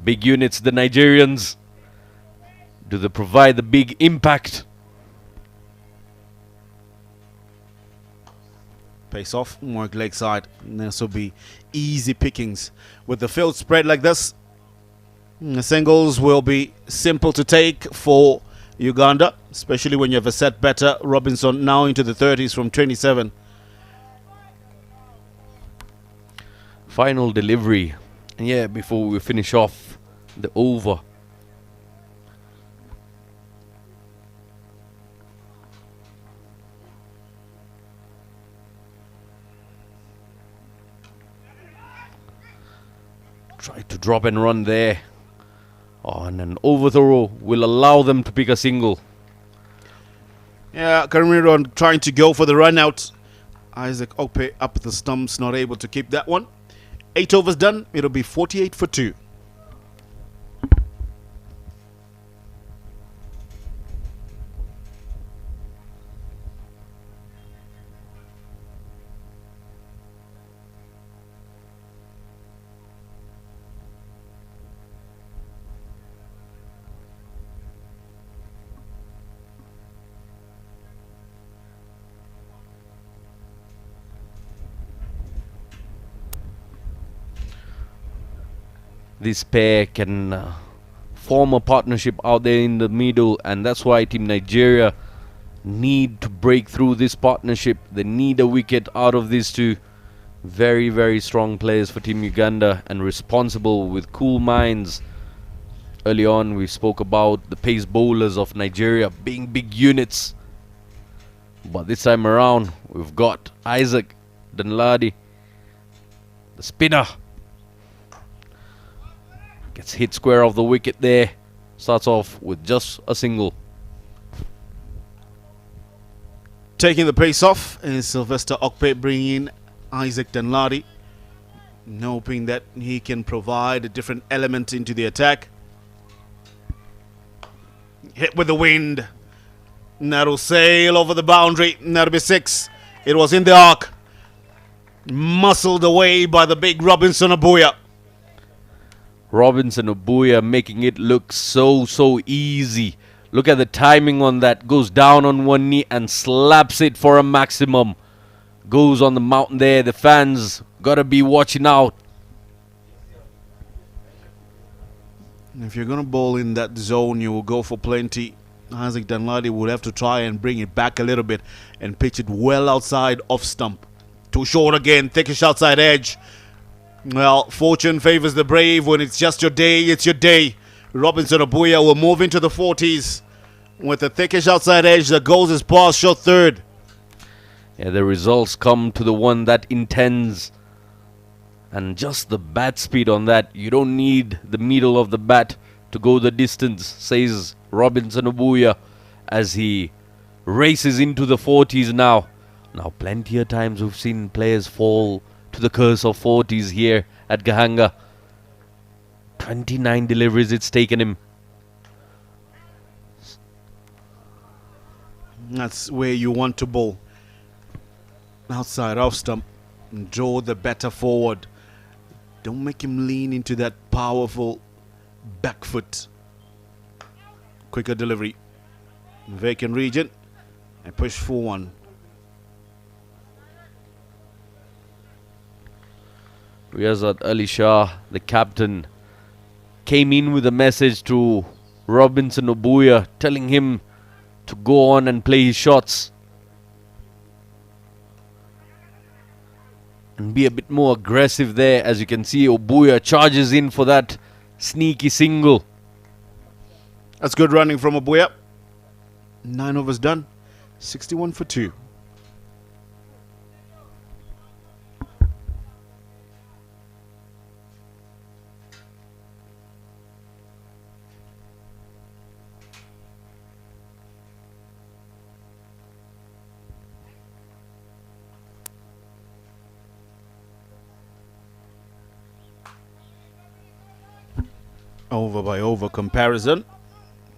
big units, the Nigerians. Do they provide the big impact? Pace off, work leg side. This will be easy pickings. With the field spread like this, the singles will be simple to take for Uganda, especially when you have a set better. Robinson now into the 30s from 27. Final delivery. And yeah, before we finish off the over. Try to drop and run there. Oh, and an overthrow will allow them to pick a single. Yeah, Cameron trying to go for the run out. Isaac Okpe up the stumps, not able to keep that one. 8 overs done. It'll be 48 for 2. This pair can form a partnership out there in the middle, and that's why Team Nigeria need to break through this partnership. They need a wicket out of these two. Very, very strong players for Team Uganda and responsible with cool minds. Early on, we spoke about the pace bowlers of Nigeria being big units. But this time around, we've got Isaac Danladi, the spinner. Gets hit square off the wicket there. Starts off with just a single. Taking the pace off is Sylvester Okpe, bringing in Isaac Danladi, hoping that he can provide a different element into the attack. Hit with the wind. That'll sail over the boundary. That'll be 6. It was in the arc. Muscled away by the big Robinson Abuya. Robinson Abuya making it look so easy. Look at the timing on that. Goes down on one knee and slaps it for a maximum. Goes on the mountain there. The fans gotta be watching out. If you're gonna bowl in that zone, you will go for plenty. Isaac Danladi would have to try and bring it back a little bit and pitch it well outside off stump. Too short again. Thickish outside edge. Well, fortune favors the brave. When it's just your day, it's your day. Robinson Abuya will move into the 40s with a thickish outside edge that goes as past short third. Yeah, the results come to the one that intends. And just the bat speed on that. You don't need the middle of the bat to go the distance, says Robinson Abuya as he races into the 40s now. Now, plenty of times we've seen players fall to the curse of 40s here at Gahanga. 29 deliveries it's taken him. That's where you want to bowl. Outside off stump. Draw the batter forward. Don't make him lean into that powerful back foot. Quicker delivery. Vacant region. And push for 1. Riyazat Ali Shah, the captain, came in with a message to Robinson Abuya, telling him to go on and play his shots. and be a bit more aggressive there. As you can see, Obuya charges in for that sneaky single. That's good running from Obuya. 9 overs done. 61 for 2. Over by over comparison.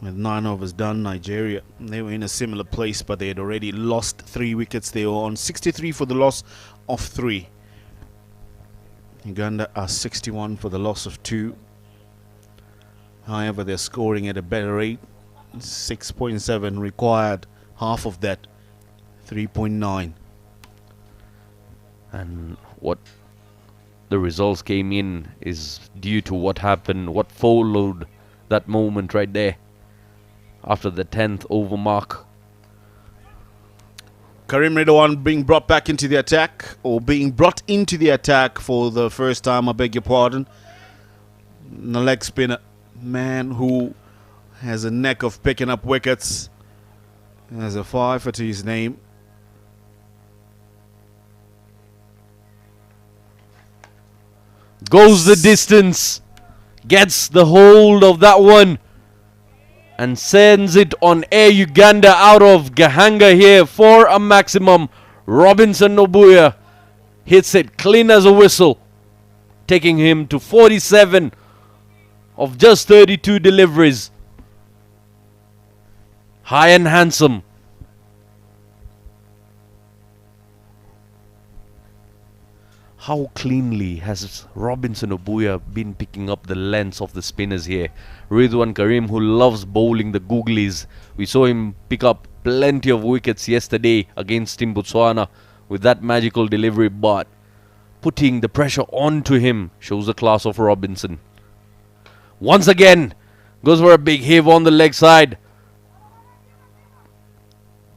With 9 overs done, Nigeria, they were in a similar place, but they had already lost 3 wickets. They were on 63 for the loss of 3. Uganda are 61 for the loss of 2. However, they're scoring at a better rate. 6.7 required, half of that, 3.9. And what the results came in is due to what happened, what followed that moment right there after the 10th over mark. Karim Ridwan being brought back into the attack, or being brought into the attack for the first time, I beg your pardon. The leg spinner, man who has a neck of picking up wickets, has a 5 to his name. Goes the distance, gets the hold of that one, and sends it on Air Uganda out of Gahanga here for a maximum. Robinson Obuya hits it clean as a whistle, taking him to 47 of just 32 deliveries. High and handsome. How cleanly has Robinson Obuya been picking up the lengths of the spinners here. Ridwan Karim, who loves bowling the googlies. We saw him pick up plenty of wickets yesterday against Team Botswana with that magical delivery, but putting the pressure onto him shows the class of Robinson. Once again, goes for a big heave on the leg side.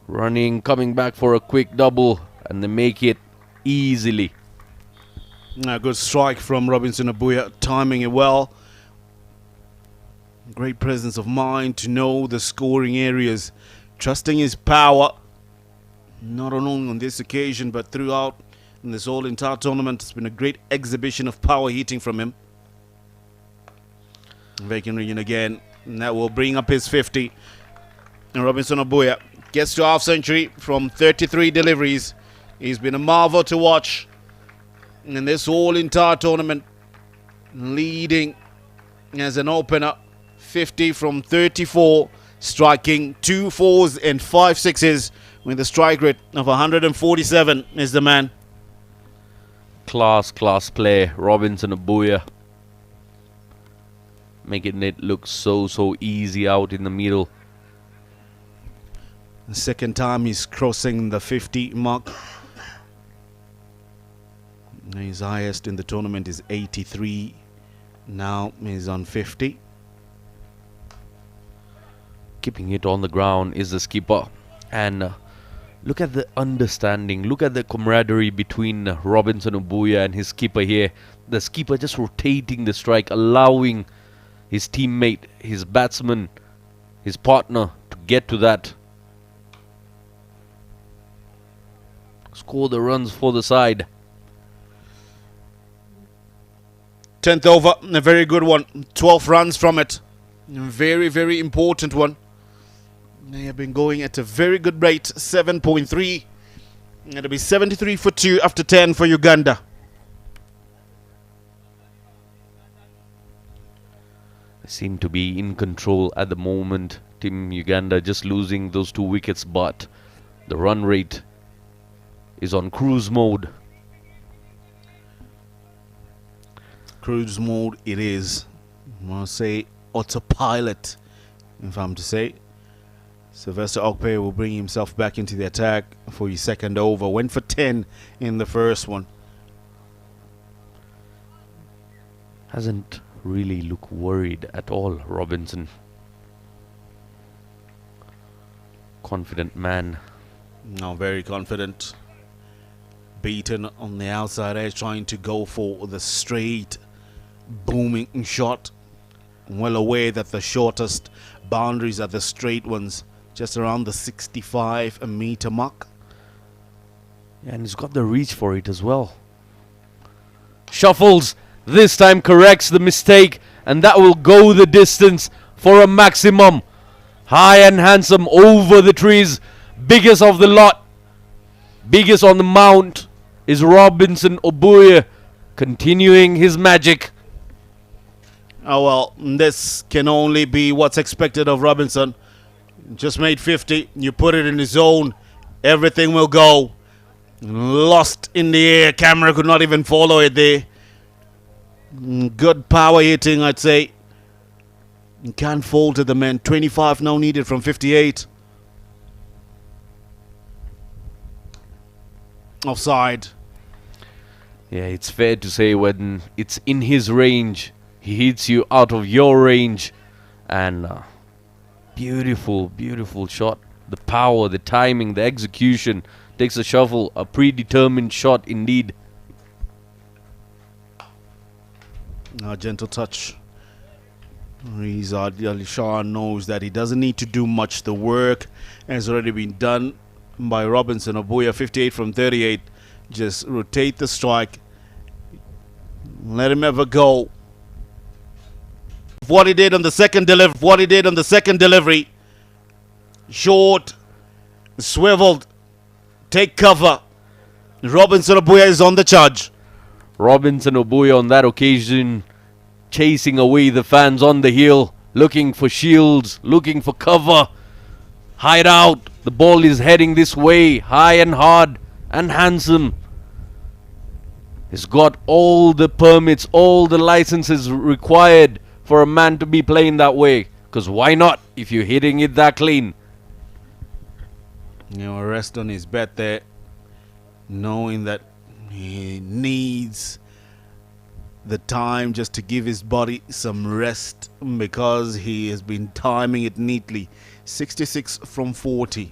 Running, coming back for a quick double, and they make it easily. A good strike from Robinson Obuya, timing it well. Great presence of mind to know the scoring areas, trusting his power, not only on this occasion but throughout in this whole entire tournament. It's been a great exhibition of power hitting from him. Vacant region again, and that will bring up his 50. And Robinson Obuya gets to half century from 33 deliveries. He's been a marvel to watch in this whole entire tournament, leading as an opener, 50 from 34, striking 2 4s and 5 6s with a strike rate of 147 is the man. Class play, Robinson Obuya, making it look so easy out in the middle. The second time he's crossing the 50 mark. His highest in the tournament is 83. Now he's on 50. Keeping it on the ground is the skipper. And look at the understanding, look at the camaraderie between Robinson Obuya and his skipper here. The skipper just rotating the strike, allowing his teammate, his batsman, his partner to get to that. Score the runs for the side. 10th over, a very good one. 12 runs from it. A very important one. They have been going at a very good rate, 7.3. It'll be 73 for 2 after 10 for Uganda. They seem to be in control at the moment. Team Uganda just losing those 2 wickets, but the run rate is on cruise mode. Cruise mode it is. I'm going to say autopilot, if I'm to say. Sylvester Okpe will bring himself back into the attack for his second over. Went for 10 in the first one. Hasn't really looked worried at all, Robinson. Confident man. No, very confident. Beaten on the outside edge, trying to go for the straight booming shot. Well aware that the shortest boundaries are the straight ones, just around the 65-meter mark. And he's got the reach for it as well. Shuffles, this time corrects the mistake, and that will go the distance for a maximum. High and handsome over the trees. Biggest of the lot, biggest on the mount is Robinson Obuye, continuing his magic. Oh well, this can only be what's expected of Robinson. Just made 50, you put it in the zone, everything will go. Lost in the air, camera could not even follow it there. Good power hitting, I'd say. You can't fall to the men. 25 now needed from 58. Offside. Yeah, it's fair to say when it's in his range, he hits you out of your range. And beautiful, beautiful shot. The power, the timing, the execution. Takes a shuffle, a predetermined shot indeed. A gentle touch. Rizad Ali Shah knows that he doesn't need to do much. The work has already been done by Robinson Obuye. 58 from 38. Just rotate the strike. Let him ever go. What he did on the second delivery. Short. Swiveled. Take cover. Robinson Obuye is on the charge. Robinson Obuye on that occasion chasing away the fans on the hill, looking for shields, looking for cover. Hide out. The ball is heading this way, high and hard and handsome. He's got all the permits, all the licenses required for a man to be playing that way. Because why not if you're hitting it that clean? Rest on his bet there, knowing that he needs the time just to give his body some rest because he has been timing it neatly. 66 from 40.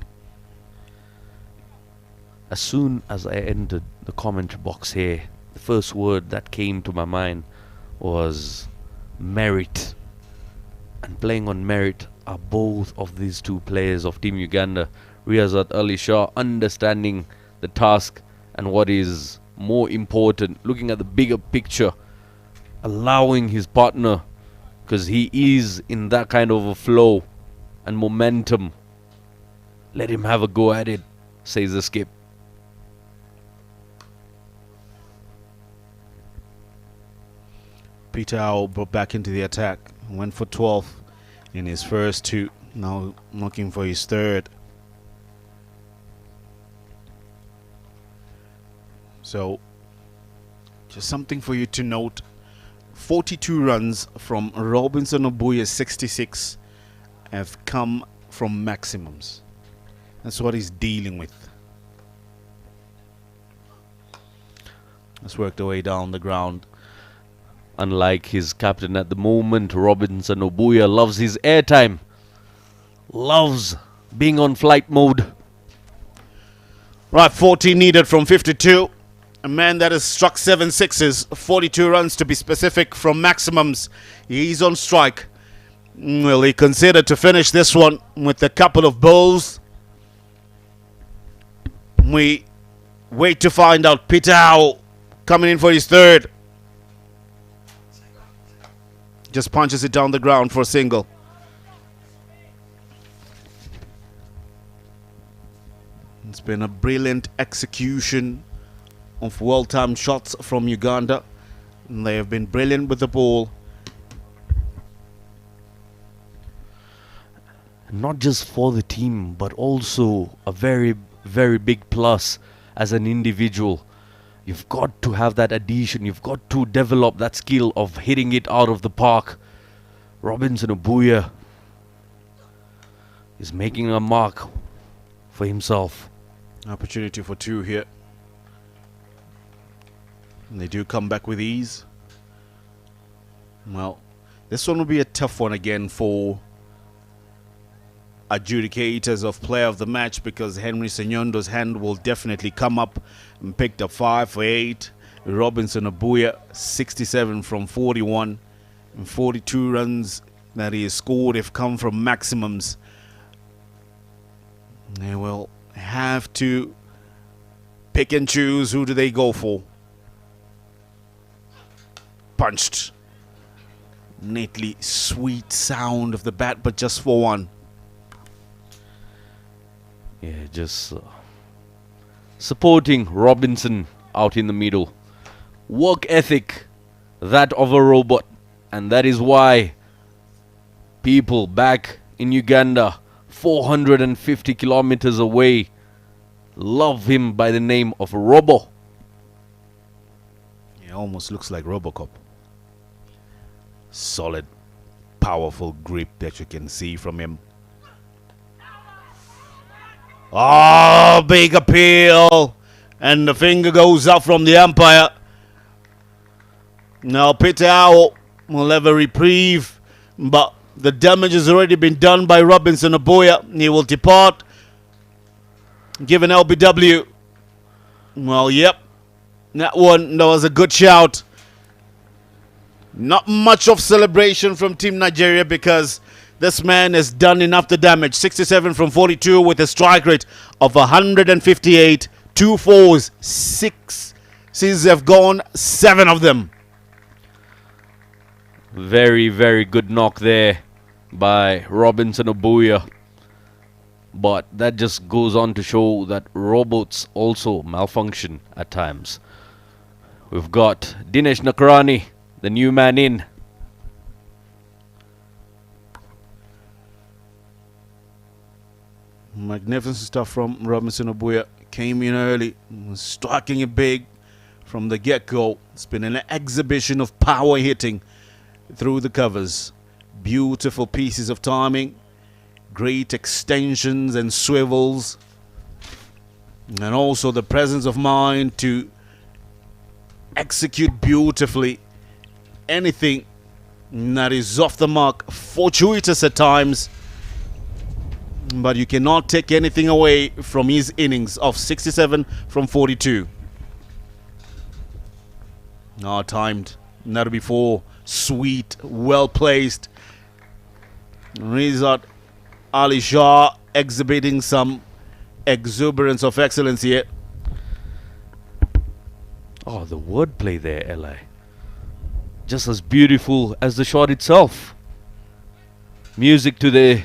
As soon as I entered the commentary box here, the first word that came to my mind was merit. And playing on merit are both of these two players of Team Uganda. Riyazat Ali Shah understanding the task and what is more important, looking at the bigger picture, allowing his partner, because he is in that kind of a flow and momentum. Let him have a go at it, says the skip. Peter Au brought back into the attack. Went for 12 in his first two. Now looking for his third. So, just something for you to note. 42 runs from Robinson Obuye's 66 have come from maximums. That's what he's dealing with. Let's work the way down the ground. Unlike his captain at the moment, Robinson Obuye loves his airtime. Loves being on flight mode. Right, 14 needed from 52. A man that has struck 7 sixes, 42 runs to be specific from maximums. He's on strike. Will he consider to finish this one with a couple of bowls? We wait to find out. Peter Au coming in for his third. Just punches it down the ground for a single. It's been a brilliant execution of well-timed shots from Uganda. And they have been brilliant with the ball. Not just for the team, but also a very, very big plus as an individual. You've got to have that addition. You've got to develop that skill of hitting it out of the park. Robinson Obuye is making a mark for himself. Opportunity for two here. And they do come back with ease. Well, this one will be a tough one again for adjudicators of player of the match, because Henry Senyondo's hand will definitely come up, and picked up 5 for 8. Robinson Abuya 67 from 41, and 42 runs that he has scored have come from maximums. They will have to pick and choose who do they go for. Punched. Neatly, sweet sound of the bat, but just for one. Yeah, just supporting Robinson out in the middle. Work ethic, that of a robot. And that is why people back in Uganda, 450 kilometers away, love him by the name of Robo. He almost looks like Robocop. Solid, powerful grip that you can see from him. Oh, big appeal. And the finger goes up from the umpire. Now Peter Owl will have a reprieve, but the damage has already been done by Robinson Abuya. He will depart. Give an LBW. Well, yep. That was a good shout. Not much of celebration from Team Nigeria because this man has done enough the damage. 67 from 42 with a strike rate of 158. 2 fours, 6 sixes have gone, 7 of them. Very, very good knock there by Robinson Abuya. But that just goes on to show that robots also malfunction at times. We've got Dinesh Nakarani, the new man in. Magnificent stuff from Robinson Abuya. Came in early, was striking it big from the get-go. It's been an exhibition of power hitting through the covers. Beautiful pieces of timing, great extensions and swivels, and also the presence of mind to execute beautifully anything that is off the mark, fortuitous at times, but you cannot take anything away from his innings of 67 from 42. Timed, never before, sweet, well placed. Rizat Ali Shah exhibiting some exuberance of excellence here. Oh, the wordplay there, Eli. Just as beautiful as the shot itself. Music to the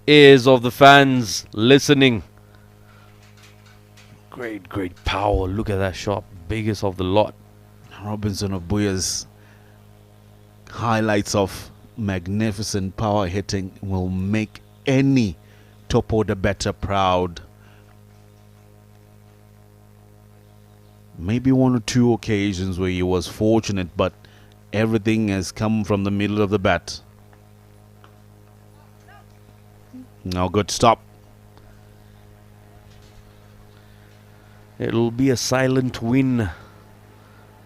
ears of the fans listening. Great, great power. Look at that shot. Biggest of the lot. Robinson Abuya's highlights of magnificent power hitting will make any top order batter proud. Maybe 1 or 2 occasions where he was fortunate, but everything has come from the middle of the bat. Now good stop. It'll be a silent win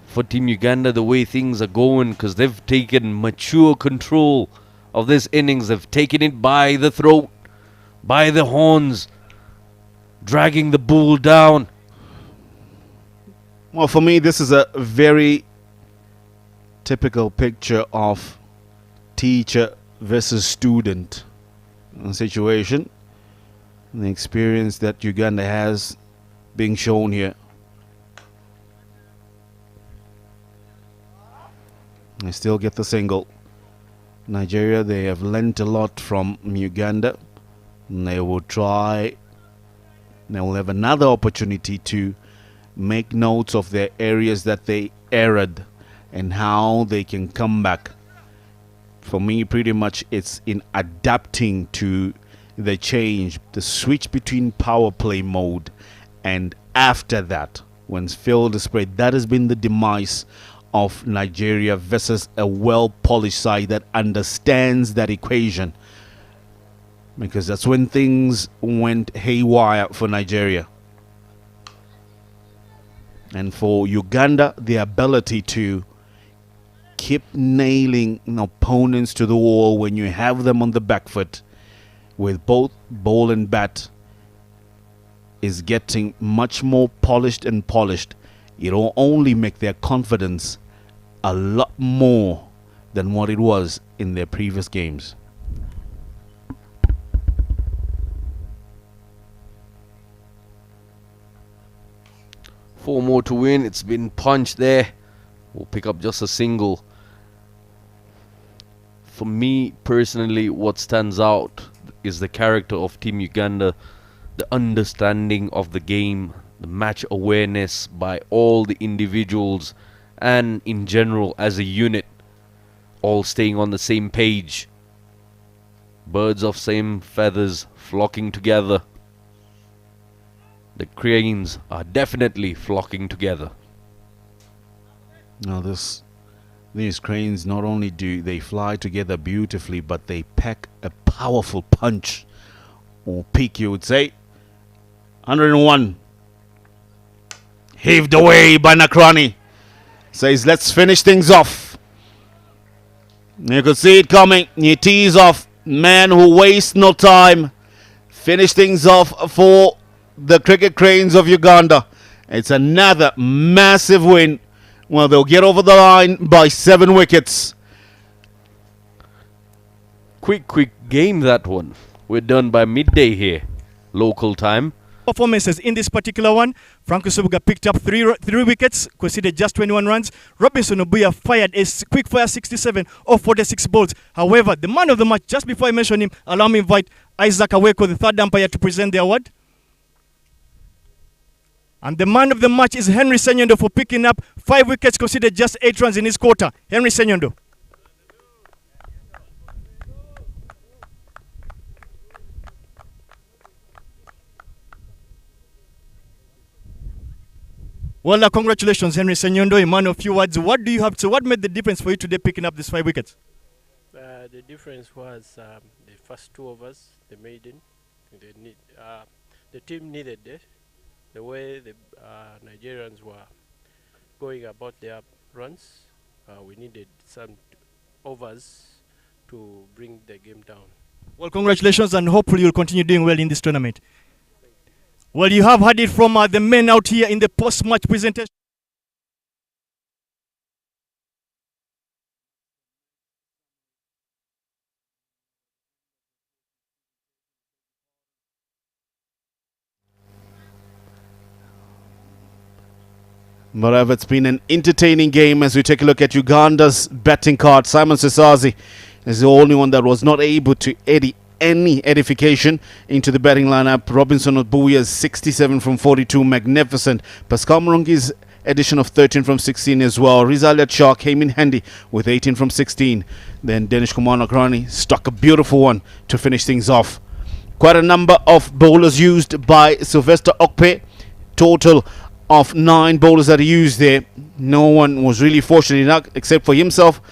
for Team Uganda the way things are going, because they've taken mature control of this innings. They've taken it by the throat, by the horns, dragging the bull down. Well, for me, this is a very typical picture of teacher versus student situation. The experience that Uganda has being shown here. I still get the single. Nigeria, they have learnt a lot from Uganda. They will try. They will have another opportunity to make notes of their areas that they erred and how they can come back. For me, pretty much it's in adapting to the change, the switch between power play mode and after that, when field is spread. That has been the demise of Nigeria versus a well-polished side that understands that equation, because that's when things went haywire for Nigeria. And for Uganda, the ability to keep nailing opponents to the wall when you have them on the back foot with both ball and bat is getting much more polished and polished, it'll only make their confidence a lot more than what it was in their previous games. Four more to win. It's been punched there. We'll pick up just a single. For me personally, what stands out is the character of Team Uganda, the understanding of the game, the match awareness by all the individuals and in general as a unit, all staying on the same page. Birds of same feathers flocking together. The cranes are definitely flocking together. Now these cranes, not only do they fly together beautifully, but they pack a powerful punch, or peak you would say. 101. Heaved away by Nakrani. Says, let's finish things off. You could see it coming. He tees off. Man who wastes no time. Finish things off for the cricket cranes of Uganda. It's another massive win. Well, they'll get over the line by 7 wickets. Quick game, that one. We're done by midday here, local time. Performances in this particular one, Franco Subuga picked up three wickets, conceded just 21 runs. Robinson Obuya fired a quick fire 67 off 46 balls. However, the man of the match, just before I mention him, allow me to invite Isaac Aweko, the third umpire, to present the award. And the man of the match is Henry Senyondo for picking up 5 wickets, conceded just 8 runs in his quarter. Henry Senyondo. Well, congratulations, Henry Senyondo, a man of few words. What do you have to? What made the difference for you today picking up these 5 wickets? The difference was the first 2 overs, the maiden. The team needed it. The way the Nigerians were going about their runs, we needed some overs to bring the game down. Well, congratulations, and hopefully you'll continue doing well in this tournament. Well, you have heard it from the men out here in the post-match presentation. Whatever, it's been an entertaining game as we take a look at Uganda's batting card. Simon Sesazi is the only one that was not able to add any edification into the batting lineup. Robinson Obuya's 67 from 42, magnificent. Pascal Murungi's addition of 13 from 16 as well. Rizalia Char came in handy with 18 from 16. Then Danish Kumar Nakrani struck a beautiful one to finish things off. Quite a number of bowlers used by Sylvester Okpe. Total of 9 bowlers that he used there. No one was really fortunate enough except for himself,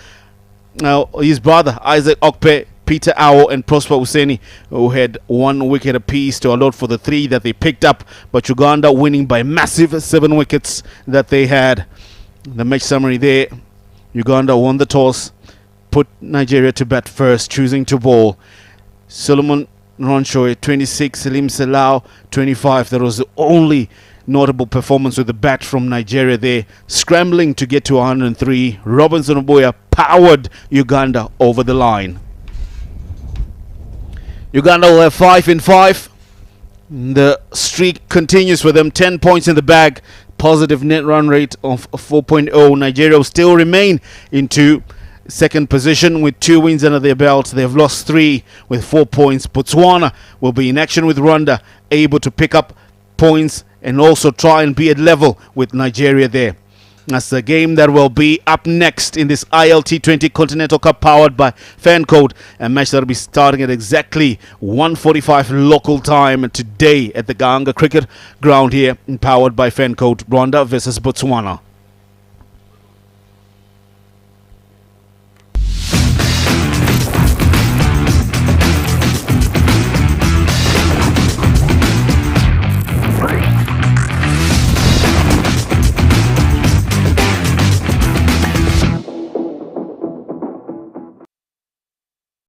his brother Isaac Okpe, Peter Awo and Prosper Husseini, who had 1 wicket apiece to allot for the 3 that they picked up, but Uganda winning by massive 7 wickets that they had. The match summary there: Uganda won the toss, put Nigeria to bat first, choosing to bowl. Solomon Ronchoy 26, Salim Salau 25. That was the only notable performance with the bat from Nigeria there, scrambling to get to 103. Robinson Obuya powered Uganda over the line. Uganda will have 5 in 5. The streak continues for them. 10 points in the bag. Positive net run rate of 4.0. Nigeria will still remain into second position with 2 wins under their belt. They have lost 3 with 4 points. Botswana will be in action with Rwanda, able to pick up points and also try and be at level with Nigeria there. That's the game that will be up next in this ILT20 Continental Cup powered by Fancode. A match that will be starting at exactly 1:45 local time today at the Gahanga Cricket Ground here, powered by Fancode. Rwanda versus Botswana.